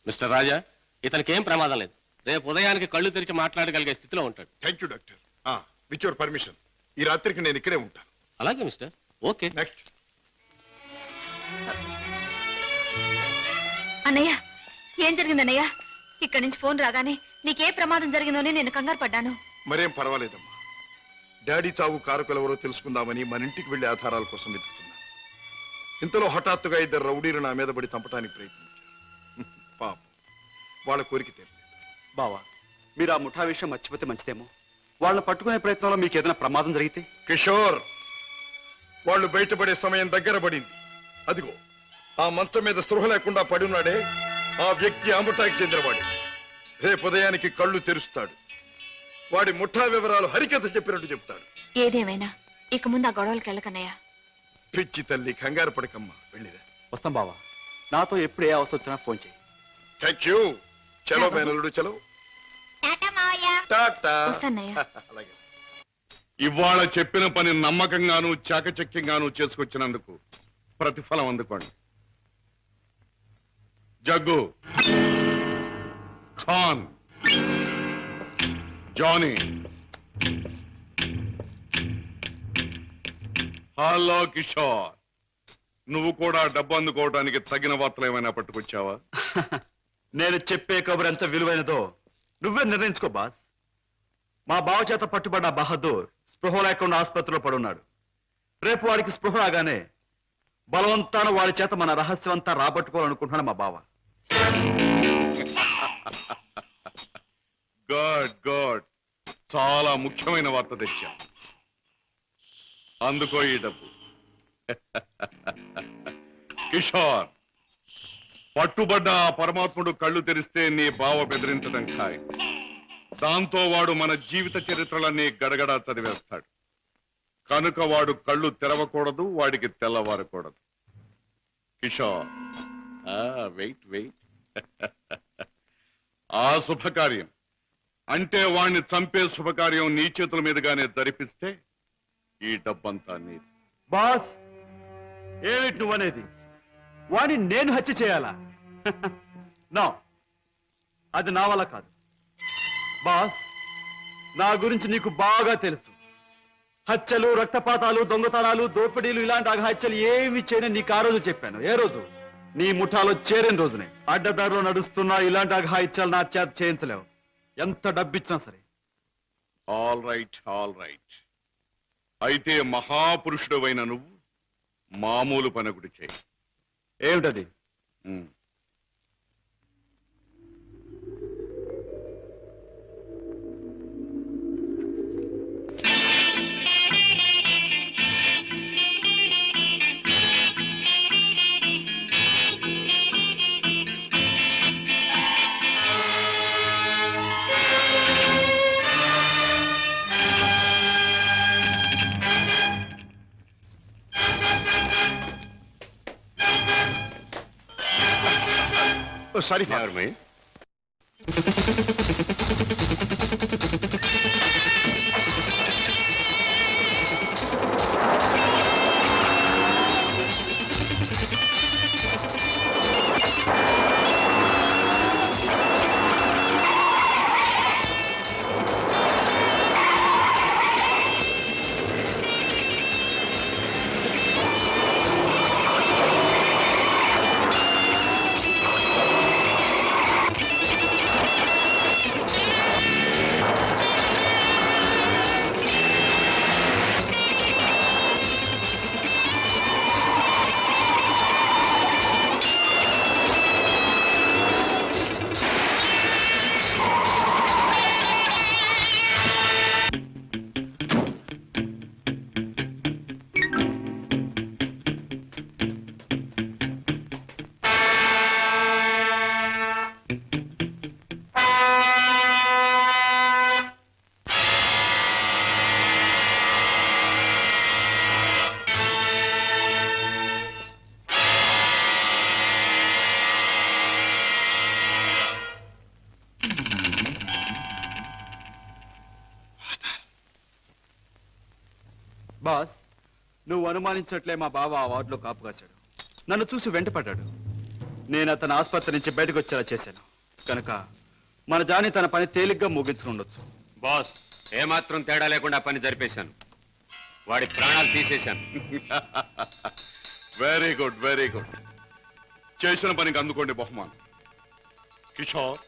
మిస్టర్ రాజా, ఇతనికి ఏం ప్రమాదం లేదు. రేపు ఉదయానికి కళ్ళు తెరిచి మాట్లాడగలిగే స్థితిలో ఉంటాడు. Thank you doctor. With your permission ఈ రాత్రికి నేను ఇక్కడే ఉంటాను. అలాగే మిస్టర్. ఓకే. నెక్స్ట్. అన్నయ్య, ఏం జరిగింది అన్నయ్య? ఇక్కడి నుంచి ఫోన్ రాగానే నీకే ప్రమాదం జరిగిందోని నేను కంగారు పడ్డాను. మరేం పర్వాలేదమ్మా. డాడీ చావు కారకులెవరో తెలుసుకుందామని మన ఇంటికి వెళ్లి ఆధారాల కోసం వెతుకుతున్నాను. ఇంతలో హఠాత్తుగా ఇద్దరు రౌడీలు నా మీద పడి చంపడానికి ప్రయత్నించారు. పాపం, వాళ్ళ కోరిక తీరలేదు. బావా, మీరు ఆ ముఠా విషయం మర్చిపోతే మంచిదేమో. వాళ్ళని పట్టుకునే ప్రయత్నంలో మీకు ఏదైనా ప్రమాదం జరిగితే? కిషోర్, వాళ్ళు బయటపడే సమయం దగ్గర పడింది. అదిగో ఆ మంచం మీద స్పృహ లేకుండా పడి ఉన్నాడే, ఆ వ్యక్తి ఆ ముఠాకి చెందినవాడు. రేపు ఉదయానికి కళ్ళు తెరుస్తాడు. వాడి ముఠా వివరాలు హరికథ చెప్పినట్టు చెప్తాడు. ఏదేమైనా ఇక ముందు ఆ గొడవలకి వెళ్ళకన్నయ్య. పిచ్చి తల్లి, కంగారు పడకమ్మా, వెళ్ళిరా. వస్తాం బావా. నాతో ఎప్పుడు ఏ అవసరం వచ్చినా ఫోన్ చేయి. Thank you. చలో మేనల్లుడు, చలో. టాటా. అలాగే. ఇవాళ చెప్పిన పని నమ్మకంగాను చాకచక్యంగాను చేసుకొచ్చినందుకు ప్రతిఫలం అందుకోండి. జగ్గు, ఖాన్, జానీ. హలో కిషోర్, నువ్వు కూడా డబ్బు అందుకోవడానికి తగిన వార్తలు ఏమైనా పట్టుకొచ్చావా? నేను చెప్పే కబురు ఎంత విలువైనదో నువ్వే నిర్ణయించుకో బాస్. మా బావ చేత పట్టుబడ్డ బహదూర్ స్పృహ లేకుండా ఆసుపత్రిలో పడున్నాడు. రేపు వాడికి స్పృహ రాగానే బలవంతాన వాడి చేత మన రహస్యం అంతా రాబట్టుకోవాలనుకుంటున్నాడు మా బావ. గుడ్ గుడ్, చాలా ముఖ్యమైన వార్త తెచ్చా. అందుకో ఈ డబ్బు. కిషోర్, పట్టుబడ్డ ఆ పరమాత్ముడు కళ్ళు తెరిస్తే నీ బావ బెదిరించడం ఖాయం. దాంతో వాడు మన జీవిత చరిత్రలన్నీ గడగడా చదివేస్తాడు. కనుక వాడు కళ్ళు తెరవకూడదు, వాడికి తెల్లవారకూడదు. Kishore, wait wait. ఆ శుభకార్యం అంటే వాణ్ణి చంపే శుభకార్యం నీ చేతుల మీదుగానే జరిపిస్తే ఈ డబ్బంతా నీది. బాస్, ఏమిటి నువ్వనేది? వాడిని నేను హత్య చేయాలా? నో, అది నా వల్ల కాదు. బాస్, నా గురించి నీకు బాగా తెలుసు. హత్యలు, రక్తపాతాలు, దొంగతనాలు, దోపిడీలు, ఇలాంటి అఘాత్యలు ఏమి చేయని నీకు ఆ రోజు చెప్పాను. ఏ రోజు? నీ ముఠాలో చేరిన రోజునే. అడ్డదారిలో నడుస్తున్నా ఇలాంటి అఘాయిత్యాలు నా చేత చేయించలేవు, ఎంత డబ్బిచ్చినా సరే. All right, all right. అయితే మహాపురుషుడు అయిన నువ్వు మామూలు పని ఒకటి చేయి. ఏమిటది? సారీ బాస్, నువ్వు అనుమానించట్లే మా బావ ఆ వార్డులో కాపు కాశాడు. నన్ను చూసి వెంటపడ్డాడు. నేను అతను ఆసుపత్రి నుంచి బయటకు వచ్చేలా చేశాను. కనుక మన జాని తన పని తేలిగ్గా ముగించుకుండొచ్చు. బాస్, ఏమాత్రం తేడా లేకుండా పని జరిపేశాను. వాడి ప్రాణాలు తీసేశాను. Very good, very good. చేసిన పనికి అందుకోండి బహుమానం. కిషోర్,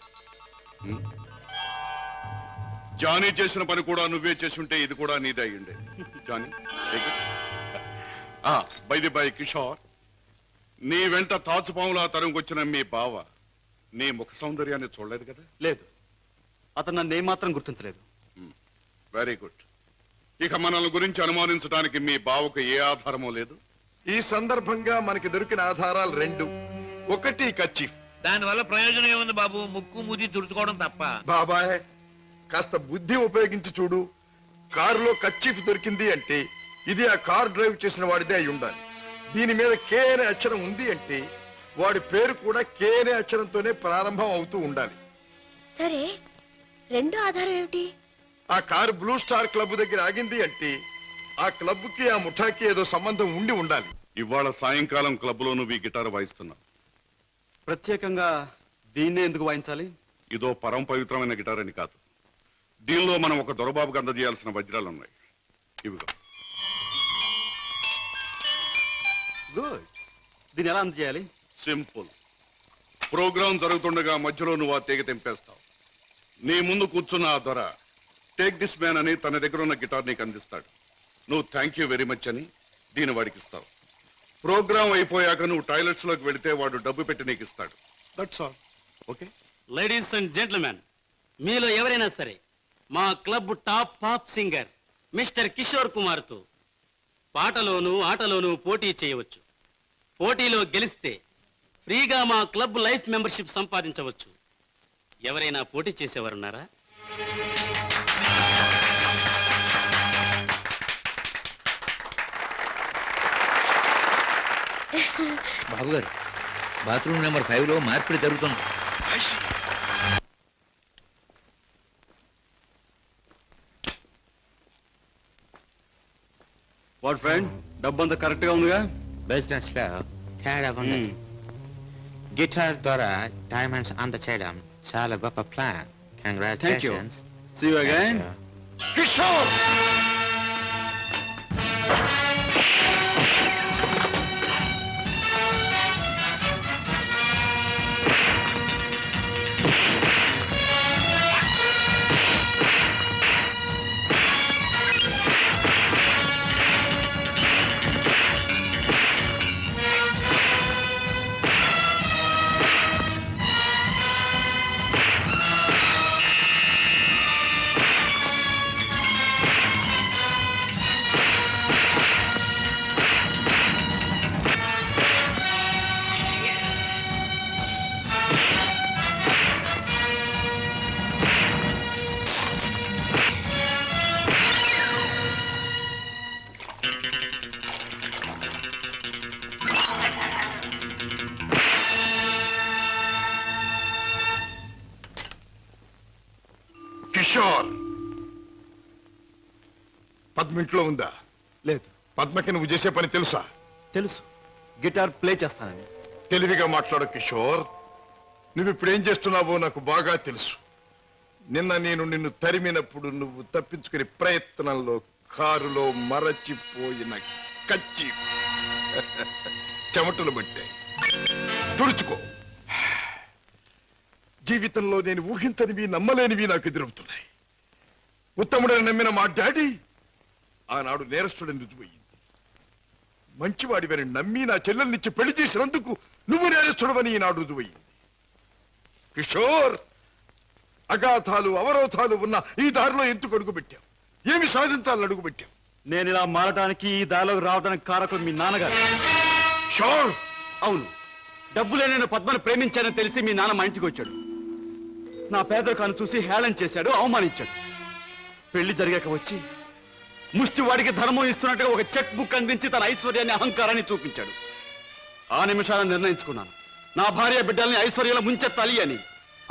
జానీ చేసిన పని కూడా నువ్వే చేసుంటే ఇది కూడా నీదే అయ్యుండే. జానీ, బై కిషోర్, నీ వెంట తాచుపాములా తరంగొచ్చిన మీ బావ నీ ముఖ సౌందర్యాన్ని చూడలేదు కదా? లేదు, అతను నన్ను ఏమాత్రం గుర్తించలేదు. Very good. ఇక మనల్ని గురించి అనుమానించడానికి మీ బావకు ఏ ఆధారమూ లేదు. ఈ సందర్భంగా మనకి దొరికిన ఆధారాలు రెండు. ఒకటి కర్చీఫ్. దానివల్ల ప్రయోజనం ఏముంది బాబు? ముక్కు మూతి తుడుచుకోవడం తప్ప. బాబాయ్, కాస్త బుద్ధి ఉపయోగించి చూడు. కారులో కర్చీఫ్ దొరికింది అంటే ఇది ఆ కార్ డ్రైవ్ చేసిన వాడిదే అయి ఉండాలి. దీని మీద కే అనే అక్షరం ఉంది అంటే వాడి పేరు కూడా కే అనే అక్షరంతోనే ప్రారంభం అవుతూ ఉండాలి. సరే, రెండో ఆధారం ఏమిటి? ఆ కారు బ్లూ స్టార్ క్లబ్ దగ్గర ఆగింది అంటే ఆ క్లబ్ కి ఆ ముఠాకి ఏదో సంబంధం ఉండి ఉండాలి. ఇవాళ సాయంకాలం క్లబ్ లో నువ్వు ఈ గిటార్ వాయిస్తున్నావు. ప్రత్యేకంగా దీన్నే ఎందుకు వాయించాలి? ఇదో పరమ పవిత్రమైన గిటార్ అని కాదు. దీనిలో మనం ఒక దొరబాబుకు అందజేయాల్సిన వజ్రాలు ఉన్నాయి. ఇవిగో. గుడ్. దీన్ని ఎలా అందజేయాలి? సింపుల్. ప్రోగ్రాం జరుగుతుండగా మధ్యలో నువ్వు ఆ తీగ తెంపేస్తావు. నీ ముందు కూర్చున్న ఆ దొర టేక్ దిస్ మ్యాన్ అని తన దగ్గర ఉన్న గిటార్ నీకు అందిస్తాడు. నువ్వు థ్యాంక్ యూ వెరీ మచ్ అని దీన్ని వాడికి ఇస్తావు. ప్రోగ్రాం అయిపోయాక నువ్వు టాయిలెట్స్ లోకి వెళితే వాడు డబ్బు పెట్టి నీకు ఇస్తాడు. That's all. Okay? Ladies and gentlemen, మీలో ఎవరైనా సరే మా club top pop singer mister Kishore Kumar తో పాటలోను ఆటలోను పోటీ చేయవచ్చు. పోటీలో గెలిస్తే ఫ్రీగా మా క్లబ్ లైఫ్ మెంబర్షిప్ సంపాదించవచ్చు. ఎవరైనా పోటీ చేసేవారున్నారా? బాబు గారు, బాత్రూమ్ నెంబర్ 5 లో మార్పిడి జరుగుతుంది. వాట్ ఫ్రెండ్, డబ్బు అంతా కరెక్ట్ గా ఉందిగా? బిజినెస్ లో తేడా ఉంది. గిటార్ ద్వారా డైమండ్స్ అందచేయడం చాలా గొప్ప plan. Congratulations. See you again. Kishore! Kishore, Padma ఇంట్లో ఉందా? లేదు. పద్మకి నువ్వు చేసే పని తెలుసా? తెలుసు, గిటార్ ప్లే చేస్తానని. తెలివిగా మాట్లాడు కిషోర్. నువ్వు ఇప్పుడు ఏం చేస్తున్నావో నాకు బాగా తెలుసు. నిన్న నేను నిన్ను తరిమినప్పుడు నువ్వు తప్పించుకునే ప్రయత్నంలో కారులో మరచిపోయిన కచ్చి చెమటలు పట్టాయి. తుడుచుకో. జీవితంలో నేను ఊహించనివి నమ్మలేనివి నాకు ఎదురవుతున్నాయి. ఉత్తముడని నమ్మిన మా డాడీ ఆనాడు నేరస్తుడని రుజువయ్యింది. మంచివాడివని నమ్మి నా చెల్లెల్నిచ్చి పెళ్లి చేసినందుకు నువ్వు నేరస్తుడవని ఈనాడు రుజువయ్యింది. కిషోర్, అగాధాలు అవరోధాలు ఉన్న ఈ దారిలో ఎందుకు అడుగు పెట్టావు? ఏమి సాధించాలని అడుగు పెట్టావు? నేను ఇలా మారడానికి, ఈ దారిలోకి రావడానికి కారకులు మీ నాన్నగారు. షోర్. అవును, డబ్బులే నేను పద్మను ప్రేమించానని తెలిసి మీ నాన్న మా ఇంటికి వచ్చాడు. నా పేదరికాన్ని చూసి హేళన చేశాడు, అవమానించాడు. పెళ్లి జరిగాక వచ్చి ముష్టి వాడికి ధర్మం ఇస్తున్నట్టుగా ఒక చెక్ బుక్ అందించి తన ఐశ్వర్యాన్ని, అహంకారాన్ని చూపించాడు. ఆ నిమిషాలను నిర్ణయించుకున్నాను, నా భార్య బిడ్డల్ని ఐశ్వర్యంలో ముంచెత్తాలి అని.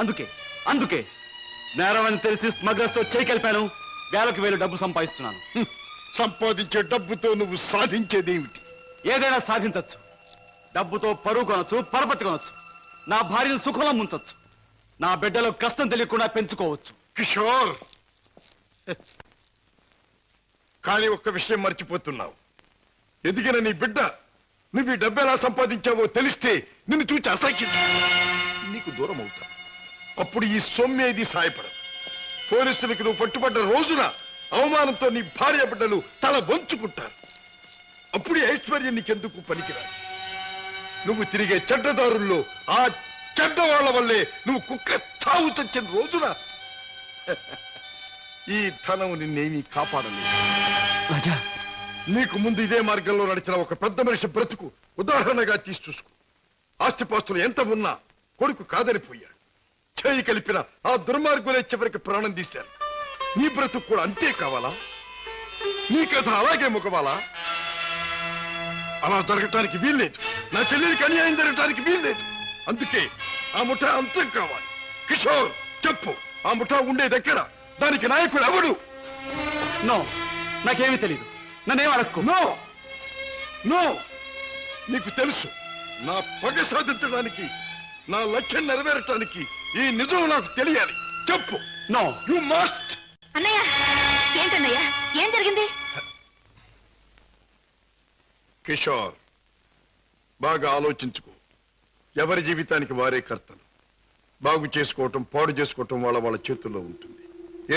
అందుకే నేరం అని తెలిసి స్మగ్లర్స్ తో చేకెళ్ళిపాను. వేలకు వేలు డబ్బు సంపాదిస్తున్నాను. సంపాదించే డబ్బుతో నువ్వు సాధించేదేమిటి? ఏదైనా సాధించచ్చు. డబ్బుతో పరువు కొనొచ్చు, పరపతి కొనొచ్చు. నా భార్యను సుఖంలో ముంచొచ్చు. నా బిడ్డలో కష్టం తెలియకుండా పెంచుకోవచ్చు. కిషోర్, కానీ ఒక్క విషయం మర్చిపోతున్నావు. ఎదిగిన నీ బిడ్డ నువ్వు ఈ డబ్బు ఎలా సంపాదించావో తెలిస్తే నిన్ను చూచి అసహ్యం నీకు దూరం అవుతా. అప్పుడు ఈ సొమ్మేది సాయపడదు. పోలీసులకు నువ్వు పట్టుబడ్డ రోజున అవమానంతో నీ భార్య బిడ్డలు తల వంచుకుంటారు. అప్పుడు ఐశ్వర్యం నీకెందుకు పనికిరాదు. నువ్వు తిరిగే చెడ్డదారుల్లో ఆ చెడ్డ వాళ్ళ వల్లే నువ్వు కుక్క చావు చచ్చిన రోజున ఈ ధనం నిన్నేమీ కాపాడలేదు. రాజా, నీకు ముందు ఇదే మార్గంలో నడిచిన ఒక పెద్ద మనిషి బ్రతుకు ఉదాహరణగా తీసి చూసుకో. ఆస్తిపాస్తులు ఎంత ఉన్నా కొడుకు కాదనిపోయాడు. చేయి కలిపిన ఆ దుర్మార్గులే చివరికి ప్రాణం తీశారు. నీ బ్రతుకు కూడా అంతే కావాలా? నీ కథ అలాగే ముగవాలా? అలా జరగటానికి వీల్లేదు. నా చెల్లెలికి అన్యాయం జరగటానికి వీల్లేదు. అందుకే ఆ ముఠా అంతం కావాలి. కిషోర్, చెప్పు, ఆ ముఠా ఉండే దగ్గర దానికి నాయకుడు ఎవడు? నో, నాకేమీ తెలియదు. నన్నేం అడక్కు. నో నో, నీకు తెలుసు. నా పగ సాధించడానికి, నా లక్ష్యం నెరవేరటానికి ఈ నిజం నాకు తెలియాలి. చెప్పు. No, you must. అన్నయ్య, ఏంటన్నయ్య, ఏం జరిగింది? కిషోర్, బాగా ఆలోచించుకో. ఎవరి జీవితానికి వారే కర్తలు. బాగు చేసుకోవటం, పాడు చేసుకోవటం వాళ్ళ చేతుల్లో ఉంటుంది.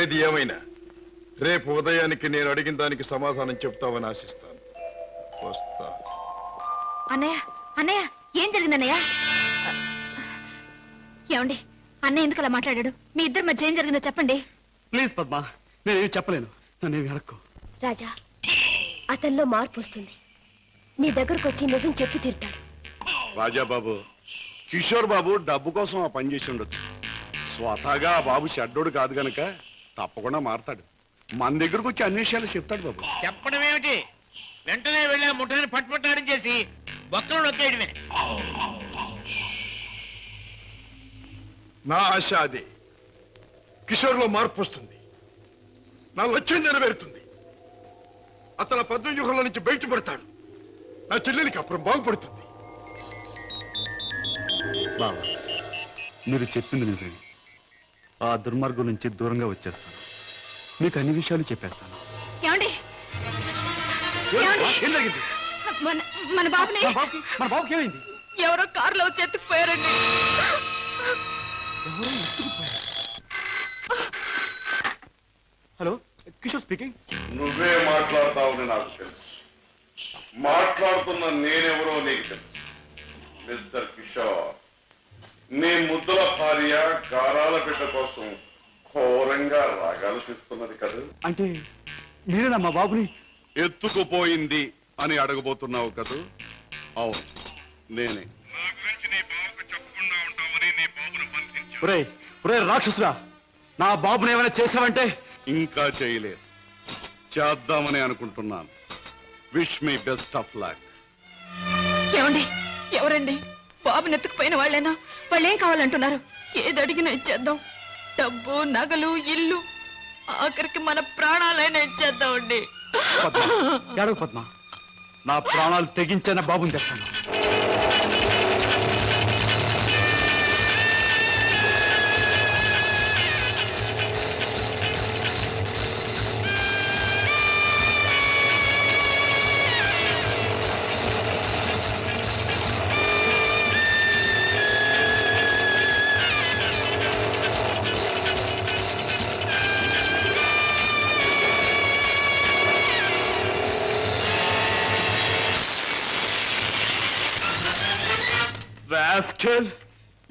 ఏది ఏమైనా రేపు ఉదయానికి నేను అడిగిన దానికి సమాధానం చెప్తావని ఆశిస్తాను. వస్తా. అన్నయ్య, అన్నయ్య, ఏం జరిగిందన్నయ్య? ఏమండి, అన్నయ్య ఎందుకు అలా మాట్లాడాడు? మీ ఇద్దరి మధ్య ఏం జరిగిందో చెప్పండి. ప్లీజ్ పద్మ, నేనేం చెప్పలేను. నన్నేమి అడక్కు. రాజా, అతనిలో మార్పు వస్తుంది. నీ దగ్గరకు వచ్చి నిజం చెప్పి తీరుతాడు. రాజాబాబు, కిషోర్ బాబు డబ్బు కోసం ఆ పని చేసి ఉండొచ్చు. స్వతహాగా ఆ బాబు షడ్డోడు కాదు గనక తప్పకుండా మారతాడు. మన దగ్గరకు వచ్చి అన్ని విషయాలు చెప్తాడు బాబు. చెప్పడం ఏమిటి? వెంటనే వెళ్ళి ఆ ముఠాన్ని పట్టుపట్టాడని చేసి బొక్కలు నొక్కేయడమే. నా ఆశ అదే. కిషోర్లో మార్పు వస్తుంది. నా లక్ష్యం నెరవేరుతుంది. అతను పద్మవ్యూహంలో నుంచి బయటపడతాడు. నా చెల్లెలికి అప్పుడు బాగుపడుతుంది. బావా, మీరు చెప్పింది నిజమే. ఆ దుర్మార్గం నుంచి దూరంగా వచ్చేస్తాను. మీకు అన్ని విషయాలు చెప్పేస్తాను. ఏమండి, ఏమండి? ఏం జరిగింది? మన బాబుని మన బాబుకి ఏమైంది? ఎవరో కారులో వచ్చి ఎత్తుకుపోయారండి. Hello, Kishore speaking. నువ్వే మాట్లాడతావని నాకు తెలుసు. మాట్లాడుతున్న నేనెవరో నీకు తెలుసు. మిస్టర్ కిషోర్, నీ ముద్దుల భార్య గారాల బిడ్డ కోసం ఘోరంగా రాగాలు తీస్తున్నది కదా. అంటే మీరేనా మా బాబుని ఎత్తుకుపోయింది అని అడగబోతున్నావు కదూ? అవును, నేనే. ఒరే రాక్షసురా, నా బాబుని ఏమైనా చేసావంటే? ఇంకా చేయలేదు, చేద్దామని అనుకుంటున్నాను. Wish me best of luck. ఏమండి, ఎవరండి? బాబుని ఎత్తుకుపోయిన వాళ్ళేనా? వాళ్ళేం కావాలంటున్నారు? ఏది అడిగినా ఇచ్చేద్దాం. డబ్బు, నగలు, ఇల్లు, ఆఖరికి మన ప్రాణాలైనా ఇచ్చేద్దామండి. ఏడవ పద్మ, నా ప్రాణాలు తెగించిన బాబుని తెస్తాను.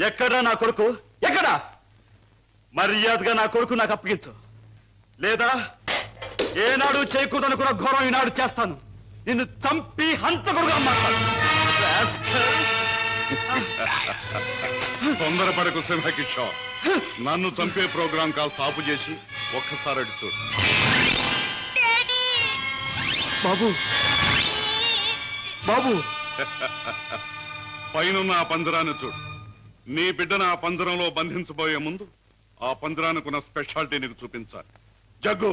ఎక్కడా నా కొడుకు? ఎక్కడా? మర్యాదగా నా కొడుకు నాకు అప్పగించు, లేదా ఏనాడు చేయకూడదనుకున్న ఘోరం ఈనాడు చేస్తాను. నిన్ను చంపి హంతకుడుగా మాట్లాడు. తొందరపడకు సింహకిషోర్. నన్ను చంపే ప్రోగ్రాం కాస్త ఆపు చేసి ఒక్కసారి అడి చూడు. బాబు, బాబు, పైనున్న ఆ పంజరాన్ని చూడు. నీ బిడ్డను ఆ పంజరంలో బంధించబోయే ముందు ఆ పంజరానికున్న స్పెషాలిటీ నీకు చూపించాలి. జగ్గు,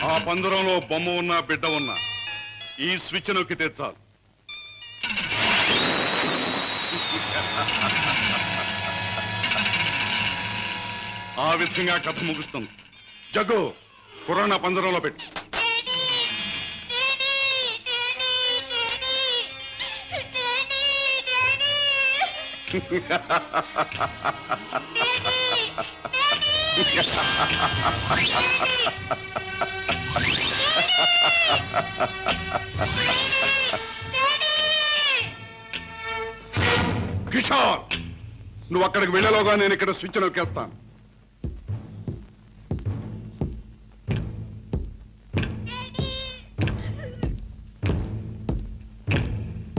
ఆ పంజరంలో బొమ్మ ఉన్న బిడ్డ ఉన్న ఈ స్విచ్ నొక్కితే చాలు. ఆ విధంగా కథ ముగుస్తుంది. జగ్గు పురాణ పంజరంలో పెట్టు. కిషోర్, నువ్వు అక్కడికి వెళ్ళలోగా నేను ఇక్కడ స్విచ్ నొక్కేస్తాను.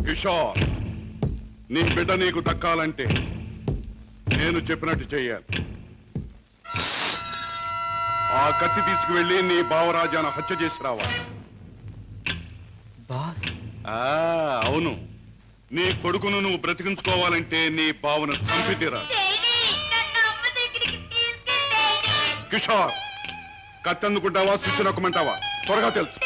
కిషోర్, నీ బిడ్డ నీకు దక్కాలంటే నేను చెప్పినట్టు చెయ్యాలి. ఆ కత్తి తీసుకువెళ్ళి నీ బావరాజాను హత్య చేసి రావాలి. అవును, నీ కొడుకును నువ్వు బ్రతికించుకోవాలంటే నీ బావను చంపి తీరాలి. కిషోర్, కత్తి అందుకుంటావా స్విచ్ నొక్కమంటావా? త్వరగా తెలుసు.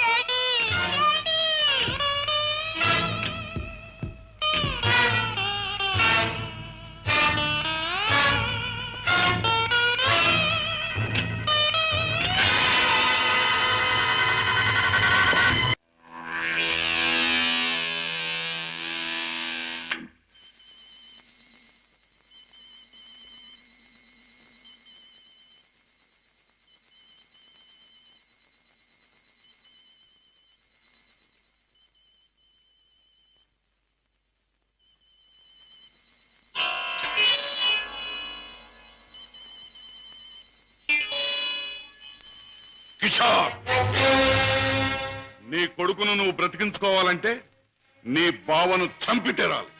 కిషోర్, నీ కొడుకును నువ్వు బ్రతికించుకోవాలంటే నీ బావను చంపి తీరాలి.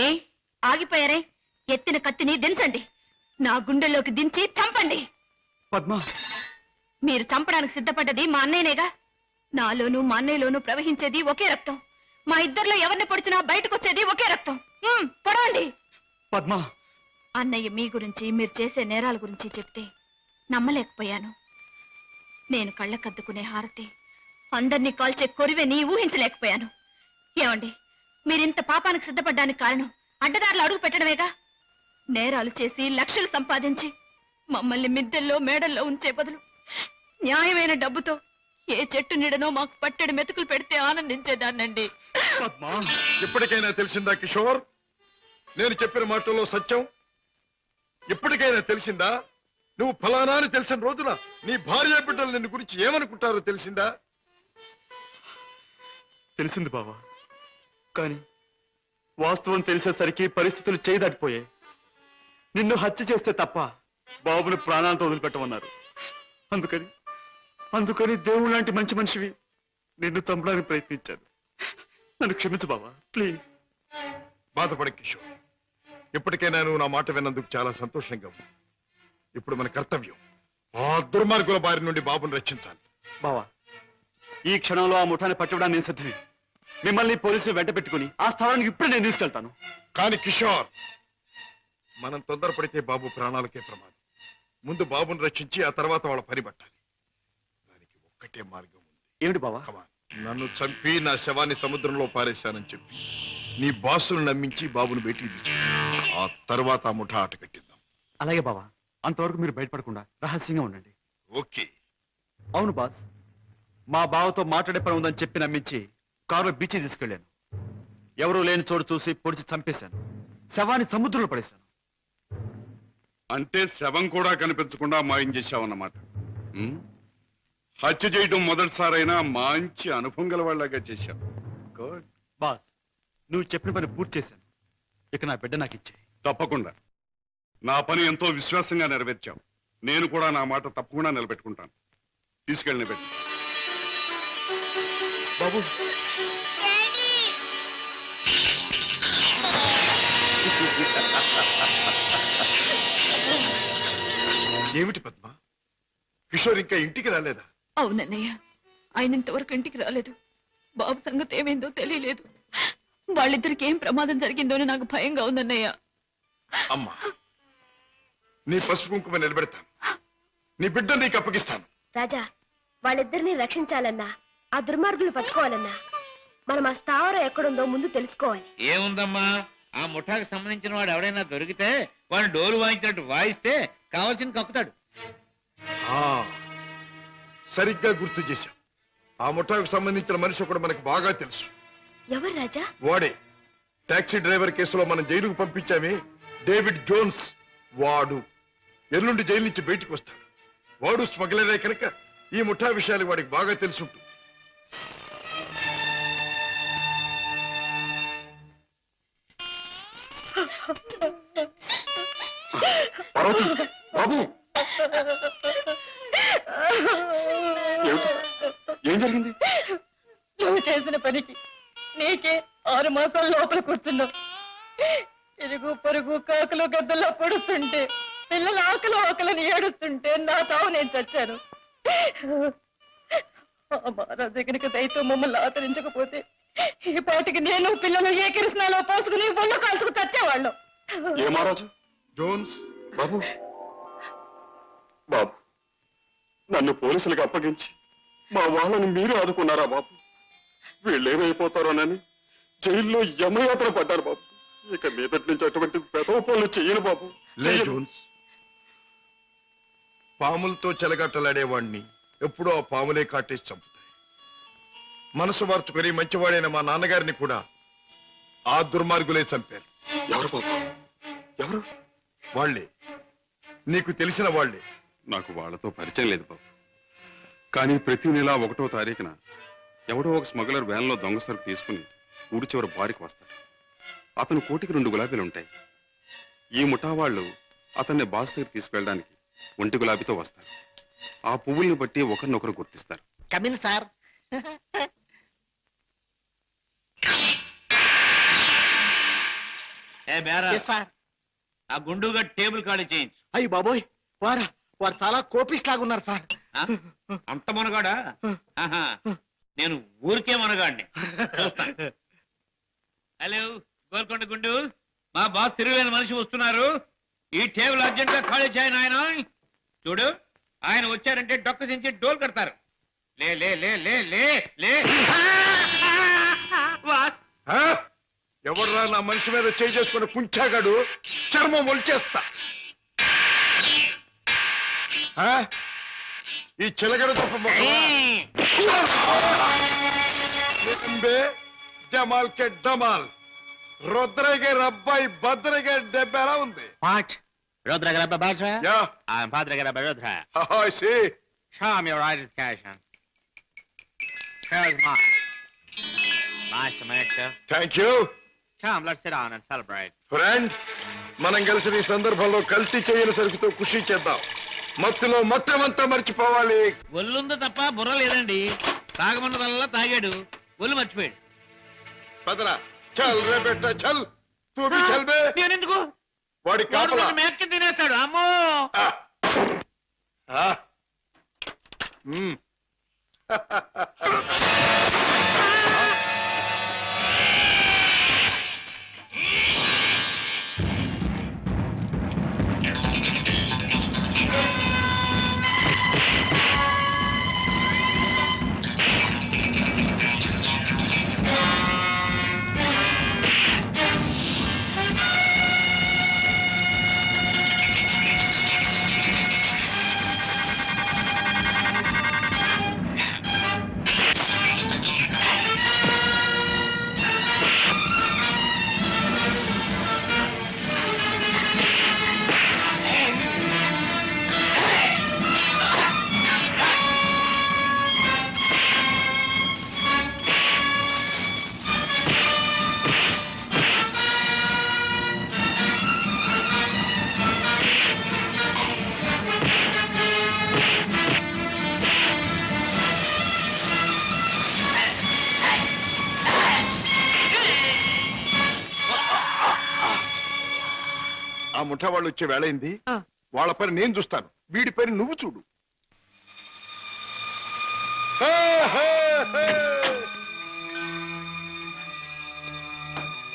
ఏ ఆగిపోయారే? ఎత్తిన కత్తిని దించండి. నా గుండెల్లోకి దించి చంపండి. పద్మ, మీరు చంపడానికి సిద్ధపడ్డది మా అన్నయ్యనేగా. నాలోనూ మా అన్నయ్యలోనూ ప్రవహించేది ఒకే రక్తం. మా ఇద్దరిలో ఎవరిని పొడిచినా బయటకు వచ్చేది ఒకే రక్తం. పొడవండి. పద్మ, అన్నయ్య మీ గురించి, మీరు చేసే నేరాల గురించి చెప్తే నమ్మలేకపోయాను. నేను కళ్ళకద్దుకునే హారతి, అందరినీ కాల్చే కొరివెని ఊహించలేకపోయాను. ఏమండి, మీరింత పాపానికి సిద్ధపడ్డానికి కారణం అడ్డదారులు అడుగు పెట్టడమేగా. నేరాలు చేసి లక్షలు సంపాదించి మమ్మల్ని మిద్దెల్లో మేడల్లో ఉంచే బదులు న్యాయమైన డబ్బుతో ఏ చెట్టు నీడనో మాకు పట్టెడు మెతుకులు పెడితే ఆనందించేదాన్నండి. ఇప్పటికైనా తెలిసిందా కిషోర్? నేను చెప్పిన మాటల్లో సత్యం ఇప్పటికైనా తెలిసిందా? నువ్వు ఫలానా అని తెలిసిన రోజున నీ భార్య బిడ్డలు నిన్ను గురించి ఏమనుకుంటారో తెలిసిందా? తెలిసింది బావా, కానీ వాస్తవం తెలిసేసరికి పరిస్థితులు చేయదాటిపోయాయి. నిన్ను హత్య చేస్తే తప్ప బాబుని ప్రాణాలతో వదిలిపెట్టమన్నారు. అందుకని దేవుడు లాంటి మంచి మనిషివి నిన్ను చంపడానికి ప్రయత్నించాను. నన్ను క్షమించు బావా, ప్లీజ్. బాధపడ కిషోర్, ఇప్పటికైనా నువ్వు నా మాట విన్నందుకు చాలా సంతోషంగా ఉంది. ఇప్పుడు మన కర్తవ్యం ఆ దుర్మార్గుల బారి నుండి బాబుని రక్షించాలి. బావా, ఈ క్షణంలో ఆ ముఠాన్ని పట్టుకోవడానికి నేను సిద్ధమే. మిమ్మల్ని పోలీసులు వెంట పెట్టుకుని ఆ స్థలానికి ఇప్పుడే నేను తీసుకెళ్తాను. కానీ కిషోర్, మనం తొందరపడితే బాబు ప్రాణాలకే ప్రమాదం. ముందు బాబుని రక్షించి ఆ తర్వాత వాళ్ళ పని పట్టాలి. దానికి ఒక్కటే మార్గం ఉంది. ఏమిటి బావా? నన్ను చంపి నా శవాన్ని సముద్రంలో పారేశానని చెప్పి నీ బాసును నమ్మించి బాబును బయటికి తీసు. ఆ తర్వాత ఆ ముఠా ఆట కట్టిద్దాం. అలాగే బావా, అంతవరకు మీరు బయటపడకుండా రహస్యంగా ఉండండి. ఓకే. అవును బాస్, మా బావతో మాట్లాడే పని ఉందని చెప్పి నమ్మించి కారులో బీచ్ తీసుకెళ్లాను. ఎవరూ లేని చోటు చూసి పొడిచి చంపేశాను. శవాన్ని సముద్రంలో పడేశాను. అంటే శవం కూడా కనిపించకుండా మాయం చేశావన్నమాట. హత్య చేయడం మొదటిసారైనా మంచి అనుభవం గల వాళ్ళగా చేశావు. గుడ్. బాస్, నువ్వు చెప్పిన పని పూర్తి చేశాను. ఇక నా బిడ్డ నాకు ఇచ్చే. తప్పకుండా. నా పని ఎంతో విశ్వాసంగా నెరవేర్చావు. నేను కూడా నా మాట తప్పకుండా నిలబెట్టుకుంటాను. తీసుకెళ్ళి నిలబెట్టు. బాబు, ఏమిటి పద్మ, కిషోర్ ఇంకా ఇంటికి రాలేదా? అవునన్నయ్య, ఆయన ఇంతవరకు ఇంటికి రాలేదు. బాబు సంగతి ఏమైందో తెలియలేదు. వాళ్ళిద్దరికి ఏం ప్రమాదం జరిగిందో నాకు భయంగా ఉందన్నయ్య. అమ్మా, నీ పసుపు కుంకుమ నిలబెడతాను. నీ బిడ్డ నీకు అప్పగిస్తాను. రాజా, వాళ్ళిద్దరిని రక్షించాలన్నా, ఆ దుర్మార్గులు పట్టుకోవాలన్నా మనం ఆ స్థావరం ఎక్కడుందో ముందు తెలుసుకోవాలి. ఏముందమ్మా, ఆ ముఠాకు సంబంధించిన వాడు ఎవడైనా దొరికితే వాడు డోలు వాయించినట్టు వాయిస్తే కావాల్సింది కక్కుతాడు. సరిగ్గా గుర్తు చేశాం. ఆ ముఠాకు సంబంధించిన మనిషి కూడా మనకు బాగా తెలుసు. ఎవరు రాజా? వాడే టాక్సీ డ్రైవర్ కేసులో మనం జైలుకు పంపించామే, డేవిడ్ జోన్స్. వాడు ఎల్లుండి జైలు నుంచి బయటకు వస్తాడు. వాడు స్మగ్లరే కనుక ఈ ముఠా విషయాలు వాడికి బాగా తెలుసుంటుంది. బాబు, ఏం జరిగింది? నువ్వు చేసిన పనికి నీకే 6 మాసాల లోపల కూర్చున్నావు. ఇరుగు పొరుగు కాకులు గద్దల్లో పొడుస్తుంటే, పిల్లలు ఆకలని ఏడుస్తుంటే నా చావు నేను చచ్చాను. మహారాజు కనుక దయతో మమ్మల్ని ఆదరించకపోతే ఈ పాటికి నేను పిల్లలు ఏ కిరసనాలో పోసుకుని ఒళ్ళు కాల్చుకు చచ్చేవాళ్ళం. ఏ మహారాజు? జోన్స్. బాబు, బాబు, నన్ను పోలీసులకు అప్పగించి మా వాళ్ళని మీరు ఆదుకున్నారా బాబు? వీళ్ళేమైపోతారోనని జైల్లో యమయాత్ర పడ్డారు బాబు. ఇక మీదటి నుంచి అటువంటి పెదవ పనులు చెయ్యను బాబు. లే జోన్స్, పాములతో చెలగట్టలాడేవాణ్ణి ఎప్పుడూ ఆ పాములే కాటేసి చంపుతాయి. మనసు మార్చుకొని మంచివాడైన మా నాన్నగారిని కూడా ఆ దుర్మార్గులే చంపారు. ఎవరు బాబు? ఎవరు? వాళ్లే, నీకు తెలిసిన వాళ్లే. నాకు వాళ్ళతో పరిచయం లేదు బాబు. కానీ ప్రతి నెల 1వ తారీఖున ఎవడో ఒక స్మగ్లర్ వ్యాన్లో దొంగ సరుకు తీసుకుని ఊడి చివరి బారికి వస్తాడు. అతను కోటికి 2 గులాబీలు ఉంటాయి. ఈ ముఠా వాళ్ళు అతన్ని బాస్ దగ్గర తీసుకెళ్ళడానికి 1 గులాబీతో వస్తారు. ఆ పువ్వుల్ని బట్టి ఒకరినొకరు గుర్తిస్తారు. Come in sir. ఆ గుండుగా టేబుల్ ఖాళీ చేయించు. అయ్యి బాబోయ్, వారు చాలా కోపిస్ట్ లాగా ఉన్నారు సార్. అంత మనగాడా? నేను ఊరికే మనగాడిని. హలో గోల్కొండ గుండు, మా బాస్ తిరుగులేని మనిషి వస్తున్నారు. ఈ టేబుల్ అర్జెంట్ గా ఖాళీ చేయను. ఆయన చూడు, ఆయన వచ్చారంటే డొక్క దించి డోల్ కడతారు. లే లే లే లే లే లే. ఎవర్రా నా మనిషి మీద చేయి చేసుకుని కుంచాగాడు? చర్మం ఒలిచేస్తా. ఈ చిలగడ జమాల్ కే డమాల్. రుద్రగే రబ్బాయి భద్రగే దెబ్బ ఎలా ఉంది? Rudra Grabba Bajra? Yeah. I'm Padre Grabba Rudra. I see. Show me your identification. Here's mine. Nice to meet you. Thank you. Come, let's sit down and celebrate. Friend, మనం కలిసి ఈ సందర్భంలో కల్తీ చేయని సరుకుతో ఖుషి చేద్దాం. మత్తులో మొత్తమంతా మర్చిపోవాలి. ఒళ్ళుందో తప్ప బుర్ర లేదండి. తాగమన్నదల్లా తాగాడు, ఒళ్ళు మర్చిపోయాడు. పదరా, చల్ రే బెట్ట, చల్. తూ భీ చల్ బే. నేనెందుకు? వాడి కాపలా మేక్కి తినేస్తాడు. అమ్మో. ఆ ముఠా వాళ్ళు వచ్చే వేళైంది. వాళ్ళ పని నేను చూస్తాను, వీడి పని నువ్వు చూడు.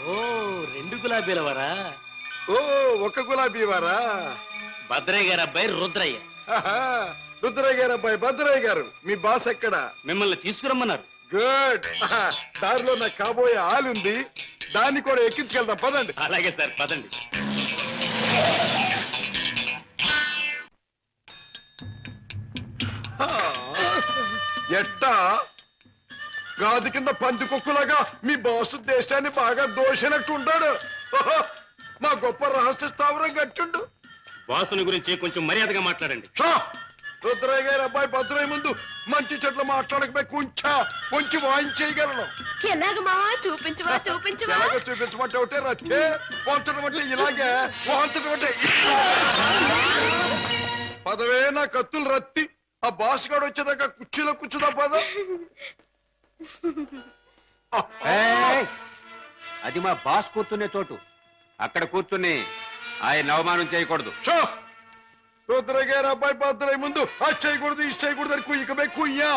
ఓ 2 గులాబీల వారా? ఓ 1 గులాబీ వారా? భద్రయ్య గారు అబ్బాయి రుద్రయ్య. రుద్రయ్య గారు అబ్బాయి భద్రయ్య గారు, మీ బాస్ ఎక్కడ? మిమ్మల్ని తీసుకురమ్మన్నారు. గుడ్. దారిలో నాకు కాబోయే ఆలుంది, దాన్ని కూడా ఎక్కించుకెళ్దాం, పదండి. అలాగే సార్, పదండి. ఎట్టా గాది కింద పంది కుక్కలాగా మీ బాసు దేశాన్ని బాగా దోషినట్టు ఉంటాడు. మా గొప్ప రహస్య స్థావరం కట్టిండు. బాసుని గురించి కొంచెం మర్యాదగా మాట్లాడండి. రుద్రయ్య గారి అబ్బాయి భద్రయ్య ముందు మంచి చెట్లు మాట్లాడకపోయి కొంచెం వాయించేయగలను. ఎలాగ మావా? చూపించవా చూపించవా? ఎలాగో చూపించమంటే ఒకటే రచ్చే, వంచడం అంటే ఇలాగే, వాంచడం అంటే పదవే నా కత్తులు రత్తి. ఆ బాస్ గారు వచ్చేదాకా కుర్చీలో కూర్చుదా పద. అది మా బాస్ కూర్చునే చోటు. అక్కడ కూర్చుని ఆయన అవమానం చేయకూడదు. రుద్రయ్య గారి అబ్బాయి భద్రయ్య ముందు అది చేయకూడదు, ఇది చేయకూడదు అని కుయ్యకమే కుయ్యా,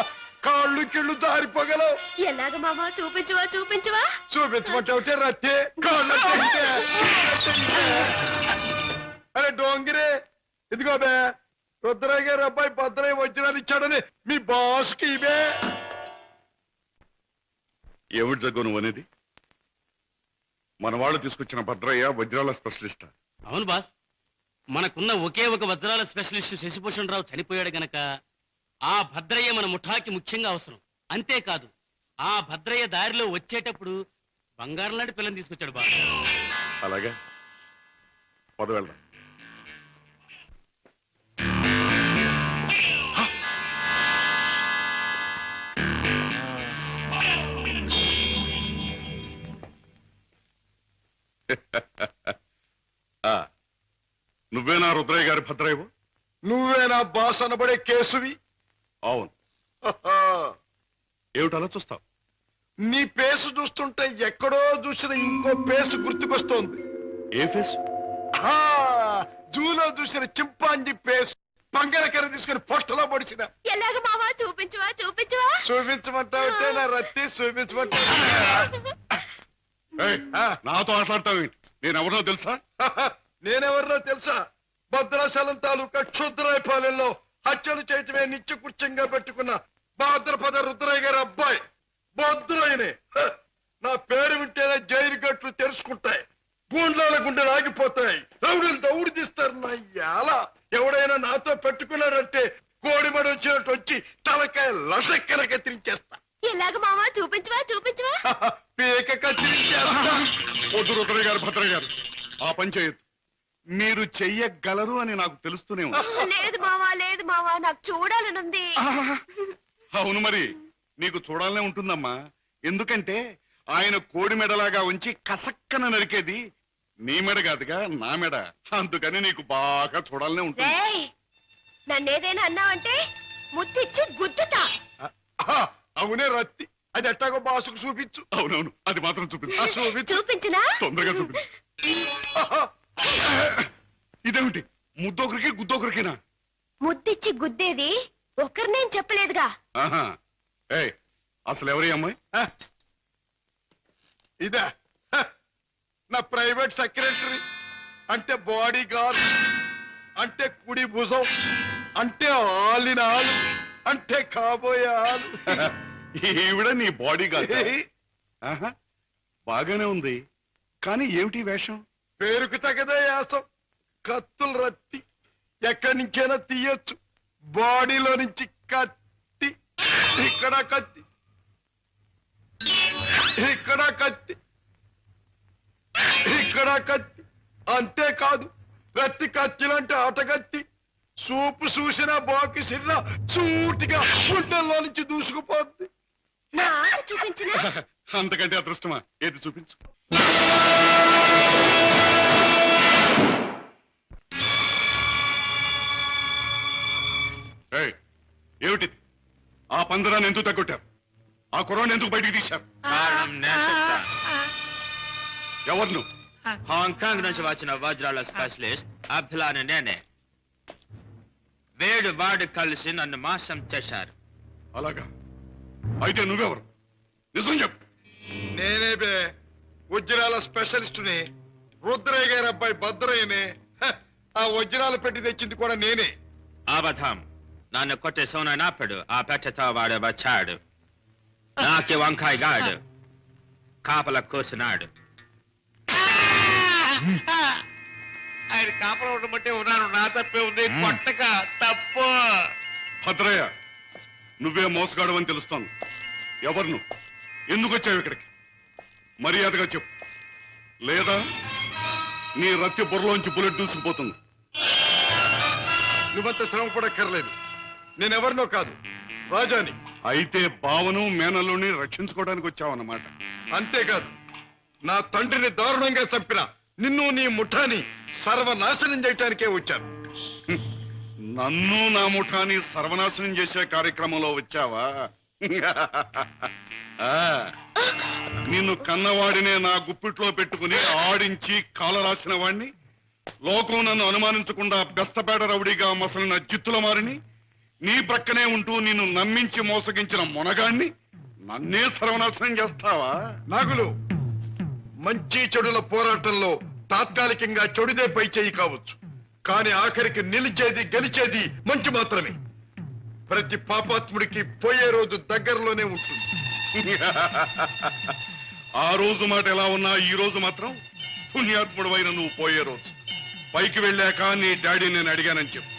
కాళ్ళు కిళ్ళు జారిపోగలవు. ఎలాగ మావా? చూపించవా చూపించవా? చూపించమంటే ఒకటే రత్తే, కాళ్ళు అరే డోంగిరే, ఇదిగో బే రుద్రయ్య గారి అబ్బాయి భద్రయ్య వజ్రాలు ఇచ్చాడని మీ బాస్కి ఇవే. ఏమిటి జగ్గు నువ్వు అనేది? మన వాళ్ళు తీసుకొచ్చిన భద్రయ్య వజ్రాల స్పెషలిస్ట్. అవును బాస్, మనకున్న ఒకే ఒక వజ్రాల స్పెషలిస్ట్ శశిభూషణ్ రావు చనిపోయాడు గనక ఆ భద్రయ్య మన ముఠాకి ముఖ్యంగా అవసరం. అంతేకాదు, ఆ భద్రయ్య దారిలో వచ్చేటప్పుడు బంగారం లాంటి పిల్లని తీసుకొచ్చాడు బాస్. అలాగా, పద వెళ్దాం. నువ్వేనా రుద్రయ్య గారి భద్రయ్యవు? నువ్వేనా బాస్ అనబడే కేసువి? అవును. ఏమిటి అలా చూస్తావు? నీ పేసు చూస్తుంటే ఎక్కడో చూసిన ఇంకో పేసు గుర్తుకొస్తోంది. ఏ ఫేసు? జూలో చూసిన చింపాంజీ పేసు, పంగడకర తీసుకుని పొట్టలో పొడిచిన. ఎలాగ మావా? చూపించవా చూపించవా? చూపించమంటావుంటే నా రత్తి, చూపించమంటావు. నాతో మాట్లాడతావేంటి? నేనెవరో తెలుసా? నేనెవరినో తెలుసా? భద్రాచలం తాలూకా క్షుద్రాయపాలెంలో హత్యలు చేయటమే నిత్య కృత్యంగా పెట్టుకున్న భాద్రపద రుద్రయ్య గారి అబ్బాయి భద్రయ్యనే. నా పేరు వింటేనే జైలు గట్లు తెరుచుకుంటాయి, గూండ్లాల గుండెలు ఆగిపోతాయి, రౌడీలు దౌడు తీస్తారు. నా యాల ఎవడైనా నాతో పెట్టుకున్నాడంటే కోడిమడి వచ్చినట్టు వచ్చి తలకాయ లసక్కన కత్తిరించేస్తా. ఎలాగ మావా? చూపించవా చూపించవా? పీక కత్తిరించేస్తా. వద్దు రుద్రయ్య గారు, భద్రయ్య గారు, ఆ పని చేయొద్దు. మీరు చెయ్యగలరు అని నాకు తెలుస్తూనే ఉంది. లేదు మావా, లేదు మావా, నాకు చూడాలనుంది. అవును, మరి నీకు చూడాలనే ఉంటుందమ్మా. ఎందుకంటే ఆయన కోడి మెడలాగా ఉంచి కసక్కన నరికేది నీ మెడ కాదుగా, నా మెడ. అందుకని నీకు బాగా చూడాలనే ఉంటుంది. నన్నేదైనా అన్నావంటే ముద్దిచ్చి గుద్దుతా. అవునే రత్తి, అది ఎట్టాగో బాసుకు చూపించు. అవునవును, అది మాత్రం చూపించు. చూపించినా? తొందరగా చూపించు. ఇదేమిటి, ముద్దొకరికి గుద్దొకరికేనా? ముద్దిచ్చి గుద్దేది ఒకరినేం చెప్పలేదుగా. అసలు ఎవరి అమ్మాయి? ఇదా నా ప్రైవేట్ సెక్రటరీ, అంటే బాడీ గార్డ్, అంటే కుడి భుజం, అంటే ఆలిన ఆలు, అంటే కాబోయే ఆలు. ఈవిడ నీ బాడీ గార్డ్? బాగానే ఉంది, కానీ ఏమిటి వేషం? పేరుకు తగదే యాసం. కత్తులు రత్తి ఎక్కడి నుంచైనా తీయొచ్చు. బాడీలో నుంచి కత్తి, ఇక్కడ కత్తి, ఇక్కడ కత్తి, ఇక్కడ కత్తి. అంతేకాదు, రత్తి కత్తిలంటే ఆటగత్తి. సూపు చూసిన బాకి సిన్న సూటిగా గుండెల్లో నుంచి దూసుకుపోద్ది. చూపించిన అంతకంటే అదృష్టమా? ఏది చూపించు. ఏమిటి? ఆ పందరాన్ని ఎందుకు తగ్గొట్టారు? ఆ కుర్రాన్ని ఎందుకు బయటికి తీశారు? ఎవరు నువ్వు? హాంకాంగ్ నుంచి వచ్చిన వజ్రాల స్పెషలిస్ట్ అబ్దుల్లాని నేనే. వేడు వాడు కలిసి నన్ను మోసం చేశారు. అలాగా? అయితే నువ్వెవరు? నిజం చెప్పు. నేనే బే, వజ్రాల స్పెషలిస్టుని, రుద్రయ్య గారి అబ్బాయి భద్రయ్యనే. ఆ వజ్రాలు పెట్టి తెచ్చింది కూడా నేనే. అబద్ధం. నన్ను కొట్టే సోనప్పుడు ఆ పెట్టతో వాడు వచ్చాడు. నాకి వంకాయ గాడు కాపల కూర్చున్నాడు. ఆయన కాపలా ఉండమంటే ఉన్నాను. నా తప్పే ఉంది. కొట్టక తప్పు. భద్రయ్య, నువ్వే మోసగాడవని తెలుస్తాను. ఎవరు నువ్వు? ఎందుకు వచ్చావు ఇక్కడికి? మర్యాదగా చెప్పు, లేదా నీ రత్తి బుర్రలోంచి బుల్లెట్ దూసుకుపోతుంది. నువ్వంత శ్రమ పడక్కర్లేదు. నేనెవరినో కాదు, రాజాని. అయితే బావను మేనల్లుని రక్షించుకోవడానికి వచ్చావన్నమాట. అంతేకాదు, నా తండ్రిని దారుణంగా చంపిన నిన్ను నీ ముఠాని సర్వనాశనం చేయటానికే వచ్చాను. నన్ను నా ముఠాని సర్వనాశనం చేసే కార్యక్రమంలో వచ్చావా? నిన్ను కన్నవాడినే నా గుప్పిట్లో పెట్టుకుని ఆడించి కాలరాసిన వాణ్ణి, లోకం నన్ను అనుమానించకుండా బెస్తపేట రౌడీగా మసలిన జిత్తుల మారిని, నీ ప్రక్కనే ఉంటూ నిన్ను నమ్మించి మోసగించిన మొనగాణ్ణి నన్నే సర్వనాశనం చేస్తావా? నాగులు, మంచి చెడుల పోరాటంలో తాత్కాలికంగా చెడుదే పై చేయి కావచ్చు, కానీ ఆఖరికి నిలిచేది గెలిచేది మంచి మాత్రమే. ప్రతి పాపాత్ముడికి పోయే రోజు దగ్గరలోనే ఉంటుంది. ఆ రోజు మాట ఎలా ఉన్నా ఈ రోజు మాత్రం పుణ్యాత్ముడవైన నువ్వు పోయే రోజు. పైకి వెళ్ళాక నీ డాడీ నేను అడిగానని చెప్పు.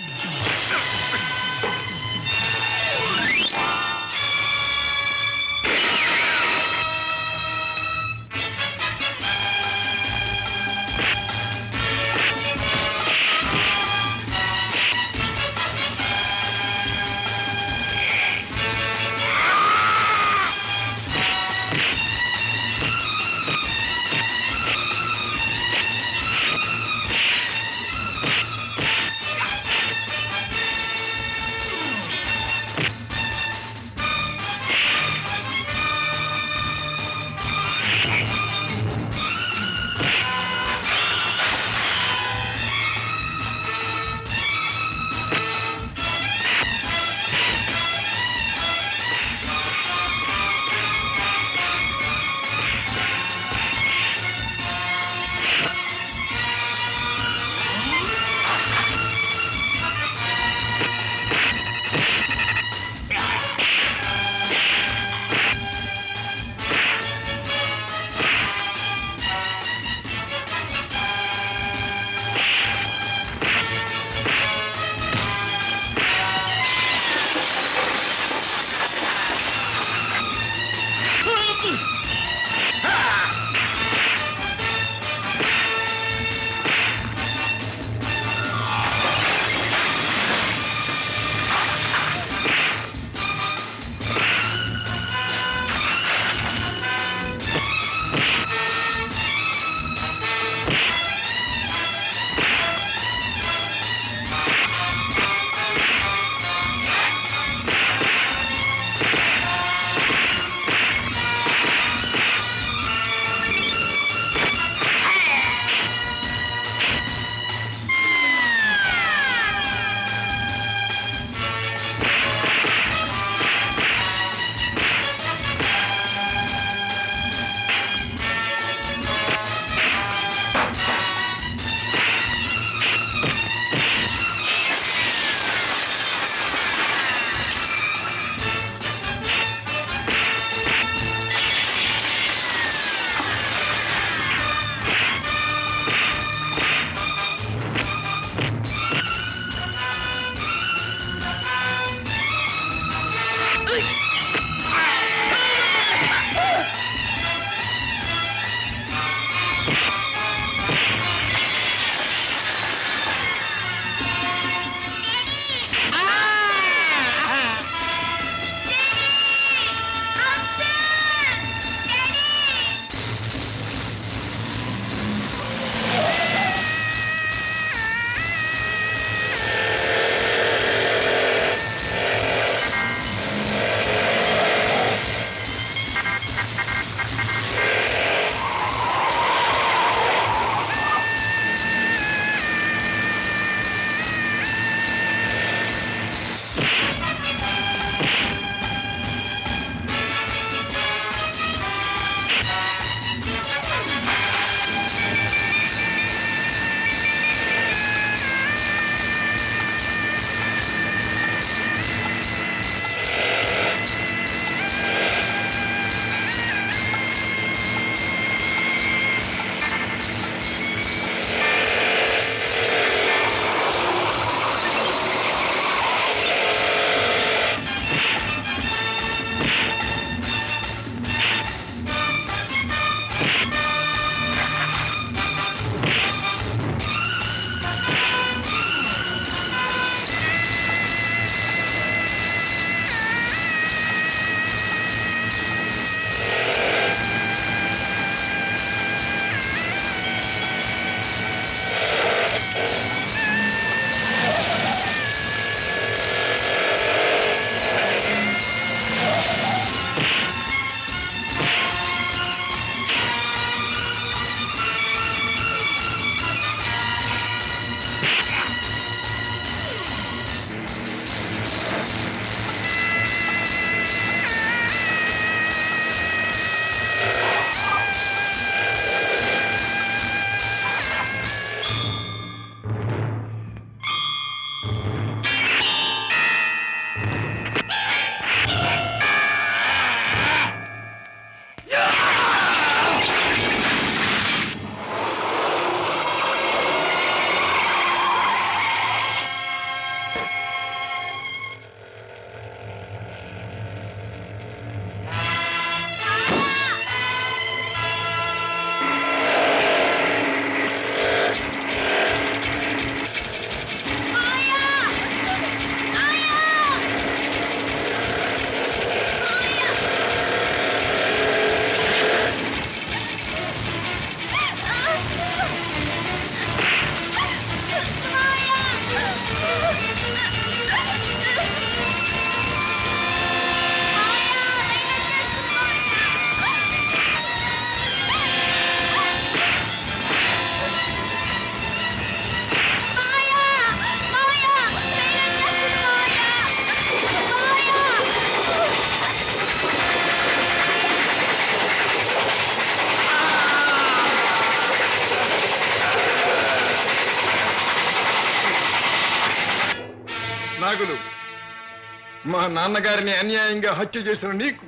మా నాన్నగారిని అన్యాయంగా హత్య చేసిన నీకు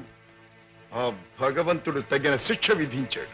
ఆ భగవంతుడు తగిన శిక్ష విధించాడు.